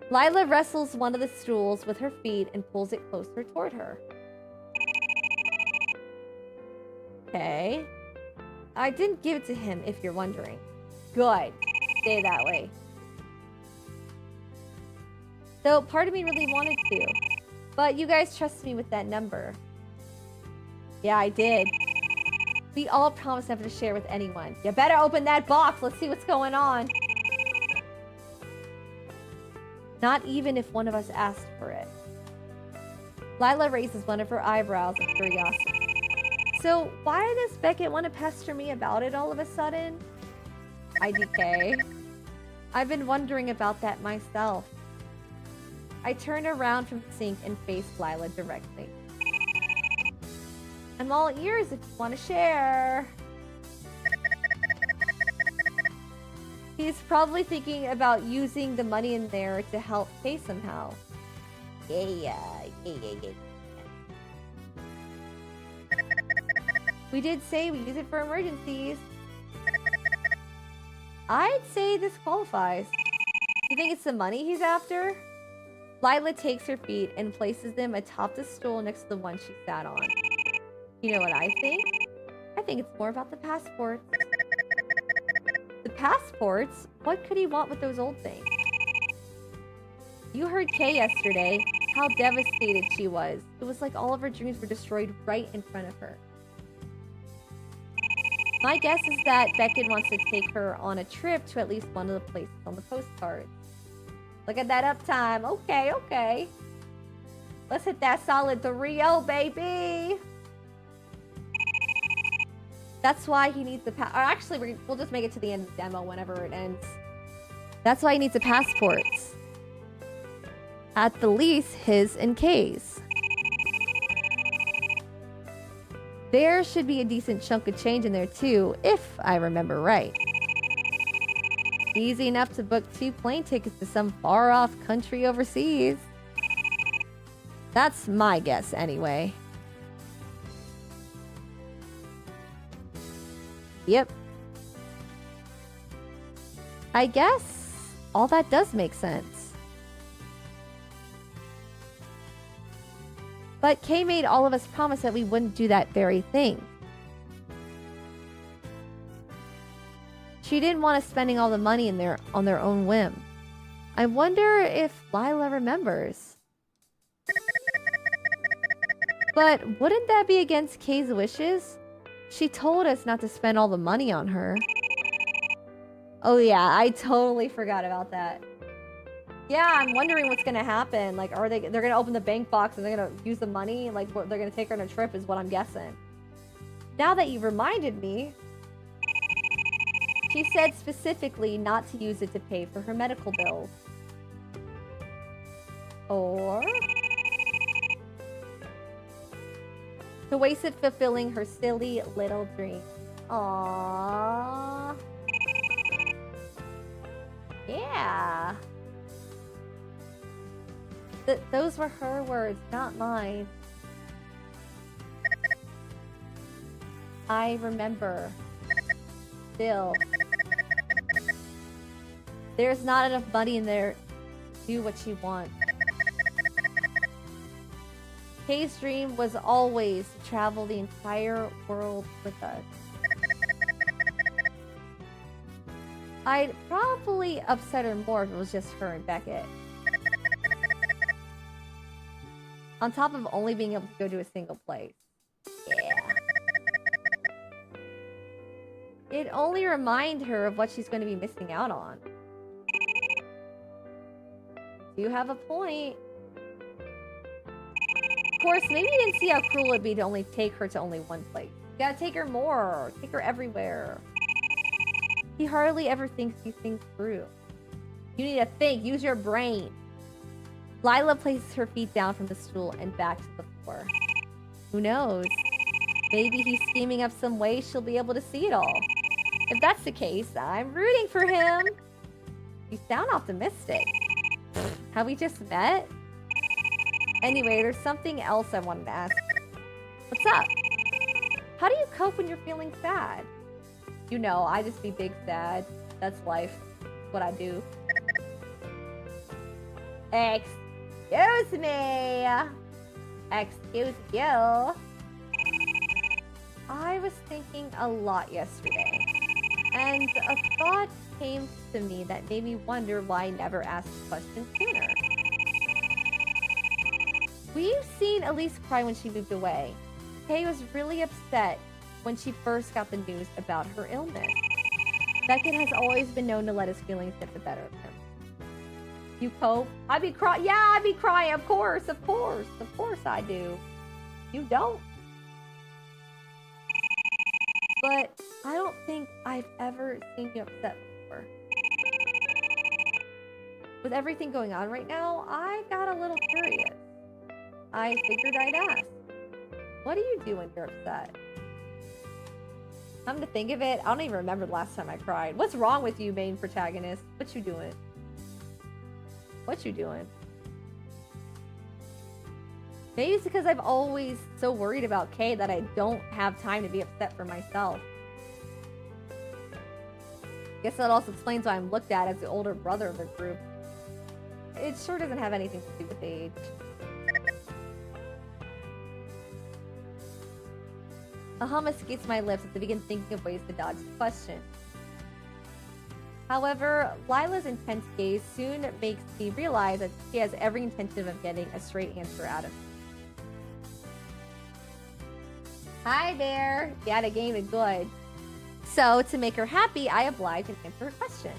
Lila wrestles one of the stools with her feet and pulls it closer toward her. Okay. I didn't give it to him, if you're wondering. Good. Stay that way. Though part of me really wanted to. But you guys trusted me with that number. Yeah, I did. We all promised never to share with anyone. You better open that box. Let's see what's going on. Not even if one of us asked for it. Lila raises one of her eyebrows in curiosity. So, why does Beckett want to pester me about it all of a sudden? IDK. I've been wondering about that myself. I turned around from the sink and faced Lila directly. I'm all ears if you want to share. He's probably thinking about using the money in there to help pay somehow. Yeah. We did say we use it for emergencies. I'd say this qualifies. You think it's the money he's after? Lila takes her feet and places them atop the stool next to the one she sat on. You know what I think? I think it's more about the passports. The passports? What could he want with those old things? You heard Kay yesterday, how devastated she was. It was like all of her dreams were destroyed right in front of her. My guess is that Beckett wants to take her on a trip to at least one of the places on the postcard. Look at that uptime. Okay. Let's hit that solid 3-0, baby. That's why he needs the or actually, we'll just make it to the end of the demo whenever it ends. That's why he needs the passports. At the least, his and Kay's. There should be a decent chunk of change in there too, if I remember right. Easy enough to book 2 plane tickets to some far-off country overseas. That's my guess, anyway. Yep. I guess all that does make sense. But Kay made all of us promise that we wouldn't do that very thing. She didn't want us spending all the money in there on their own whim. I wonder if Lila remembers. But wouldn't that be against Kay's wishes? She told us not to spend all the money on her. Oh yeah, I totally forgot about that. Yeah, I'm wondering what's gonna happen. Like, they're gonna open the bank box and they're gonna use the money? Like, they're gonna take her on a trip is what I'm guessing. Now that you reminded me, she said specifically not to use it to pay for her medical bills. Or to waste it fulfilling her silly little dream. Aww. Yeah. Those were her words, not mine. I remember. Still. There's not enough money in there do what she wants. Kay's dream was always to travel the entire world with us. I'd probably upset her more if it was just her and Beckett. On top of only being able to go to a single place. Yeah. It'd only remind her of what she's going to be missing out on. You have a point. Of course, maybe you didn't see how cruel it'd be to only take her to only one place. You gotta take her more. Take her everywhere. He hardly ever thinks these things through. You need to think. Use your brain. Lila places her feet down from the stool and back to the floor. Who knows? Maybe he's scheming up some way she'll be able to see it all. If that's the case, I'm rooting for him. You sound optimistic. Have we just met? Anyway, there's something else I wanted to ask. What's up? How do you cope when you're feeling sad? You know, I just be big sad. That's life. What I do. Excuse me. Excuse you. I was thinking a lot yesterday. And a thought came to me that made me wonder why I never asked the question sooner. We've seen Elise cry when she moved away. Kay was really upset when she first got the news about her illness. Beckett has always been known to let his feelings get the better of him. You cope? I'd be crying. Yeah, I'd be crying. Of course I do. You don't. But I don't think I've ever seen you upset before. With everything going on right now, I got a little curious. I figured I'd ask. What do you do when you're upset? Come to think of it, I don't even remember the last time I cried. What's wrong with you, main protagonist? What you doing? What you doing? Maybe it's because I've always so worried about Kay that I don't have time to be upset for myself. Guess that also explains why I'm looked at as the older brother of the group. It sure doesn't have anything to do with age. A hum escapes my lips as I begin thinking of ways to dodge the question. However, Lila's intense gaze soon makes me realize that she has every intention of getting a straight answer out of me. Hi there! Yeah, the game is good. So, to make her happy, I oblige and answer her question.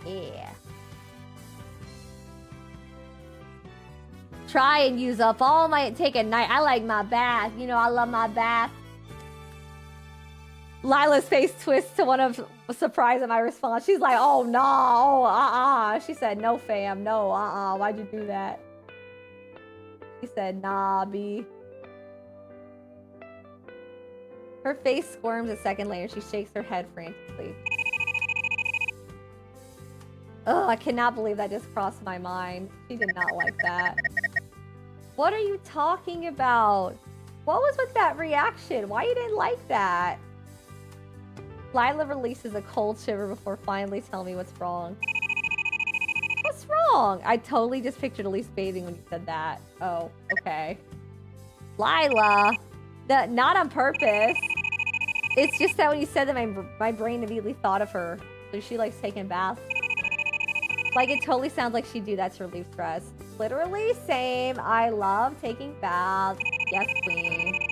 Yeah. Try and use up all my... Take a night. I like my bath. You know, I love my bath. Lila's face twists to one of surprise at my response. She's like, oh, no. Oh, She said, no, fam. No, Why'd you do that? She said, nah, B. Her face squirms a second later. She shakes her head frantically. Ugh, I cannot believe that just crossed my mind. She did not like that. What are you talking about? What was with that reaction? Why you didn't like that? Lila releases a cold shiver before finally telling me what's wrong. What's wrong? I totally just pictured Elise bathing when you said that. Oh, okay. Lila! Not on purpose. It's just that when you said that, my brain immediately thought of her. So she likes taking baths. Like, it totally sounds like she'd do that to relieve stress. Literally, same. I love taking baths. Yes, queen.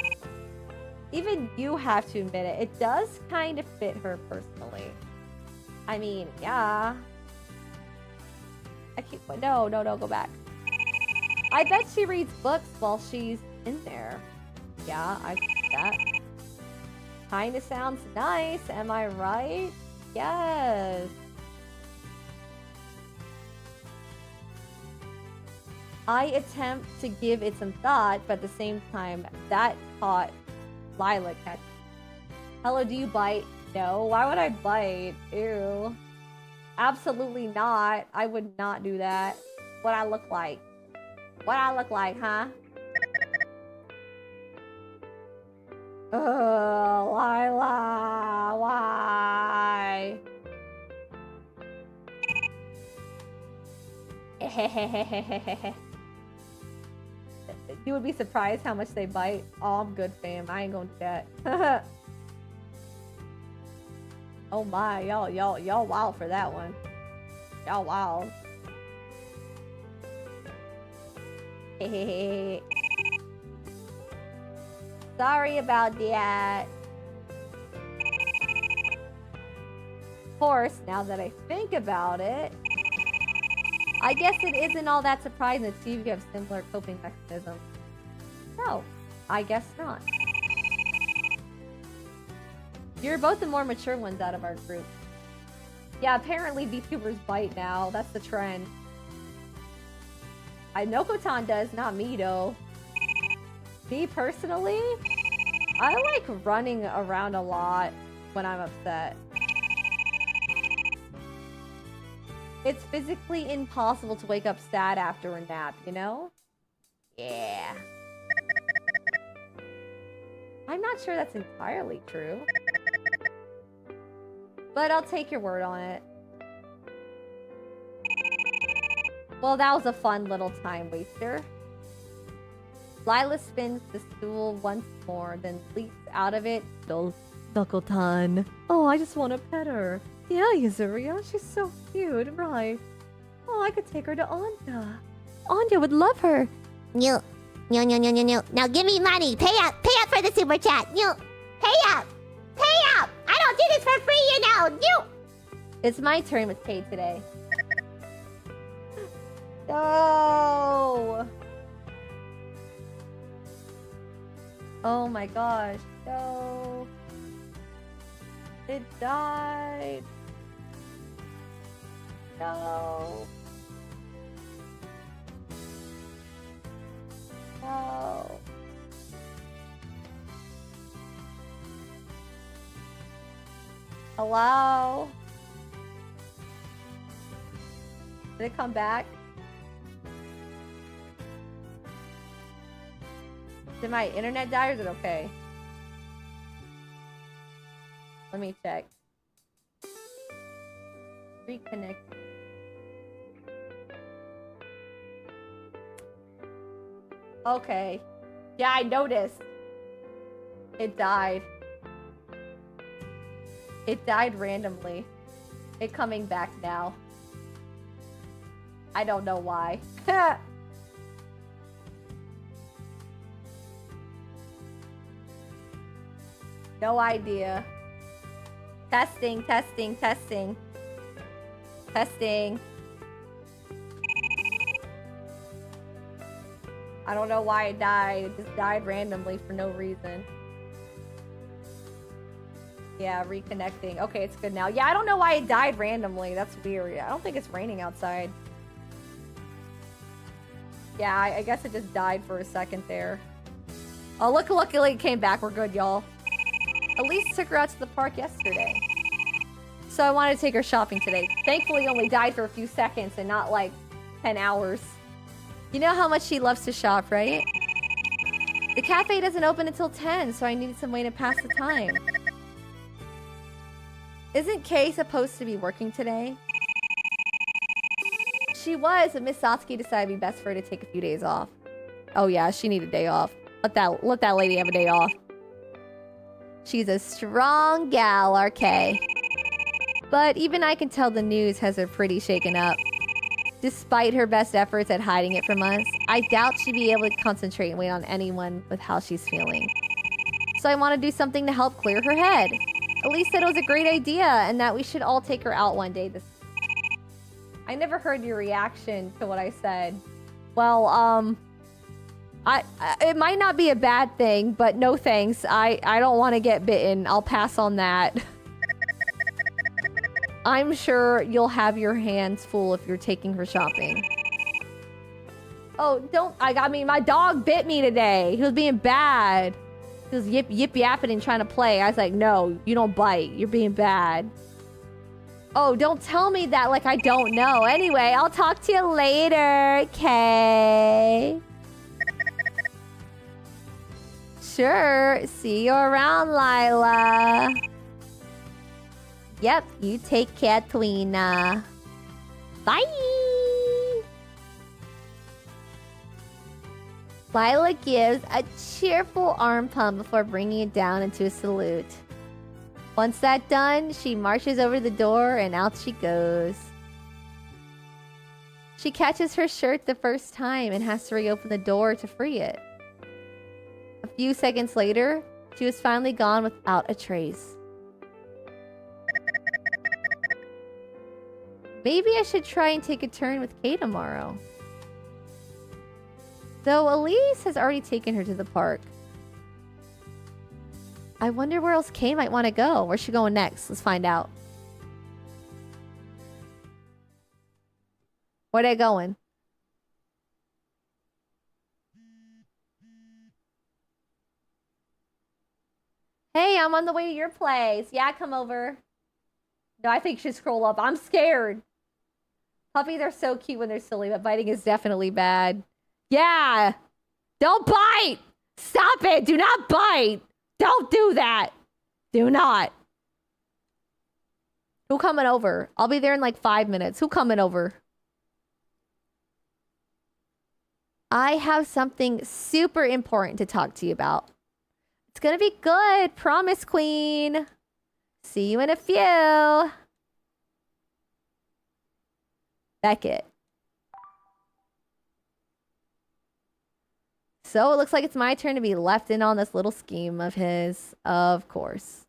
Even you have to admit it. It does kind of fit her personally. I mean, yeah. I keep... No, go back. I bet she reads books while she's in there. Yeah, I see that. Kinda sounds nice, am I right? Yes. I attempt to give it some thought, but at the same time, that thought Lila catches. Hello, do you bite? No. Why would I bite? Ew. Absolutely not. I would not do that. What I look like? What I look like, huh? Lila, why? You would be surprised how much they bite. Oh, I'm good, fam. I ain't gonna do that. Oh my, y'all wild for that one. Y'all wild. Sorry about that. Of course, now that I think about it, I guess it isn't all that surprising that two of you have similar coping mechanisms. No, I guess not. You're both the more mature ones out of our group. Yeah, apparently VTubers bite now. That's the trend. I know Kotan does, not me though. Me personally, I like running around a lot when I'm upset. It's physically impossible to wake up sad after a nap, you know? Yeah. I'm not sure that's entirely true. But I'll take your word on it. Well, that was a fun little time waster. Lila spins the stool once more, then leaps out of it. Knuckleton. Oh, I just want to pet her. Yeah, Yuzuriya, she's so cute, right? Oh, I could take her to Anya. Anya would love her. No. Now give me money. Pay up for the super chat. No. Pay up. I don't do this for free, you know. No. It's my turn with Kate today. No. Oh my gosh. No. It died. No. No. Hello? Did it come back? Did my internet die or is it okay? Let me check. Reconnect. Okay. Yeah, I noticed. It died. It died randomly. It coming back now. I don't know why. No idea. Testing. I don't know why it died. It just died randomly for no reason. Yeah, reconnecting. Okay, it's good now. Yeah, I don't know why it died randomly. That's weird. I don't think it's raining outside. Yeah, I guess it just died for a second there. Oh, look, luckily it came back. We're good, y'all. Elise took her out to the park yesterday. So I wanted to take her shopping today. Thankfully, it only died for a few seconds and not like 10 hours. You know how much she loves to shop, right? The cafe doesn't open until 10, so I needed some way to pass the time. Isn't Kay supposed to be working today? She was, but Miss Satsuki decided it'd be best for her to take a few days off. Oh yeah, she needed a day off. Let that lady have a day off. She's a strong gal, RK. But even I can tell the news has her pretty shaken up. Despite her best efforts at hiding it from us, I doubt she'd be able to concentrate and wait on anyone with how she's feeling. So I want to do something to help clear her head. Elise said it was a great idea and that we should all take her out one day this... I never heard your reaction to what I said. Well, it might not be a bad thing, but no thanks. I don't want to get bitten. I'll pass on that. I'm sure you'll have your hands full if you're taking her shopping. Oh, don't... I mean, my dog bit me today. He was being bad. He was yip-yapping and trying to play. I was like, no, you don't bite. You're being bad. Oh, don't tell me that like I don't know. Anyway, I'll talk to you later, Kay. Sure. See you around, Lila. Yep, you take care, Trina. Bye! Lila gives a cheerful arm pump before bringing it down into a salute. Once that's done, she marches over the door and out she goes. She catches her shirt the first time and has to reopen the door to free it. A few seconds later, she was finally gone without a trace. Maybe I should try and take a turn with Kay tomorrow. Though Elise has already taken her to the park. I wonder where else Kay might want to go. Where's she going next? Let's find out. Where they going? Hey, I'm on the way to your place. Yeah, come over. No, I think you should scroll up. I'm scared. Puppies are so cute when they're silly, but biting is definitely bad. Yeah! Don't bite! Stop it! Do not bite! Don't do that! Do not. Who coming over? I'll be there in like 5 minutes. Who coming over? I have something super important to talk to you about. It's gonna be good. Promise, Queen. See you in a few. Beckett. So it looks like it's my turn to be left in on this little scheme of his. Of course.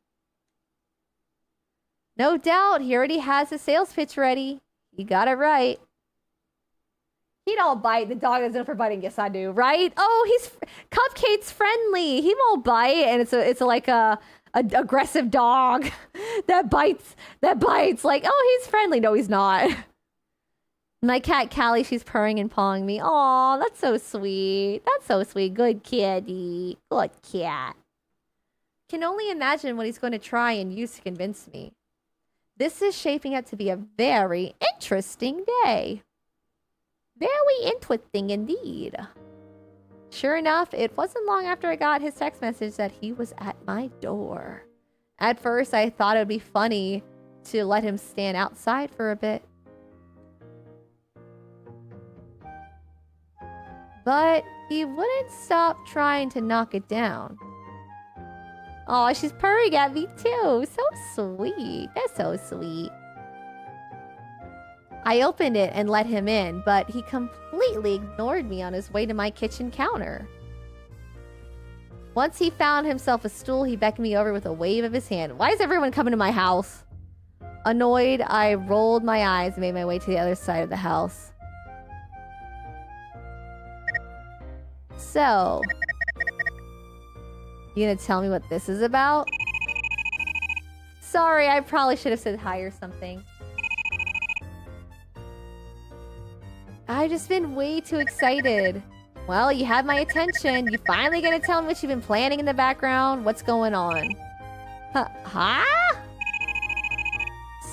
No doubt, he already has his sales pitch ready. He got it right. He don't bite. The dog is known for biting. Yes, I do. Right? Oh, he's Cupcake's friendly. He won't bite, and it's like a aggressive dog that bites. Like, oh, he's friendly. No, he's not. My cat Callie, she's purring and pawing me. Aw, that's so sweet. That's so sweet. Good kitty. Good cat. Can only imagine what he's going to try and use to convince me. This is shaping up to be a very interesting day. Very interesting indeed. Sure enough, it wasn't long after I got his text message that he was at my door. At first, I thought it would be funny to let him stand outside for a bit. But he wouldn't stop trying to knock it down. Oh, she's purring at me too. So sweet. That's so sweet. I opened it and let him in, but he completely ignored me on his way to my kitchen counter. Once he found himself a stool, he beckoned me over with a wave of his hand. Why is everyone coming to my house? Annoyed, I rolled my eyes and made my way to the other side of the house. So, you gonna tell me what this is about? Sorry, I probably should have said hi or something. I've just been way too excited. Well, you had my attention. You finally gonna tell me what you've been planning in the background? What's going on? Huh?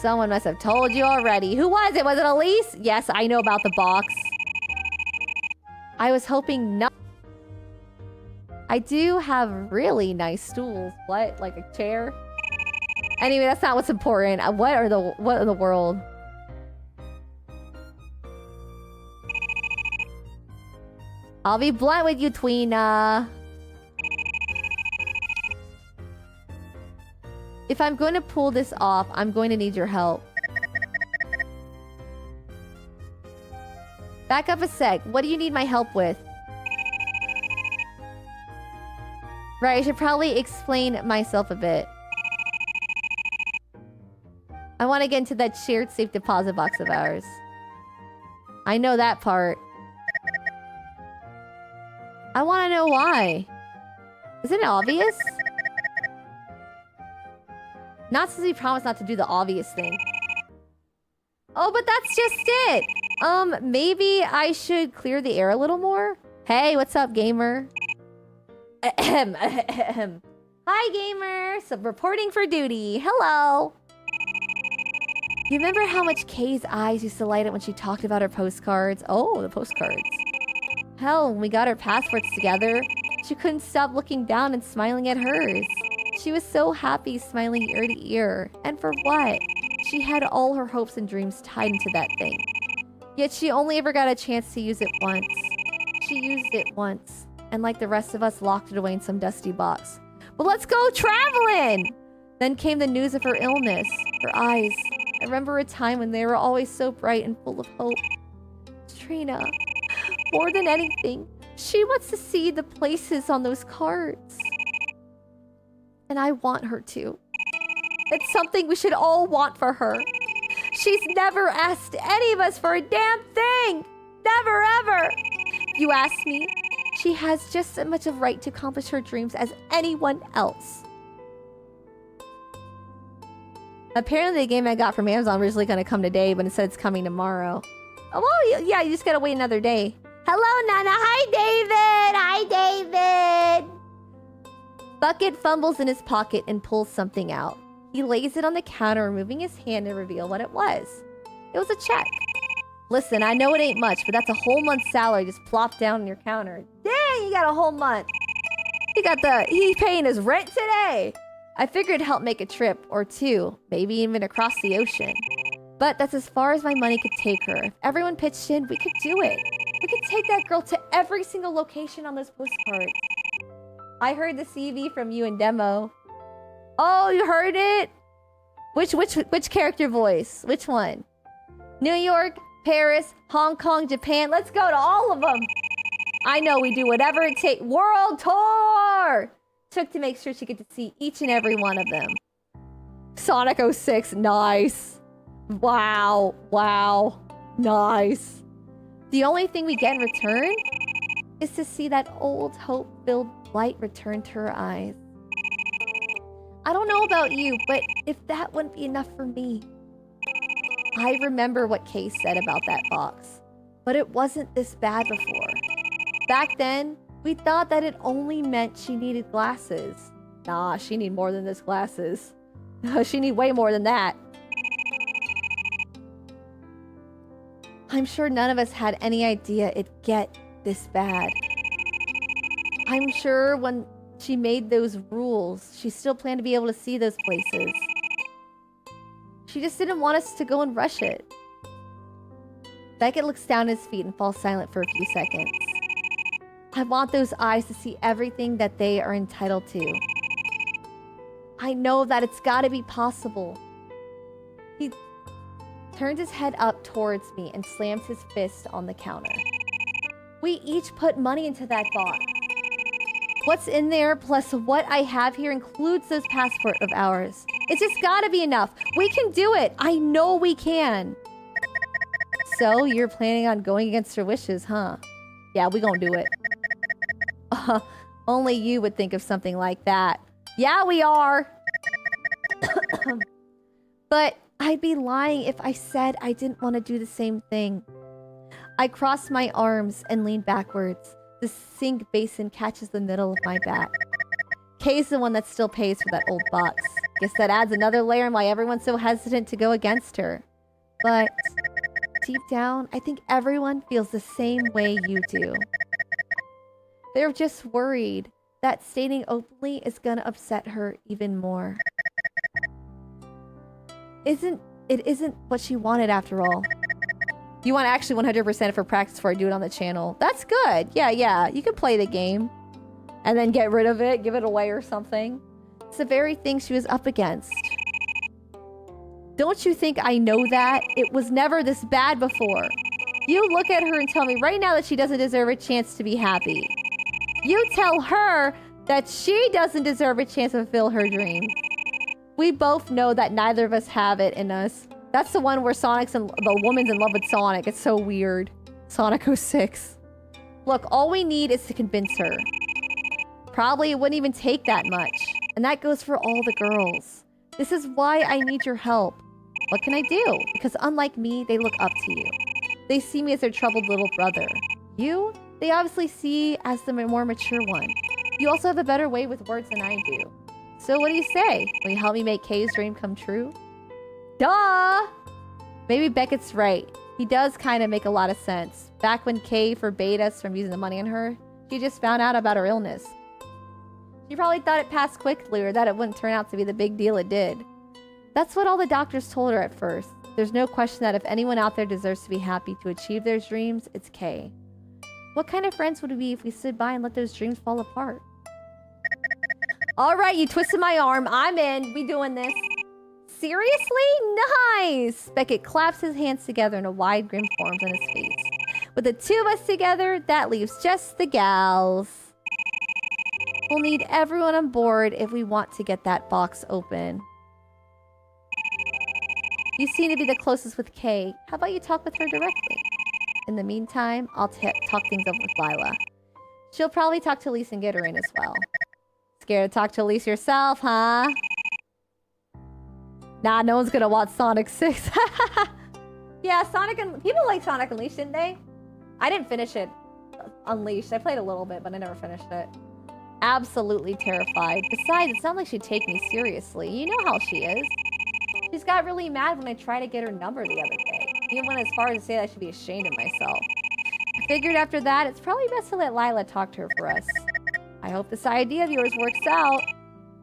Someone must have told you already. Who was it? Was it Elise? Yes, I know about the box. I was hoping not. I do have really nice stools. What? Like a chair? Anyway, that's not what's important. What in the world? I'll be blunt with you, Trina. If I'm going to pull this off, I'm going to need your help. Back up a sec. What do you need my help with? Right, I should probably explain myself a bit. I want to get into that shared safe deposit box of ours. I know that part. I want to know why. Isn't it obvious? Not since we promised not to do the obvious thing. Oh, but that's just it. Maybe I should clear the air a little more? Hey, what's up, gamer? Ahem, ahem. Hi, gamer. So reporting for duty. Hello. You remember how much Kay's eyes used to light up when she talked about her postcards? Oh, the postcards. Hell, when we got our passports together, she couldn't stop looking down and smiling at hers. She was so happy, smiling ear to ear. And for what? She had all her hopes and dreams tied into that thing. Yet she only ever got a chance to use it once. She used it once. and like the rest of us, locked it away in some dusty box. But let's go traveling! Then came the news of her illness. Her eyes. I remember a time when they were always so bright and full of hope. Trina, more than anything, she wants to see the places on those cards. And I want her to. It's something we should all want for her. She's never asked any of us for a damn thing! Never ever! If you ask me, she has just as much of right to accomplish her dreams as anyone else. Apparently the game I got from Amazon was originally going to come today, but instead it's coming tomorrow. Oh, well, yeah, you just gotta wait another day. Hello, Nana. Hi, David. Hi, David. Bucket fumbles in his pocket and pulls something out. He lays it on the counter, removing his hand to reveal what it was. It was a check. Listen, I know it ain't much, but that's a whole month's salary just plopped down on your counter. Dang, you got a whole month. He's paying his rent today. I figured it'd help make a trip or two, maybe even across the ocean. But that's as far as my money could take her. If everyone pitched in, we could do it. We could take that girl to every single location on those postcards. I heard the CV from you in demo. Oh, you heard it? Which character voice? Which one? New York, Paris, Hong Kong, Japan. Let's go to all of them. I know we do whatever it takes. World tour! Took to make sure she could see each and every one of them. Sonic 06, nice. Wow, wow, nice. The only thing we get in return is to see that old hope-filled light return to her eyes. I don't know about you, but if that wouldn't be enough for me. I remember what Kay said about that box, but it wasn't this bad before. Back then, we thought that it only meant she needed glasses. Nah, she need more than this glasses. She need way more than that. I'm sure none of us had any idea it'd get this bad. I'm sure when she made those rules, she still planned to be able to see those places. She just didn't want us to go and rush it. Beckett looks down at his feet and falls silent for a few seconds. I want those eyes to see everything that they are entitled to. I know that it's gotta be possible. He turns his head up towards me and slams his fist on the counter. We each put money into that box. What's in there plus what I have here includes those passport of ours. It's just gotta be enough. We can do it. I know we can. So you're planning on going against your wishes, huh? Yeah, we gonna do it. Only you would think of something like that. Yeah, we are. But I'd be lying if I said I didn't want to do the same thing. I cross my arms and lean backwards. The sink basin catches the middle of my back. Kay's the one that still pays for that old box. Guess that adds another layer on why everyone's so hesitant to go against her. But deep down, I think everyone feels the same way you do. They're just worried that stating openly is gonna upset her even more. It isn't what she wanted after all. You want actually 100% for practice before I do it on the channel. That's good. Yeah. You can play the game. And then get rid of it, give it away or something. It's the very thing she was up against. Don't you think I know that? It was never this bad before. You look at her and tell me right now that she doesn't deserve a chance to be happy. You tell her that she doesn't deserve a chance to fulfill her dream. We both know that neither of us have it in us. That's the one where the woman's in love with Sonic. It's so weird. Sonic 06. Look, all we need is to convince her. Probably it wouldn't even take that much. And that goes for all the girls. This is why I need your help. What can I do? Because unlike me, they look up to you. They see me as their troubled little brother. You? They obviously see as the more mature one. You also have a better way with words than I do. So what do you say? Will you help me make Kay's dream come true? Duh! Maybe Beckett's right. He does kind of make a lot of sense. Back when Kay forbade us from using the money on her, she just found out about her illness. She probably thought it passed quickly or that it wouldn't turn out to be the big deal it did. That's what all the doctors told her at first. There's no question that if anyone out there deserves to be happy to achieve their dreams, it's Kay. What kind of friends would we be if we stood by and let those dreams fall apart? Alright, you twisted my arm. I'm in. We doing this. Seriously? Nice! Beckett claps his hands together and a wide grin forms on his face. With the two of us together, that leaves just the gals. We'll need everyone on board if we want to get that box open. You seem to be the closest with Kay. How about you talk with her directly? In the meantime, I'll talk things over with Lila. She'll probably talk to Elise and get her in as well. Scared to talk to Elise yourself, huh? Nah, no one's gonna watch Sonic 6. Yeah, people like Sonic Unleashed, didn't they? I didn't finish it. Unleashed. I played a little bit, but I never finished it. Absolutely terrified. Besides, it sounds like she'd take me seriously. You know how she is. She's got really mad when I tried to get her number the other day. Even went as far as to say that I should be ashamed of myself. I figured after that, it's probably best to let Lila talk to her for us. I hope this idea of yours works out.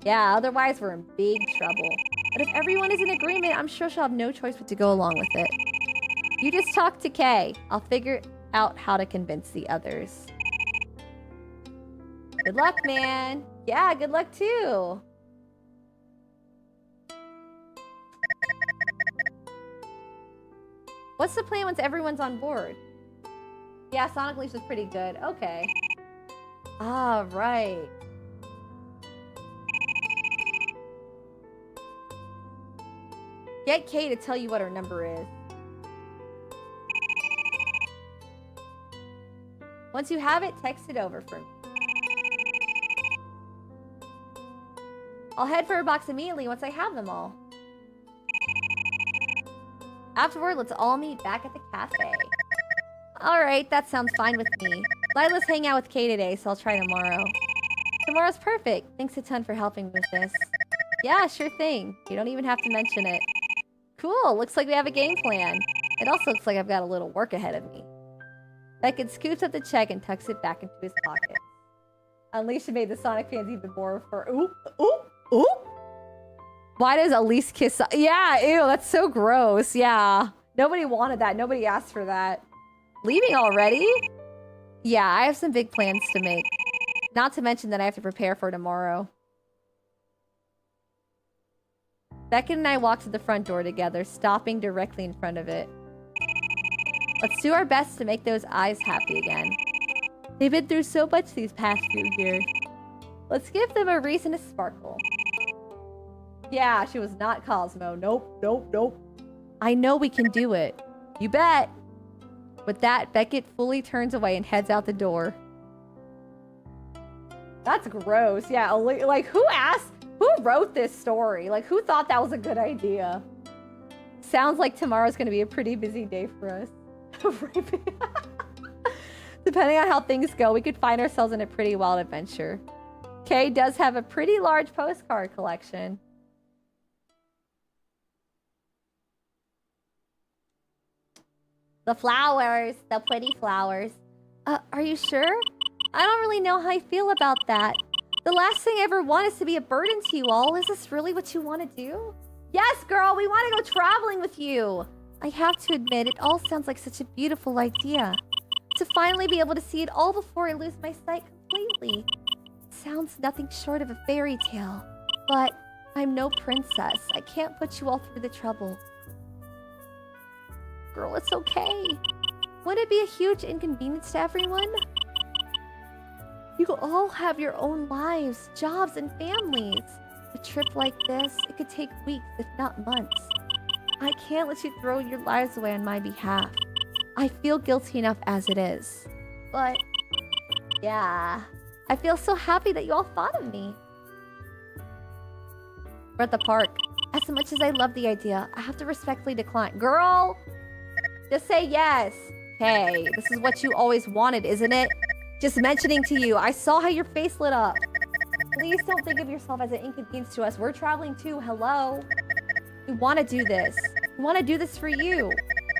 Yeah, otherwise we're in big trouble. But if everyone is in agreement, I'm sure she'll have no choice but to go along with it. You just talk to Kay. I'll figure out how to convince the others. Good luck, man. Yeah, good luck too. What's the plan once everyone's on board? Yeah, Sonic Unleashed was pretty good. Okay. Ah, right. Get Kay to tell you what her number is. Once you have it, text it over for me. I'll head for her box immediately once I have them all. Afterward, let's all meet back at the cafe. Alright, that sounds fine with me. Lila's hanging out with Kay today, so I'll try tomorrow. Tomorrow's perfect. Thanks a ton for helping with this. Yeah, sure thing. You don't even have to mention it. Cool, looks like we have a game plan. It also looks like I've got a little work ahead of me. Beckett scoops up the check and tucks it back into his pocket. Unleashed made the Sonic fans even more for oop, oop, oop. Why does Elise kiss? Yeah, ew, that's so gross. Yeah. Nobody wanted that. Nobody asked for that. Leaving already? Yeah, I have some big plans to make. Not to mention that I have to prepare for tomorrow. Beckett and I walk to the front door together, stopping directly in front of it. Let's do our best to make those eyes happy again. They've been through so much these past few years. Let's give them a reason to sparkle. Yeah, she was not Cosmo. Nope, nope, nope. I know we can do it. You bet. With that, Beckett fully turns away and heads out the door. That's gross. Yeah, like, who asked? Who wrote this story? Like, who thought that was a good idea? Sounds like tomorrow's going to be a pretty busy day for us. Depending on how things go, we could find ourselves in a pretty wild adventure. Kay does have a pretty large postcard collection. The flowers. The pretty flowers. Are you sure? I don't really know how I feel about that. The last thing I ever want is to be a burden to you all. Is this really what you want to do? Yes, girl, we want to go traveling with you. I have to admit, it all sounds like such a beautiful idea. To finally be able to see it all before I lose my sight completely. It sounds nothing short of a fairy tale. But I'm no princess. I can't put you all through the trouble. Girl, it's okay. Wouldn't it be a huge inconvenience to everyone? You all have your own lives, jobs, and families. A trip like this, it could take weeks, if not months. I can't let you throw your lives away on my behalf. I feel guilty enough as it is. But, yeah. I feel so happy that you all thought of me. We're at the park. As much as I love the idea, I have to respectfully decline. Girl! Just say yes. Hey, this is what you always wanted, isn't it? Just mentioning to you, I saw how your face lit up. Please don't think of yourself as an inconvenience to us. We're traveling too, hello? We want to do this. We want to do this for you.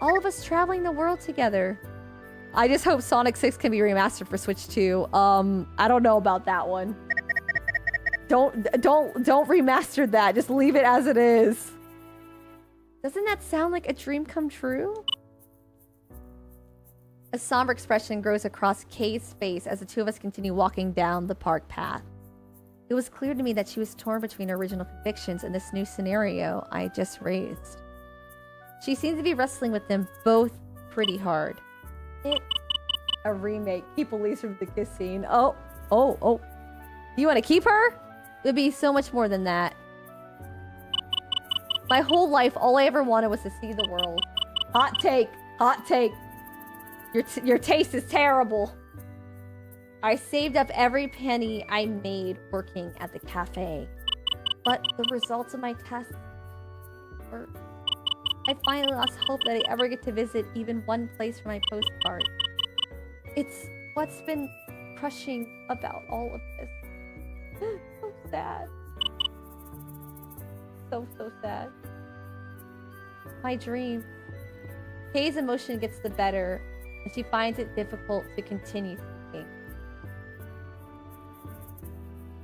All of us traveling the world together. I just hope Sonic 6 can be remastered for Switch 2. I don't know about that one. Don't remaster that. Just leave it as it is. Doesn't that sound like a dream come true? A somber expression grows across Kay's face as the two of us continue walking down the park path. It was clear to me that she was torn between her original convictions and this new scenario I just raised. She seemed to be wrestling with them both pretty hard. A remake. Keep Elise from the kiss scene. Oh. You want to keep her? It would be so much more than that. My whole life, all I ever wanted was to see the world. Hot take. Hot take. Your taste is terrible. I saved up every penny I made working at the cafe. But the results of my tests were... I finally lost hope that I ever get to visit even one place for my postcard. It's what's been crushing about all of this. So sad. So sad. My dream. Kay's emotion gets the better, and she finds it difficult to continue speaking.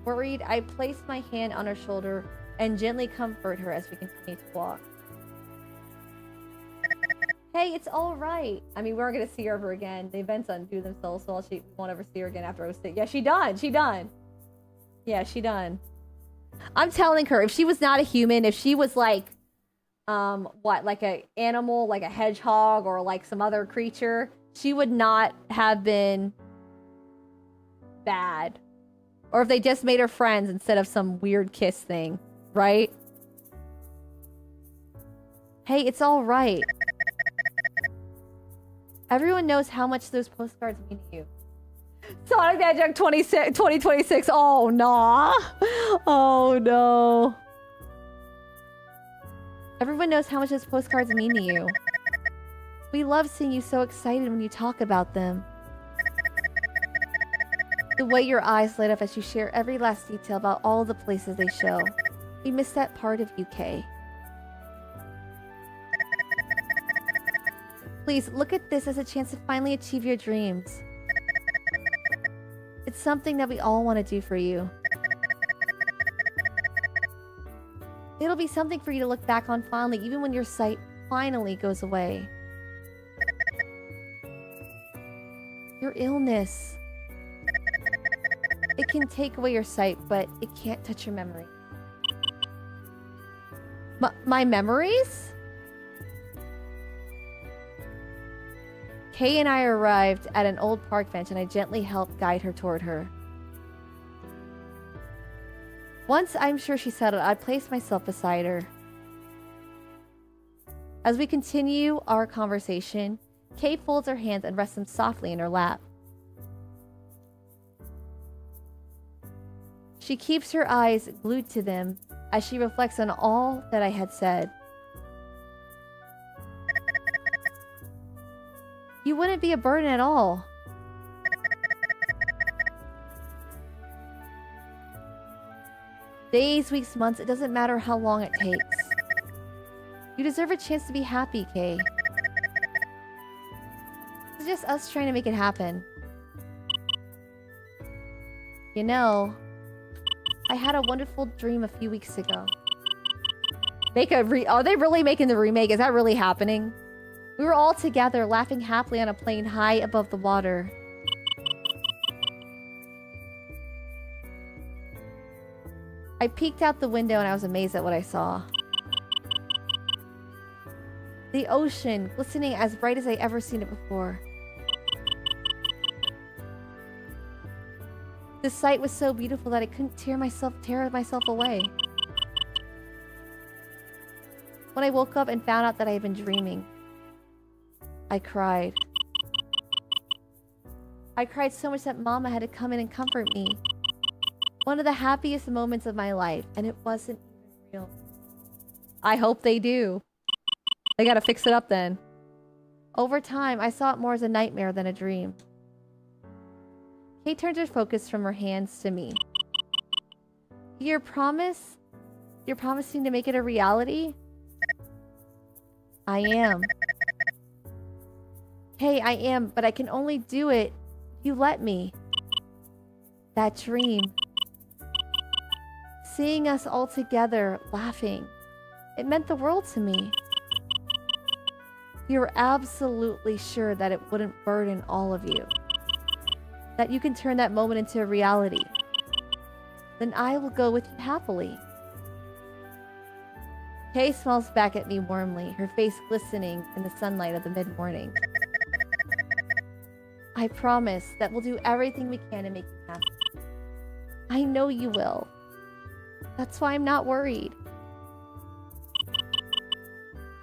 Worried, I place my hand on her shoulder and gently comfort her as we continue to walk. Hey, it's all right. I mean, we aren't going to see her ever again. The events undo themselves, so she won't ever see her again after 06. Yeah, she done. She done. Yeah, she done. I'm telling her, if she was not a human, if she was like, like a animal, like a hedgehog or like some other creature, she would not have been bad. Or if they just made her friends instead of some weird kiss thing, right? Hey, it's all right. Everyone knows how much those postcards mean to you. Sonic the Hedgehog 2026. Oh, nah. Oh, no. Everyone knows how much those postcards mean to you. We love seeing you so excited when you talk about them. The way your eyes light up as you share every last detail about all the places they show. We miss that part of you, Kay. Please, look at this as a chance to finally achieve your dreams. It's something that we all want to do for you. It'll be something for you to look back on fondly, even when your sight finally goes away. Your illness. It can take away your sight, but it can't touch your memory. My memories? Kay and I arrived at an old park bench and I gently helped guide her toward her. Once I'm sure she settled, I placed myself beside her. As we continue our conversation, Kay folds her hands and rests them softly in her lap. She keeps her eyes glued to them as she reflects on all that I had said. You wouldn't be a burden at all. Days, weeks, months, it doesn't matter how long it takes. You deserve a chance to be happy, Kay. It's just us trying to make it happen. You know, I had a wonderful dream a few weeks ago. Are they really making the remake? Is that really happening? We were all together, laughing happily on a plane high above the water. I peeked out the window and I was amazed at what I saw. The ocean, glistening as bright as I ever seen it before. The sight was so beautiful that I couldn't tear myself away. When I woke up and found out that I had been dreaming, I cried. I cried so much that Mama had to come in and comfort me. One of the happiest moments of my life, and it wasn't even real. I hope they do. They gotta fix it up then. Over time, I saw it more as a nightmare than a dream. Kate turned her focus from her hands to me. Your promise? You're promising to make it a reality? I am. Hey, I am, but I can only do it if you let me. That dream. Seeing us all together, laughing. It meant the world to me. you're absolutely sure that it wouldn't burden all of you, that you can turn that moment into a reality, then I will go with you happily. Kay smiles back at me warmly, her face glistening in the sunlight of the mid-morning. I promise that we'll do everything we can to make you happy. I know you will. That's why I'm not worried.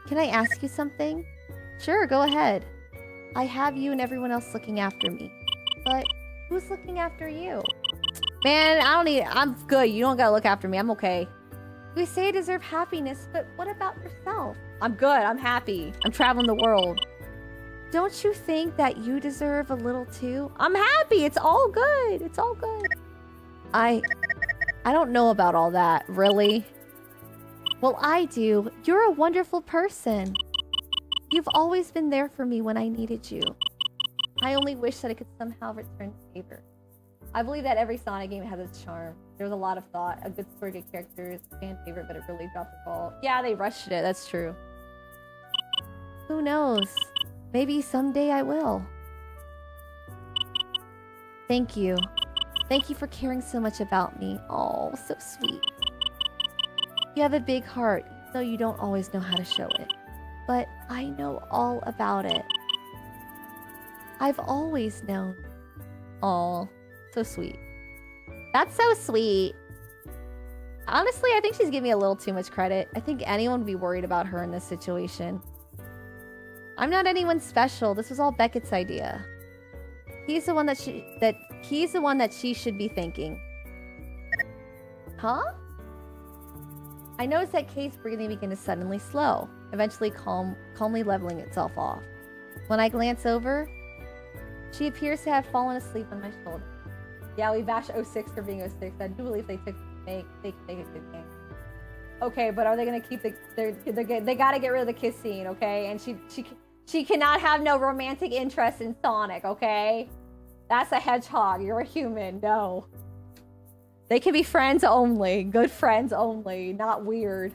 Can I ask you something? Sure, go ahead. I have you and everyone else looking after me. But who's looking after you? Man, I'm good. You don't gotta look after me. I'm okay. We say I deserve happiness, but what about yourself? I'm good. I'm happy. I'm traveling the world. Don't you think that you deserve a little too? I'm happy. It's all good. It's all good. I don't know about all that, really. Well, I do. You're a wonderful person. You've always been there for me when I needed you. I only wish that I could somehow return the favor. I believe that every Sonic game has its charm. There's a lot of thought, a good story, good characters, fan favorite, but it really dropped the ball. Yeah, they rushed it. That's true. Who knows? Maybe someday I will. Thank you. Thank you for caring so much about me. Oh, so sweet. You have a big heart, though you don't always know how to show it. But I know all about it. I've always known. Oh, so sweet. That's so sweet. Honestly, I think she's giving me a little too much credit. I think anyone would be worried about her in this situation. I'm not anyone special. This was all Beckett's idea. He's the one that she should be thanking. Huh? I noticed that Kay's breathing began to suddenly slow, eventually calmly leveling itself off. When I glance over, she appears to have fallen asleep on my shoulder. Yeah, we bashed 06 for being 06. I do believe they can make a good game. Okay, but are they gonna keep they gotta get rid of the kiss scene, okay? And she cannot have no romantic interest in Sonic, okay? That's a hedgehog. You're a human. No. They can be friends only. Good friends only. Not weird.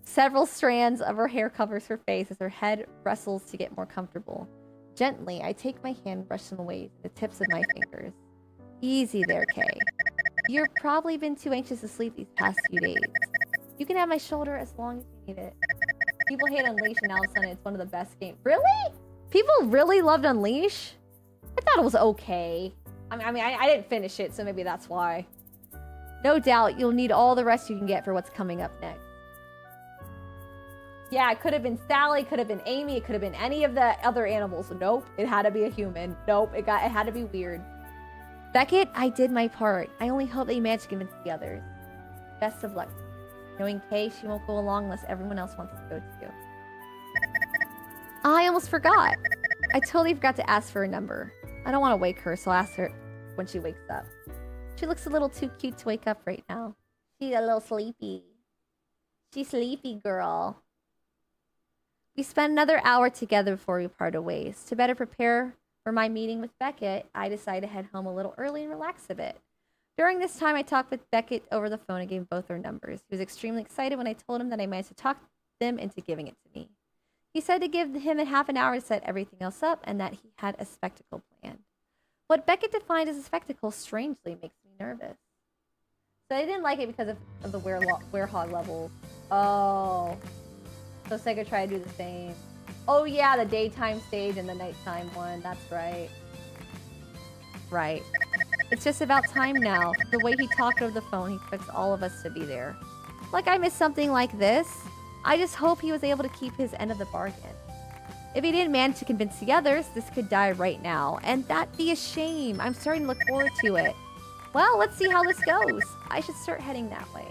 Several strands of her hair covers her face as her head wrestles to get more comfortable. Gently, I take my hand and brush them away with the tips of my fingers. Easy there, Kay. You've probably been too anxious to sleep these past few days. You can have my shoulder as long as you need it. People hate Unleash, and now all of a sudden it's one of the best games. Really? People really loved Unleash? I thought it was okay. I mean, I didn't finish it, so maybe that's why. No doubt you'll need all the rest you can get for what's coming up next. Yeah, it could have been Sally, it could have been Amy, it could have been any of the other animals. Nope, it had to be a human. Nope, it had to be weird. Beckett, I did my part. I only hope that you manage to convince the others. Best of luck. Knowing Kay, she won't go along unless everyone else wants to go too. I almost forgot. I totally forgot to ask for a number. I don't want to wake her, so I'll ask her when she wakes up. She looks a little too cute to wake up right now. She's a little sleepy. She's sleepy, girl. We spent another hour together before we parted ways. To better prepare for my meeting with Beckett, I decided to head home a little early and relax a bit. During this time, I talked with Beckett over the phone and gave both their numbers. He was extremely excited when I told him that I managed to talk them into giving it to me. He said to give him a half an hour to set everything else up and that he had a spectacle planned. What Beckett defined as a spectacle strangely makes me nervous. So I didn't like it because of the werehog levels. Oh. So Sega tried to do the same. Oh yeah, the daytime stage and the nighttime one. That's right. Right. It's just about time now. The way he talked over the phone, he expects all of us to be there. Like I missed something like this. I just hope he was able to keep his end of the bargain. If he didn't manage to convince the others, this could die right now. And that'd be a shame. I'm starting to look forward to it. Well, let's see how this goes. I should start heading that way.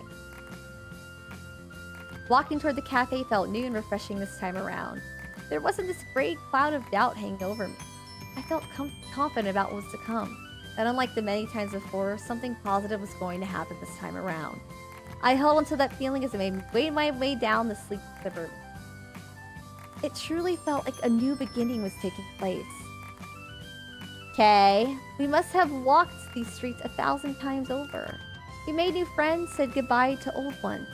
Walking toward the cafe felt new and refreshing this time around. There wasn't this gray cloud of doubt hanging over me. I felt confident about what was to come. That unlike the many times before, something positive was going to happen this time around. I held onto that feeling as I made my way down the sleek suburb. It truly felt like a new beginning was taking place. Okay, we must have walked these streets 1,000 times over. We made new friends, said goodbye to old ones.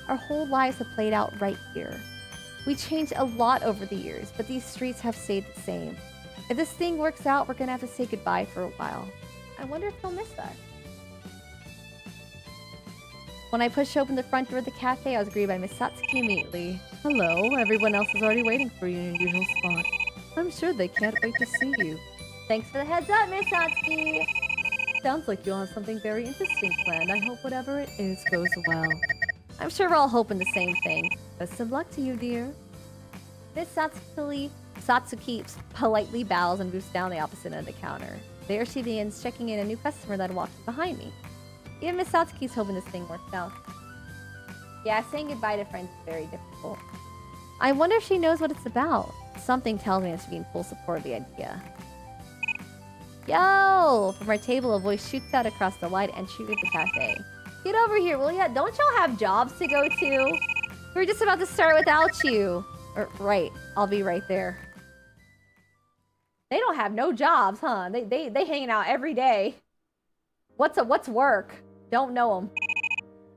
Our whole lives have played out right here. We changed a lot over the years, but these streets have stayed the same. If this thing works out, we're gonna have to say goodbye for a while. I wonder if he'll miss us. When I pushed open the front door of the cafe, I was greeted by Miss Satsuki immediately. Hello, everyone else is already waiting for you in your usual spot. I'm sure they can't wait to see you. Thanks for the heads up, Miss Satsuki! Sounds like you'll have something very interesting planned. I hope whatever it is goes well. I'm sure we're all hoping the same thing. Best of luck to you, dear. Miss Satsuki politely bows and moves down the opposite end of the counter. There she begins checking in a new customer that walks behind me. Even Miss Satsuki's hoping this thing works out. Yeah, saying goodbye to friends is very difficult. I wonder if she knows what it's about. Something tells me that she'd be in full support of the idea. Yo! From our table, a voice shoots out across the wide entry of the cafe. Get over here, will ya? Don't y'all have jobs to go to? We're just about to start without you. Right, I'll be right there. They don't have no jobs, huh? They hanging out every day. What's work? Don't know them.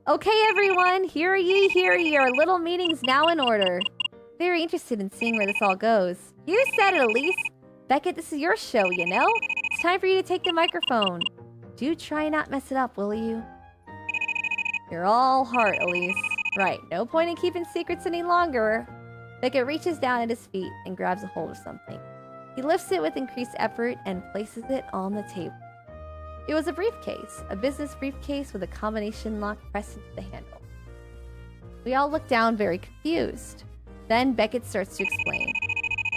Okay, everyone, hear ye, our little meeting's now in order. Very interested in seeing where this all goes. You said it, Elise. Beckett, this is your show, you know? It's time for you to take the microphone. Do try not mess it up, will you? You're all heart, Elise. Right, no point in keeping secrets any longer. Beckett reaches down at his feet and grabs a hold of something. He lifts it with increased effort and places it on the table. It was a briefcase, a business briefcase with a combination lock pressed into the handle. We all look down very confused. Then Beckett starts to explain.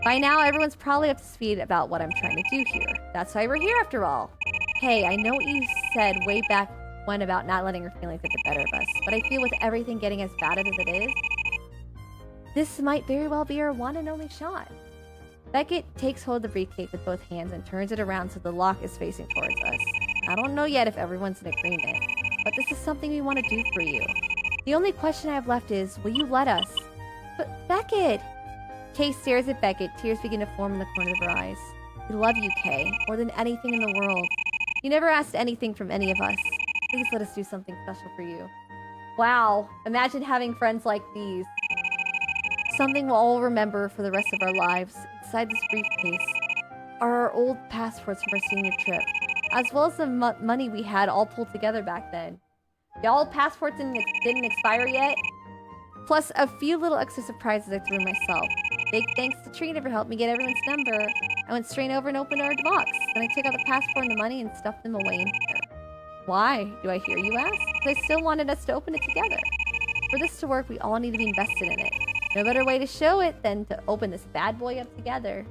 By now, everyone's probably up to speed about what I'm trying to do here. That's why we're here after all. Hey, I know what you said way back when about not letting her feelings get the better of us, but I feel with everything getting as bad as it is, this might very well be our one and only shot. Beckett takes hold of the briefcase with both hands and turns it around so the lock is facing towards us. I don't know yet if everyone's in agreement, but this is something we want to do for you. The only question I have left is, will you let us? But Beckett! Kay stares at Beckett, tears begin to form in the corner of her eyes. We love you, Kay, more than anything in the world. You never asked anything from any of us. Please let us do something special for you. Wow, imagine having friends like these. Something we'll all remember for the rest of our lives. Inside this briefcase are our old passports from our senior trip, as well as the money we had all pulled together back then. Y'all passports didn't expire yet? Plus a few little extra surprises I threw in myself. Big thanks to Trina for helping me get everyone's number. I went straight over and opened our box. Then I took out the passport and the money and stuffed them away in here. Why, do I hear you ask? Because I still wanted us to open it together. For this to work, we all need to be invested in it. No better way to show it than to open this bad boy up together.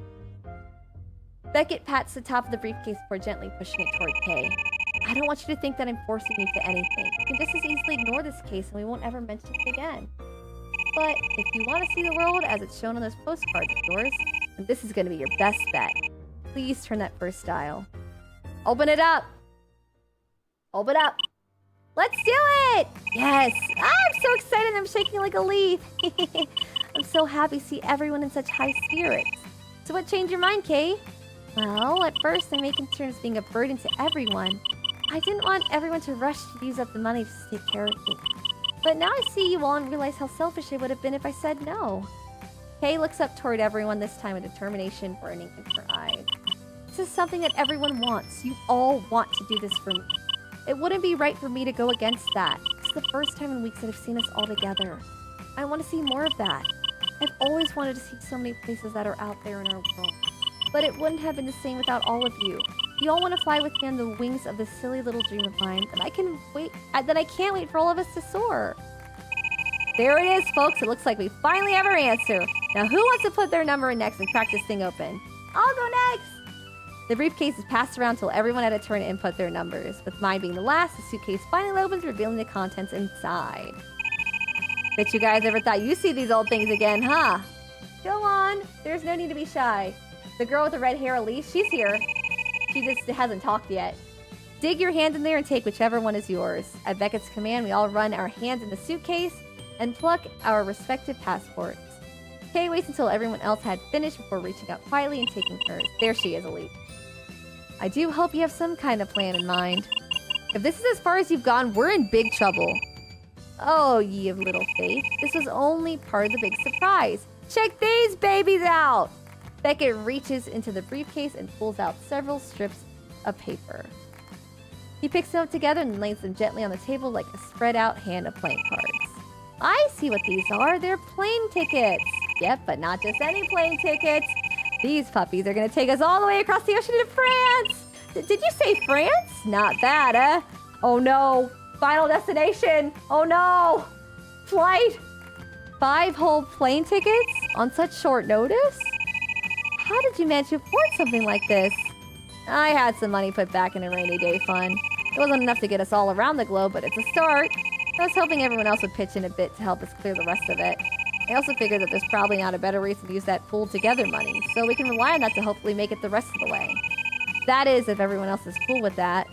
Beckett pats the top of the briefcase before gently pushing it toward Kay. I don't want you to think that I'm forcing you to anything. You can just as easily ignore this case and we won't ever mention it again. But if you want to see the world as it's shown on those postcards of yours, then this is going to be your best bet. Please turn that first dial. Open it up! Open up! Let's do it! Yes! I'm so excited I'm shaking like a leaf! I'm so happy to see everyone in such high spirits. So what changed your mind, Kay? Well, at first I made concerns being a burden to everyone. I didn't want everyone to rush to use up the money to take care of me. But now I see you all and realize how selfish it would have been if I said no. Kay looks up toward everyone, this time with determination burning in her eyes. This is something that everyone wants. You all want to do this for me. It wouldn't be right for me to go against that. It's the first time in weeks that I've seen us all together. I want to see more of that. I've always wanted to see so many places that are out there in our world. But it wouldn't have been the same without all of you. You all want to fly with me on the wings of this silly little dream of mine that I can't wait for all of us to soar. There it is, folks. It looks like we finally have our answer. Now who wants to put their number in next and crack this thing open? I'll go next! The briefcase is passed around till everyone had a turn to input their numbers. With mine being the last, the suitcase finally opens, revealing the contents inside. Bet you guys ever thought you'd see these old things again, huh? Go on. There's no need to be shy. The girl with the red hair, Elise, she's here. She just hasn't talked yet. Dig your hand in there and take whichever one is yours. At Beckett's command, we all run our hands in the suitcase and pluck our respective passports. Kay waits until everyone else had finished before reaching out quietly and taking hers. There she is, Elise. I do hope you have some kind of plan in mind. If this is as far as you've gone, we're in big trouble. Oh, ye of little faith. This was only part of the big surprise. Check these babies out! Beckett reaches into the briefcase and pulls out several strips of paper. He picks them up together and lays them gently on the table like a spread out hand of playing cards. I see what these are. They're plane tickets. Yep, but not just any plane tickets. These puppies are going to take us all the way across the ocean to France. Did you say France? Not that, eh? Oh no. Final destination. Oh no. Flight. 5 whole plane tickets on such short notice? How did you manage to afford something like this? I had some money put back in a rainy day fund. It wasn't enough to get us all around the globe, but it's a start. I was hoping everyone else would pitch in a bit to help us clear the rest of it. I also figured that there's probably not a better reason to use that pooled together money, so we can rely on that to hopefully make it the rest of the way. That is, if everyone else is cool with that.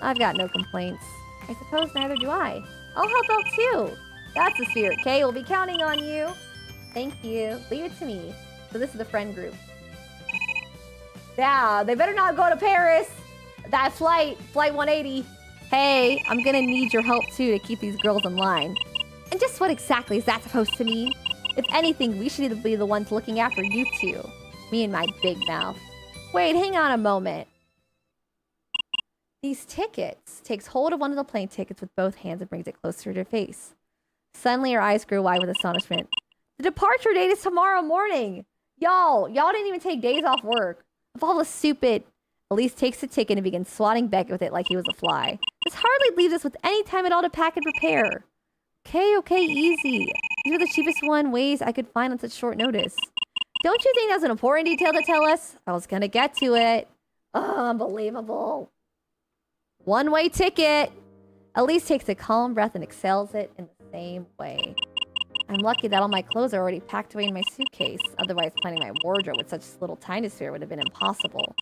I've got no complaints. I suppose neither do I. I'll help out too. That's the spirit, Kay. We'll be counting on you. Thank you. Leave it to me. So this is the friend group. Yeah, they better not go to Paris. That flight 180. Hey, I'm gonna need your help too to keep these girls in line. And just what exactly is that supposed to mean? If anything, we should either be the ones looking after you two. Me and my big mouth. Wait, hang on a moment. These tickets. Takes hold of one of the plane tickets with both hands and brings it closer to her face. Suddenly her eyes grew wide with astonishment. The departure date is tomorrow morning. Y'all didn't even take days off work. Of all the stupid... Elise takes the ticket and begins swatting Beckett with it like he was a fly. This hardly leaves us with any time at all to pack and prepare. Okay, easy. These are the cheapest ways I could find on such short notice. Don't you think that's an important detail to tell us? I was gonna get to it. Oh, unbelievable. One-way ticket. Elise takes a calm breath and exhales it in the same way. I'm lucky that all my clothes are already packed away in my suitcase. Otherwise, planning my wardrobe with such little time to spare would have been impossible.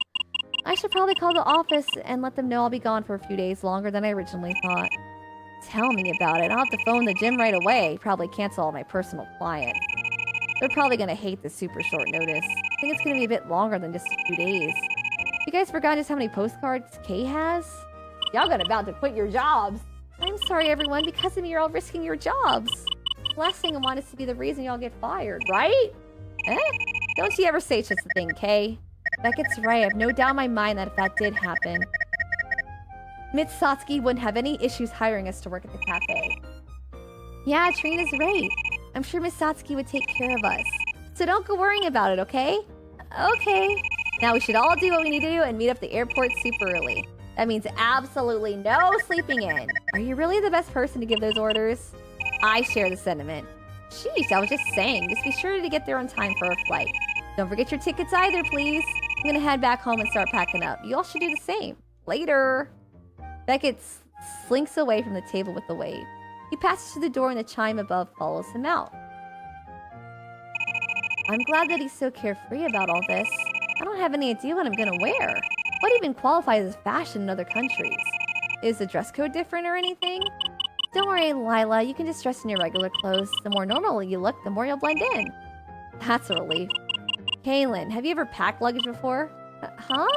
I should probably call the office and let them know I'll be gone for a few days longer than I originally thought. Tell me about it. I'll have to phone the gym right away. Probably cancel all my personal clients. They're probably gonna hate this super short notice. I think it's gonna be a bit longer than just a few days. You guys forgot just how many postcards Kay has? Y'all got about to quit your jobs. I'm sorry, everyone. Because of me, you're all risking your jobs. The last thing I want is to be the reason y'all get fired, right? Eh? Don't you ever say such a thing, Kay. Beckett's right. I have no doubt in my mind that if that did happen, Miss Satsuki wouldn't have any issues hiring us to work at the cafe. Yeah, Trina's right. I'm sure Miss Satsuki would take care of us. So don't go worrying about it, okay? Okay. Now we should all do what we need to do and meet up at the airport super early. That means absolutely no sleeping in. Are you really the best person to give those orders? I share the sentiment. Sheesh, I was just saying. Just be sure to get there on time for our flight. Don't forget your tickets either, please. I'm gonna head back home and start packing up. You all should do the same. Later. Beckett slinks away from the table with a wave. He passes through the door and the chime above follows him out. I'm glad that he's so carefree about all this. I don't have any idea what I'm gonna wear. What even qualifies as fashion in other countries? Is the dress code different or anything? Don't worry, Lila. You can just dress in your regular clothes. The more normal you look, the more you'll blend in. That's a relief. Kaylin, have you ever packed luggage before? Huh?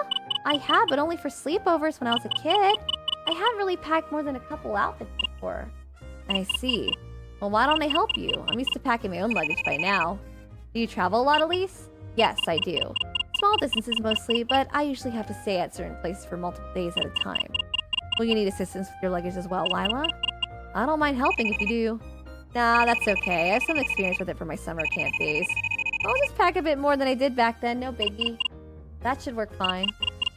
I have, but only for sleepovers when I was a kid. I haven't really packed more than a couple outfits before. I see. Well, why don't I help you? I'm used to packing my own luggage by now. Do you travel a lot, Elise? Yes, I do. Small distances mostly, but I usually have to stay at certain places for multiple days at a time. Will you need assistance with your luggage as well, Lila? I don't mind helping if you do. Nah, that's okay. I have some experience with it from my summer camp days. I'll just pack a bit more than I did back then, no biggie. That should work fine.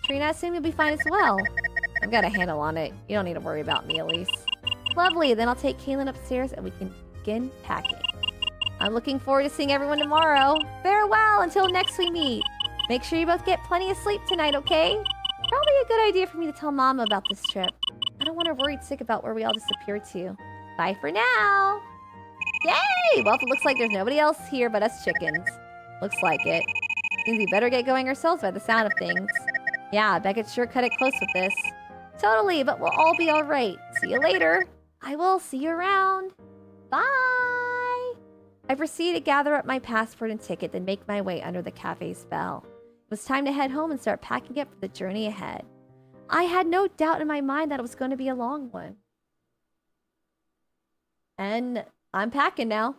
Trina, I assume you'll be fine as well. I've got a handle on it. You don't need to worry about me, Elise. Lovely, then I'll take Kaylin upstairs and we can begin packing. I'm looking forward to seeing everyone tomorrow. Farewell until next we meet. Make sure you both get plenty of sleep tonight, okay? Probably a good idea for me to tell Mama about this trip. I don't want her worried sick about where we all disappeared to. Bye for now! Yay! Well, it looks like there's nobody else here but us chickens. Looks like it. Means we better get going ourselves by the sound of things. Yeah, Beckett sure cut it close with this. Totally, but we'll all be alright. See you later. I will see you around. Bye! I proceed to gather up my passport and ticket, then make my way under the cafe's bell. It was time to head home and start packing up for the journey ahead. I had no doubt in my mind that it was going to be a long one. And I'm packing now.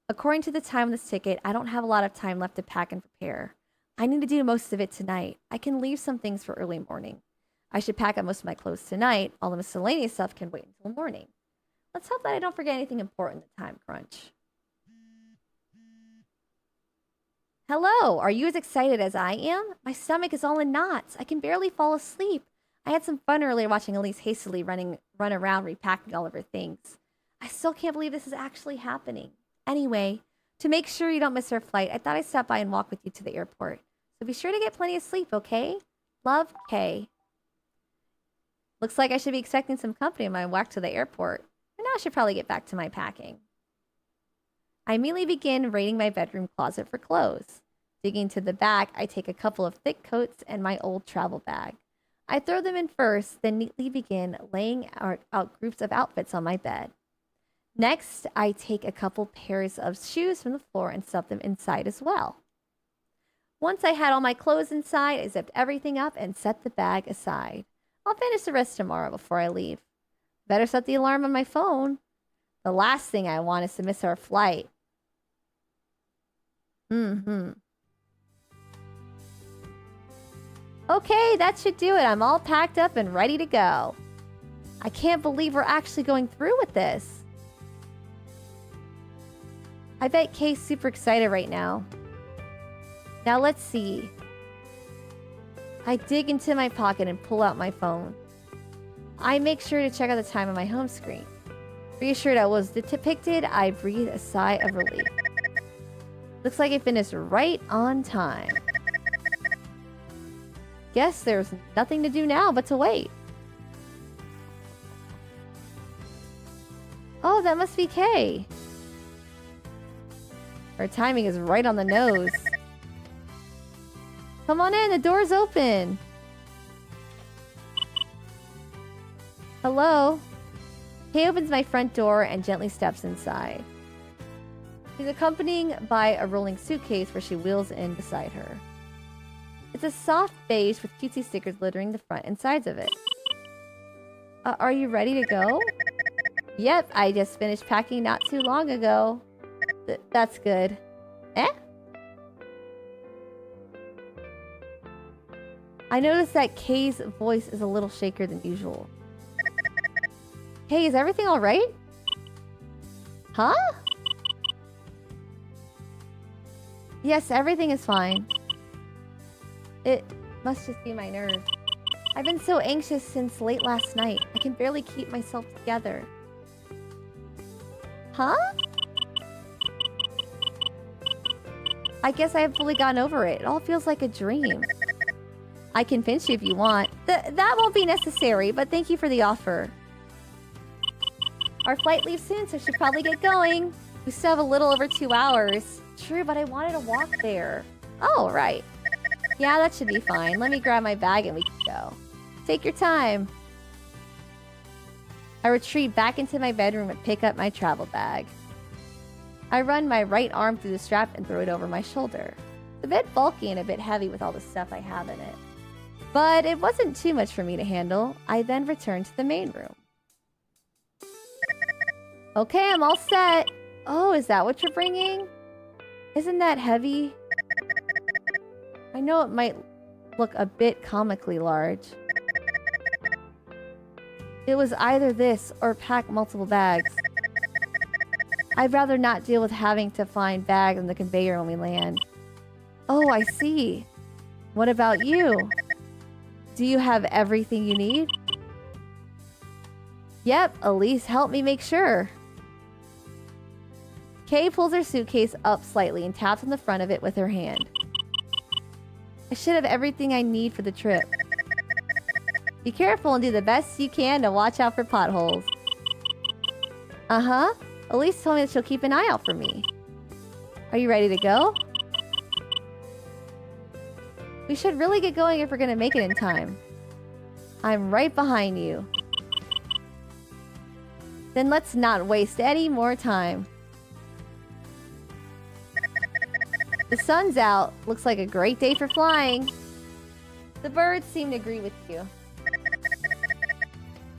According to the time on this ticket, I don't have a lot of time left to pack and prepare. I need to do most of it tonight. I can leave some things for early morning. I should pack up most of my clothes tonight. All the miscellaneous stuff can wait until morning. Let's hope that I don't forget anything important in the time crunch. Hello, are you as excited as I am? My stomach is all in knots. I can barely fall asleep. I had some fun earlier watching Elise hastily run around repacking all of her things. I still can't believe this is actually happening. Anyway, to make sure you don't miss our flight, I thought I'd stop by and walk with you to the airport. So be sure to get plenty of sleep, okay? Love, Kay. Looks like I should be expecting some company on my walk to the airport. And now I should probably get back to my packing. I immediately begin raiding my bedroom closet for clothes. Digging to the back, I take a couple of thick coats and my old travel bag. I throw them in first, then neatly begin laying out groups of outfits on my bed. Next, I take a couple pairs of shoes from the floor and stuff them inside as well. Once I had all my clothes inside, I zipped everything up and set the bag aside. I'll finish the rest tomorrow before I leave. Better set the alarm on my phone. The last thing I want is to miss our flight. Okay, that should do it. I'm all packed up and ready to go. I can't believe we're actually going through with this. I bet Kay's super excited right now. Now let's see. I dig into my pocket and pull out my phone. I make sure to check out the time on my home screen. Reassured I was depicted, I breathe a sigh of relief. Looks like I finished right on time. Guess there's nothing to do now but to wait. Oh, that must be Kay. Her timing is right on the nose. Come on in, the door's open. Hello? Kay opens my front door and gently steps inside. She's accompanied by a rolling suitcase where she wheels in beside her. It's a soft beige with cutesy stickers littering the front and sides of it. Are you ready to go? Yep, I just finished packing not too long ago. That's good. Eh? I noticed that Kay's voice is a little shakier than usual. Hey, is everything alright? Huh? Yes, everything is fine. It must just be my nerves. I've been so anxious since late last night. I can barely keep myself together. Huh? I guess I haven't fully gotten over it. It all feels like a dream. I can pinch you if you want. That won't be necessary, but thank you for the offer. Our flight leaves soon, so we should probably get going. We still have a little over 2 hours. True, but I wanted to walk there. Oh, right. Yeah, that should be fine. Let me grab my bag and we can go. Take your time. I retreat back into my bedroom and pick up my travel bag. I run my right arm through the strap and throw it over my shoulder. It's a bit bulky and a bit heavy with all the stuff I have in it. But it wasn't too much for me to handle. I then return to the main room. Okay, I'm all set. Oh, is that what you're bringing? Isn't that heavy? I know it might look a bit comically large. It was either this or pack multiple bags. I'd rather not deal with having to find bags on the conveyor when we land. Oh, I see. What about you? Do you have everything you need? Yep, Elise helped me make sure. Kay pulls her suitcase up slightly and taps on the front of it with her hand. I should have everything I need for the trip. Be careful and do the best you can to watch out for potholes. Uh-huh. Elise told me that she'll keep an eye out for me. Are you ready to go? We should really get going if we're gonna make it in time. I'm right behind you. Then let's not waste any more time. The sun's out. Looks like a great day for flying. The birds seem to agree with you.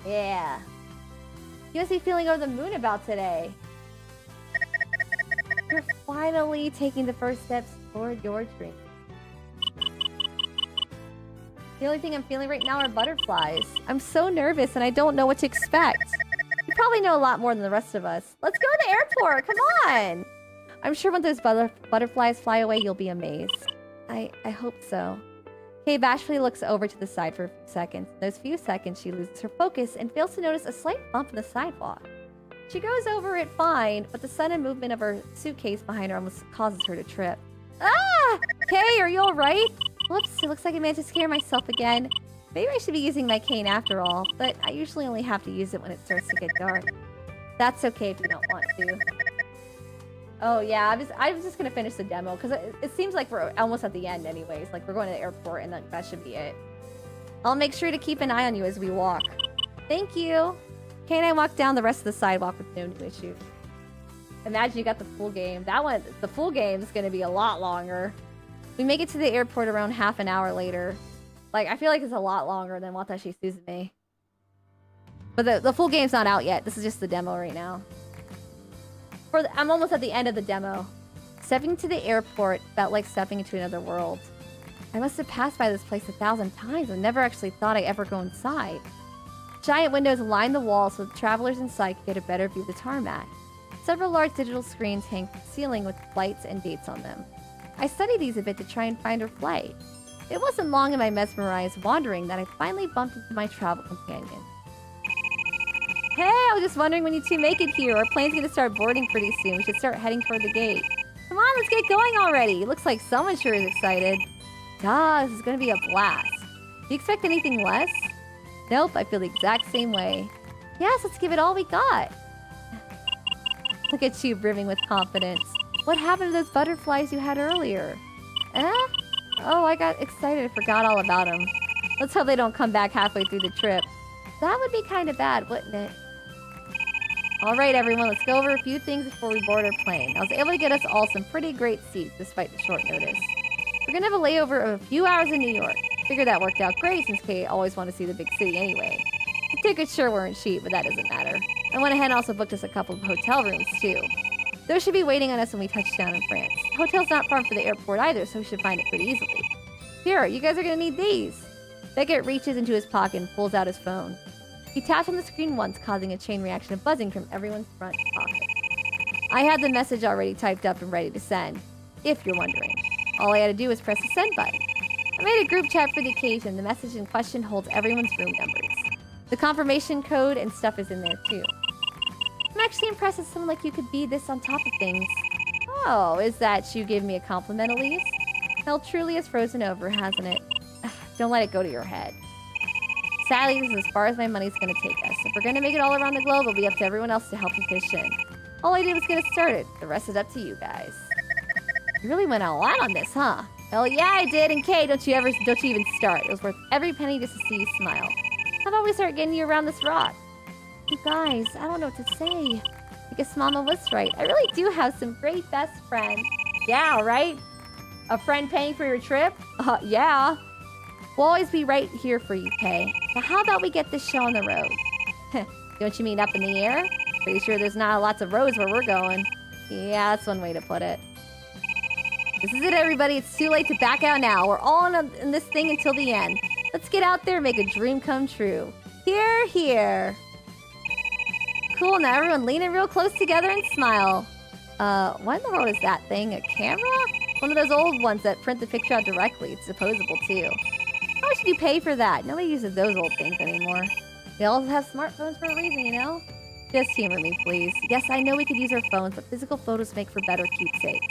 Yeah. You must be feeling over the moon about today. You're finally taking the first steps toward your dream. The only thing I'm feeling right now are butterflies. I'm so nervous and I don't know what to expect. You probably know a lot more than the rest of us. Let's go to the airport, come on! I'm sure when those butterflies fly away, you'll be amazed. I hope so. Kay bashfully looks over to the side for a few seconds. In those few seconds, she loses her focus and fails to notice a slight bump in the sidewalk. She goes over it fine, but the sudden movement of her suitcase behind her almost causes her to trip. Ah! Kay, are you alright? Whoops, it looks like I managed to scare myself again. Maybe I should be using my cane after all, but I usually only have to use it when it starts to get dark. That's okay if you don't want to. Oh yeah, I was just gonna finish the demo, because it seems like we're almost at the end anyways. Like, we're going to the airport and that should be it. I'll make sure to keep an eye on you as we walk. Thank you! Kay and I walk down the rest of the sidewalk with no new issues. Imagine you got the full game. The full game is gonna be a lot longer. We make it to the airport around half an hour later. Like, I feel like it's a lot longer than Watashi Suzume. But the full game's not out yet. This is just the demo right now. I'm almost at the end of the demo. Stepping to the airport felt like stepping into another world. I must have passed by this place 1,000 times and never actually thought I'd ever go inside. Giant windows line the walls so the travelers inside could get a better view of the tarmac. Several large digital screens hang from the ceiling with flights and dates on them. I studied these a bit to try and find her flight. It wasn't long in my mesmerized wandering that I finally bumped into my travel companion. Hey, I was just wondering when you two make it here. Our plane's gonna start boarding pretty soon. We should start heading toward the gate. Come on, let's get going already. It looks like someone sure is excited. Duh, this is gonna be a blast. Do you expect anything less? Nope, I feel the exact same way. Yes, let's give it all we got. Look at you, brimming with confidence. What happened to those butterflies you had earlier? Eh? Oh, I got excited. I forgot all about them. Let's hope they don't come back halfway through the trip. That would be kind of bad, wouldn't it? Alright everyone, let's go over a few things before we board our plane. I was able to get us all some pretty great seats despite the short notice. We're gonna have a layover of a few hours in New York. Figured that worked out great since Kay always wanted to see the big city anyway. The tickets sure weren't cheap, but that doesn't matter. I went ahead and also booked us a couple of hotel rooms too. Those should be waiting on us when we touch down in France. The hotel's not far from the airport either, so we should find it pretty easily. Here, you guys are gonna need these. Beckett reaches into his pocket and pulls out his phone. He taps on the screen once, causing a chain reaction of buzzing from everyone's front pocket. I had the message already typed up and ready to send, if you're wondering. All I had to do was press the send button. I made a group chat for the occasion. The message in question holds everyone's room numbers. The confirmation code and stuff is in there too. I'm actually impressed that someone like you could be this on top of things. Oh, is that you give me a compliment, Elise? Hell truly has frozen over, hasn't it? Don't let it go to your head. Sadly, this is as far as my money's gonna take us. If we're gonna make it all around the globe, it'll be up to everyone else to help me fish in. All I did was get us started. The rest is up to you guys. You really went all out on this, huh? Hell yeah, I did. And Kay, don't you even start. It was worth every penny just to see you smile. How about we start getting you around this rock? You guys, I don't know what to say. I guess Mama was right. I really do have some great best friends. Yeah, right? A friend paying for your trip? Yeah. We'll always be right here for you, Kay. Now how about we get this show on the road? Don't you mean up in the air? Pretty sure there's not lots of roads where we're going. Yeah, that's one way to put it. This is it, everybody. It's too late to back out now. We're all in this thing until the end. Let's get out there and make a dream come true. Here, here. Cool, now everyone lean in real close together and smile. What in the world is that thing? A camera? One of those old ones that print the picture out directly. It's disposable, too. How much did you pay for that? Nobody uses those old things anymore. They all have smartphones for a reason, you know? Just humor me, please. Yes, I know we could use our phones, but physical photos make for better keepsakes.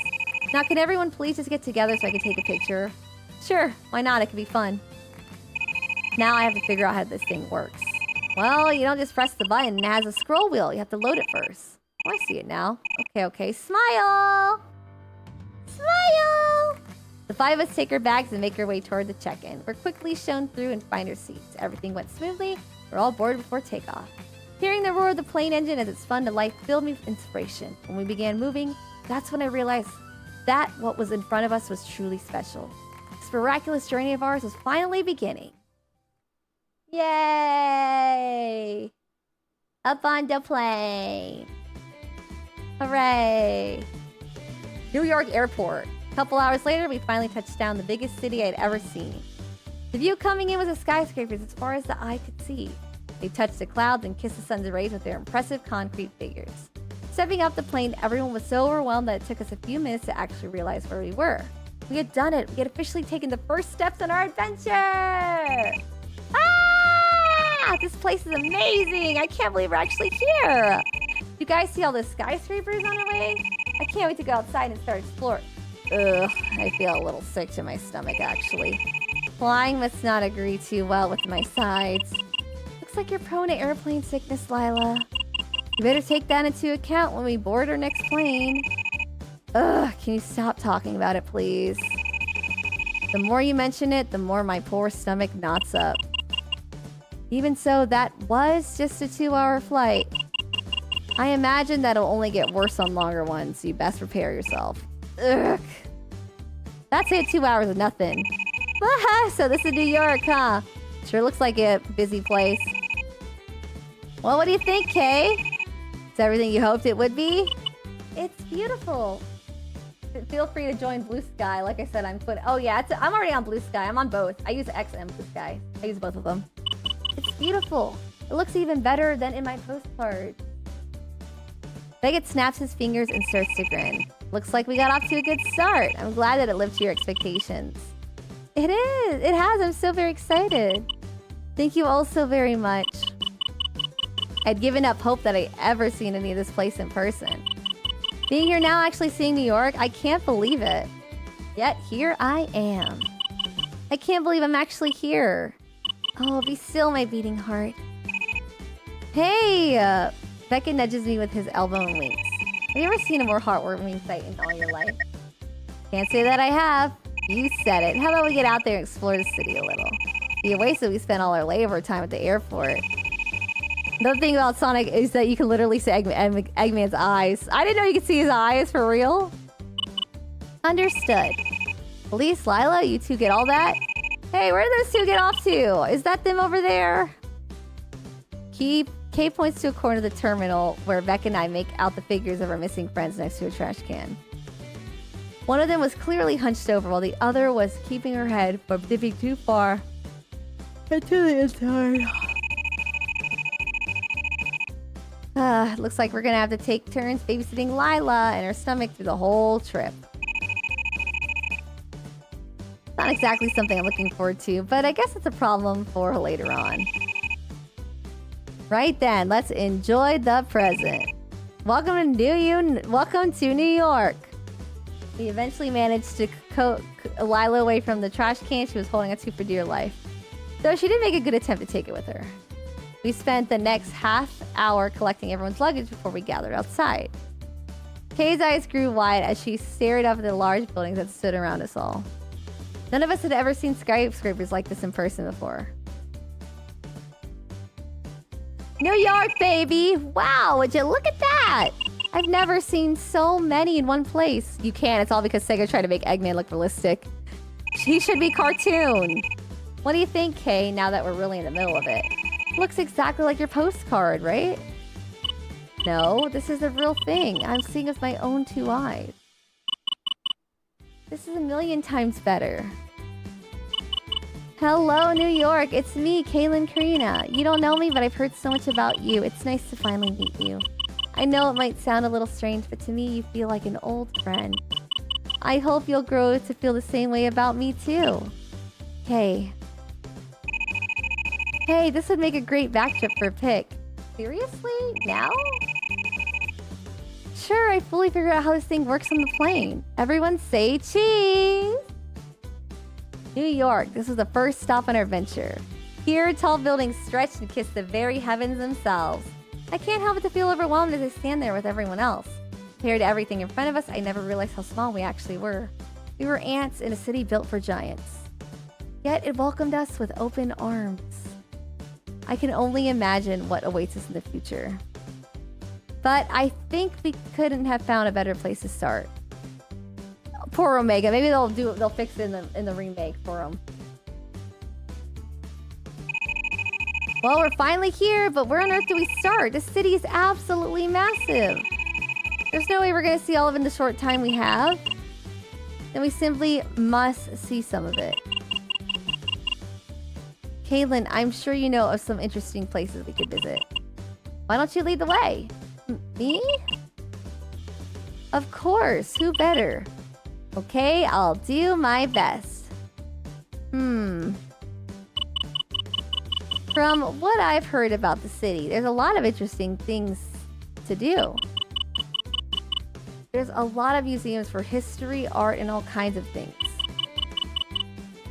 Now, can everyone please just get together so I can take a picture? Sure, why not? It could be fun. Now I have to figure out how this thing works. Well, you don't just press the button. It has a scroll wheel. You have to load it first. Oh, I see it now. Okay. Smile! Smile! The five of us take our bags and make our way toward the check-in. We're quickly shown through and find our seats. Everything went smoothly. We're all boarded before takeoff. Hearing the roar of the plane engine as it spun to life filled me with inspiration. When we began moving, that's when I realized that what was in front of us was truly special. This miraculous journey of ours was finally beginning. Yay! Up on the plane. Hooray! New York Airport. A couple hours later, we finally touched down, the biggest city I'd ever seen. The view coming in was of skyscrapers as far as the eye could see. They touched the clouds and kissed the sun's rays with their impressive concrete figures. Stepping off the plane, everyone was so overwhelmed that it took us a few minutes to actually realize where we were. We had done it. We had officially taken the first steps on our adventure! Ah! This place is amazing! I can't believe we're actually here! You guys see all the skyscrapers on our way? I can't wait to go outside and start exploring. Ugh, I feel a little sick to my stomach, actually. Flying must not agree too well with my sides. Looks like you're prone to airplane sickness, Lila. You better take that into account when we board our next plane. Ugh, can you stop talking about it, please? The more you mention it, the more my poor stomach knots up. Even so, that was just a 2-hour flight. I imagine that'll only get worse on longer ones, so you best prepare yourself. Ugh. That's it, 2 hours of nothing. So this is New York, huh? Sure looks like a busy place. Well, what do you think, Kay? Is everything you hoped it would be? It's beautiful. Feel free to join Blue Sky. Like I said, oh yeah, I'm already on Blue Sky. I'm on both. I use X and Blue Sky. I use both of them. It's beautiful. It looks even better than in my postcard. Beckett snaps his fingers and starts to grin. Looks like we got off to a good start. I'm glad that it lived to your expectations. It is. It has. I'm so very excited. Thank you all so very much. I'd given up hope that I'd ever seen any of this place in person. Being here now, actually seeing New York, I can't believe it. Yet here I am. I can't believe I'm actually here. Oh, be still, my beating heart. Hey! Becca nudges me with his elbow and winks. Have you ever seen a more heartwarming sight in all your life? Can't say that I have. You said it. How about we get out there and explore the city a little? The wasted we spent all our layover time at the airport. Another thing about Sonic is that you can literally see Eggman's eyes. I didn't know you could see his eyes, for real. Understood. Elise, Lila, you two get all that? Hey, where did those two get off to? Is that them over there? Kay points to a corner of the terminal where Beck and I make out the figures of our missing friends next to a trash can. One of them was clearly hunched over while the other was keeping her head from dipping too far into the inside. Looks like we're gonna have to take turns babysitting Lila and her stomach through the whole trip. Not exactly something I'm looking forward to, but I guess it's a problem for later on. Right then, let's enjoy the present. Welcome to New York. We eventually managed to coax Lila away from the trash can she was holding onto for dear life. Though she did make a good attempt to take it with her. We spent the next half hour collecting everyone's luggage before we gathered outside. Kay's eyes grew wide as she stared up at the large buildings that stood around us all. None of us had ever seen skyscrapers like this in person before. New York, baby! Wow, would you look at that? I've never seen so many in one place. You can, it's all because Sega tried to make Eggman look realistic. He should be cartoon. What do you think, Kay, now that we're really in the middle of it? Looks exactly like your postcard, right? No, this is a real thing. I'm seeing with my own 2 eyes. This is a million times better. Hello, New York. It's me, Kaylin Trina. You don't know me, but I've heard so much about you. It's nice to finally meet you. I know it might sound a little strange, but to me, you feel like an old friend. I hope you'll grow to feel the same way about me, too. Hey. Hey, this would make a great backtrip for a pic. Seriously? Now? Sure, I fully figured out how this thing works on the plane. Everyone say cheese! New York, this was the first stop on our adventure. Here, tall buildings stretch and kiss the very heavens themselves. I can't help but to feel overwhelmed as I stand there with everyone else. Compared to everything in front of us, I never realized how small we actually were. We were ants in a city built for giants. Yet it welcomed us with open arms. I can only imagine what awaits us in the future. But I think we couldn't have found a better place to start. Poor Omega. Maybe they'll fix it in the remake for him. Well, we're finally here, but where on earth do we start? This city is absolutely massive. There's no way we're gonna see all of it in the short time we have. Then we simply must see some of it. Caitlin, I'm sure you know of some interesting places we could visit. Why don't you lead the way? Me? Of course, who better? Okay, I'll do my best. From what I've heard about the city, there's a lot of interesting things to do. There's a lot of museums for history, art, and all kinds of things.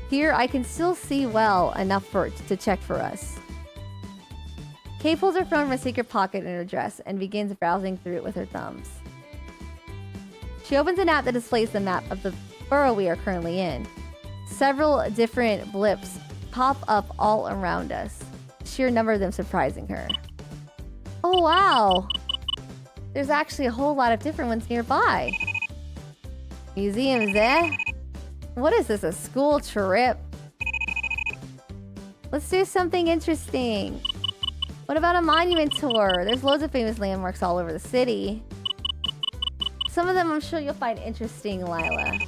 Here, I can still see well enough to check for us. Kay pulls her phone from a secret pocket in her dress and begins browsing through it with her thumbs. She opens an app that displays the map of the borough we are currently in. Several different blips pop up all around us, sheer number of them surprising her. Oh wow! There's actually a whole lot of different ones nearby. Museums, eh? What is this, a school trip? Let's do something interesting. What about a monument tour? There's loads of famous landmarks all over the city. Some of them I'm sure you'll find interesting, Lila.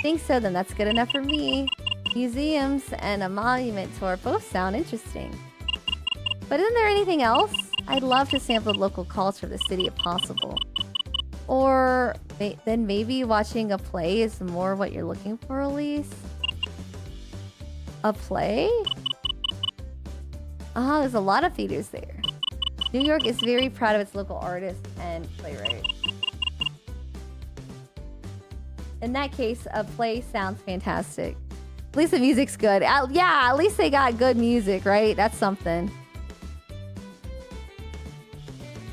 Think so, then that's good enough for me. Museums and a monument tour both sound interesting. But isn't there anything else? I'd love to sample the local culture of the city if possible. Or then maybe watching a play is more what you're looking for, Elise? A play? There's a lot of theaters there. New York is very proud of its local artists and playwrights. In that case, a play sounds fantastic. At least the music's good. Yeah, at least they got good music, right? That's something.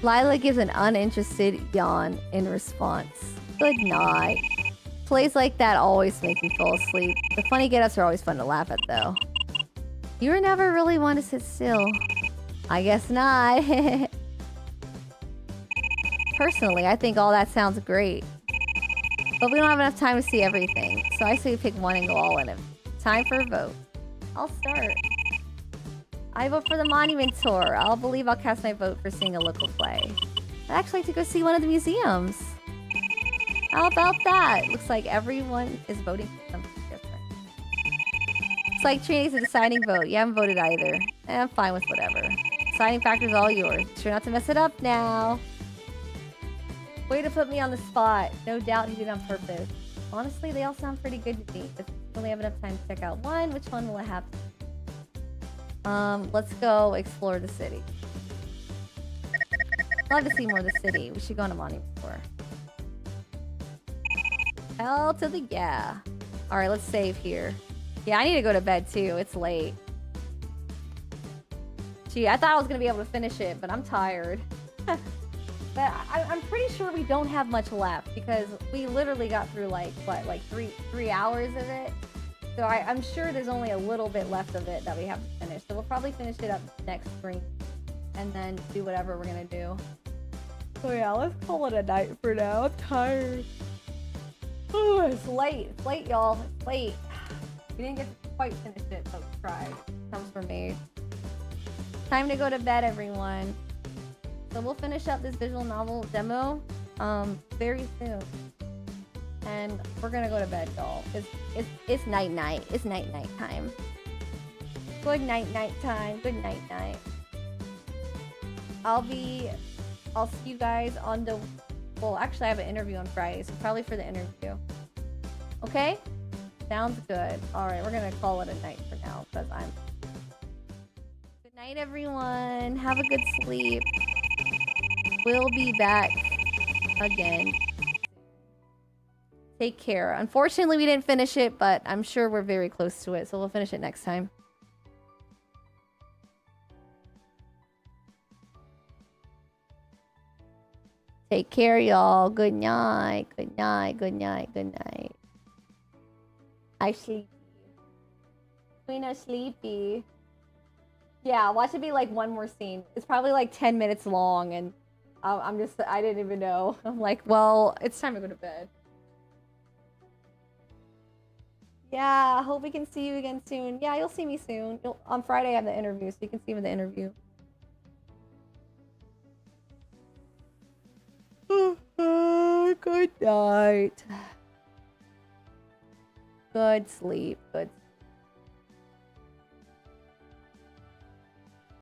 Lila gives an uninterested yawn in response. Good night. Plays like that always make me fall asleep. The funny get-ups are always fun to laugh at, though. You were never really one to sit still. I guess not. Personally, I think all that sounds great. But we don't have enough time to see everything, so I say we pick one and go all in. Time for a vote. I'll start. I vote for the monument tour. I'll cast my vote for seeing a local play. I'd actually like to go see one of the museums. How about that? Looks like everyone is voting for something different. It's like Trina's a deciding vote. You haven't voted either. I'm fine with whatever. Deciding factor's all yours. Try not to mess it up now. Way to put me on the spot. No doubt he did it on purpose. Honestly, they all sound pretty good to me. If we only have enough time to check out one, which one will I have? Let's go explore the city. Love to see more of the city. We should go on a monument tour. Hell to the yeah. Alright, let's save here. Yeah, I need to go to bed too. It's late. Gee, I thought I was gonna be able to finish it, but I'm tired. But I'm pretty sure we don't have much left because we literally got through like, what, like three hours of it? So I'm sure there's only a little bit left of it that we have to finish. So we'll probably finish it up next stream and then do whatever we're gonna do. So yeah, let's call it a night for now. I'm tired. Oh, it's late. It's late, y'all. It's late. We didn't get to quite finish it, but we tried. Comes from me. Time to go to bed, everyone. So we'll finish up this visual novel demo very soon. And we're gonna go to bed, y'all. It's night. It's night time. Good night time. Good night. I'll see you guys on the... Well, actually I have an interview on Friday, so probably for the interview. Okay? Sounds good. Alright, we're gonna call it a night for now, because I'm... Good night, everyone. Have a good sleep. We'll be back again. Take care. Unfortunately, we didn't finish it, but I'm sure we're very close to it, so we'll finish it next time. Take care, y'all. Good night. Good night. Good night. Good night. I sleepy. Trina sleepy. Yeah, watch it be like one more scene. It's probably like 10 minutes long, and I didn't even know. I'm like, well, it's time to go to bed. Yeah, hope we can see you again soon. Yeah, you'll see me soon. On Friday, I have the interview, so you can see me in the interview. Good night. Good sleep. Good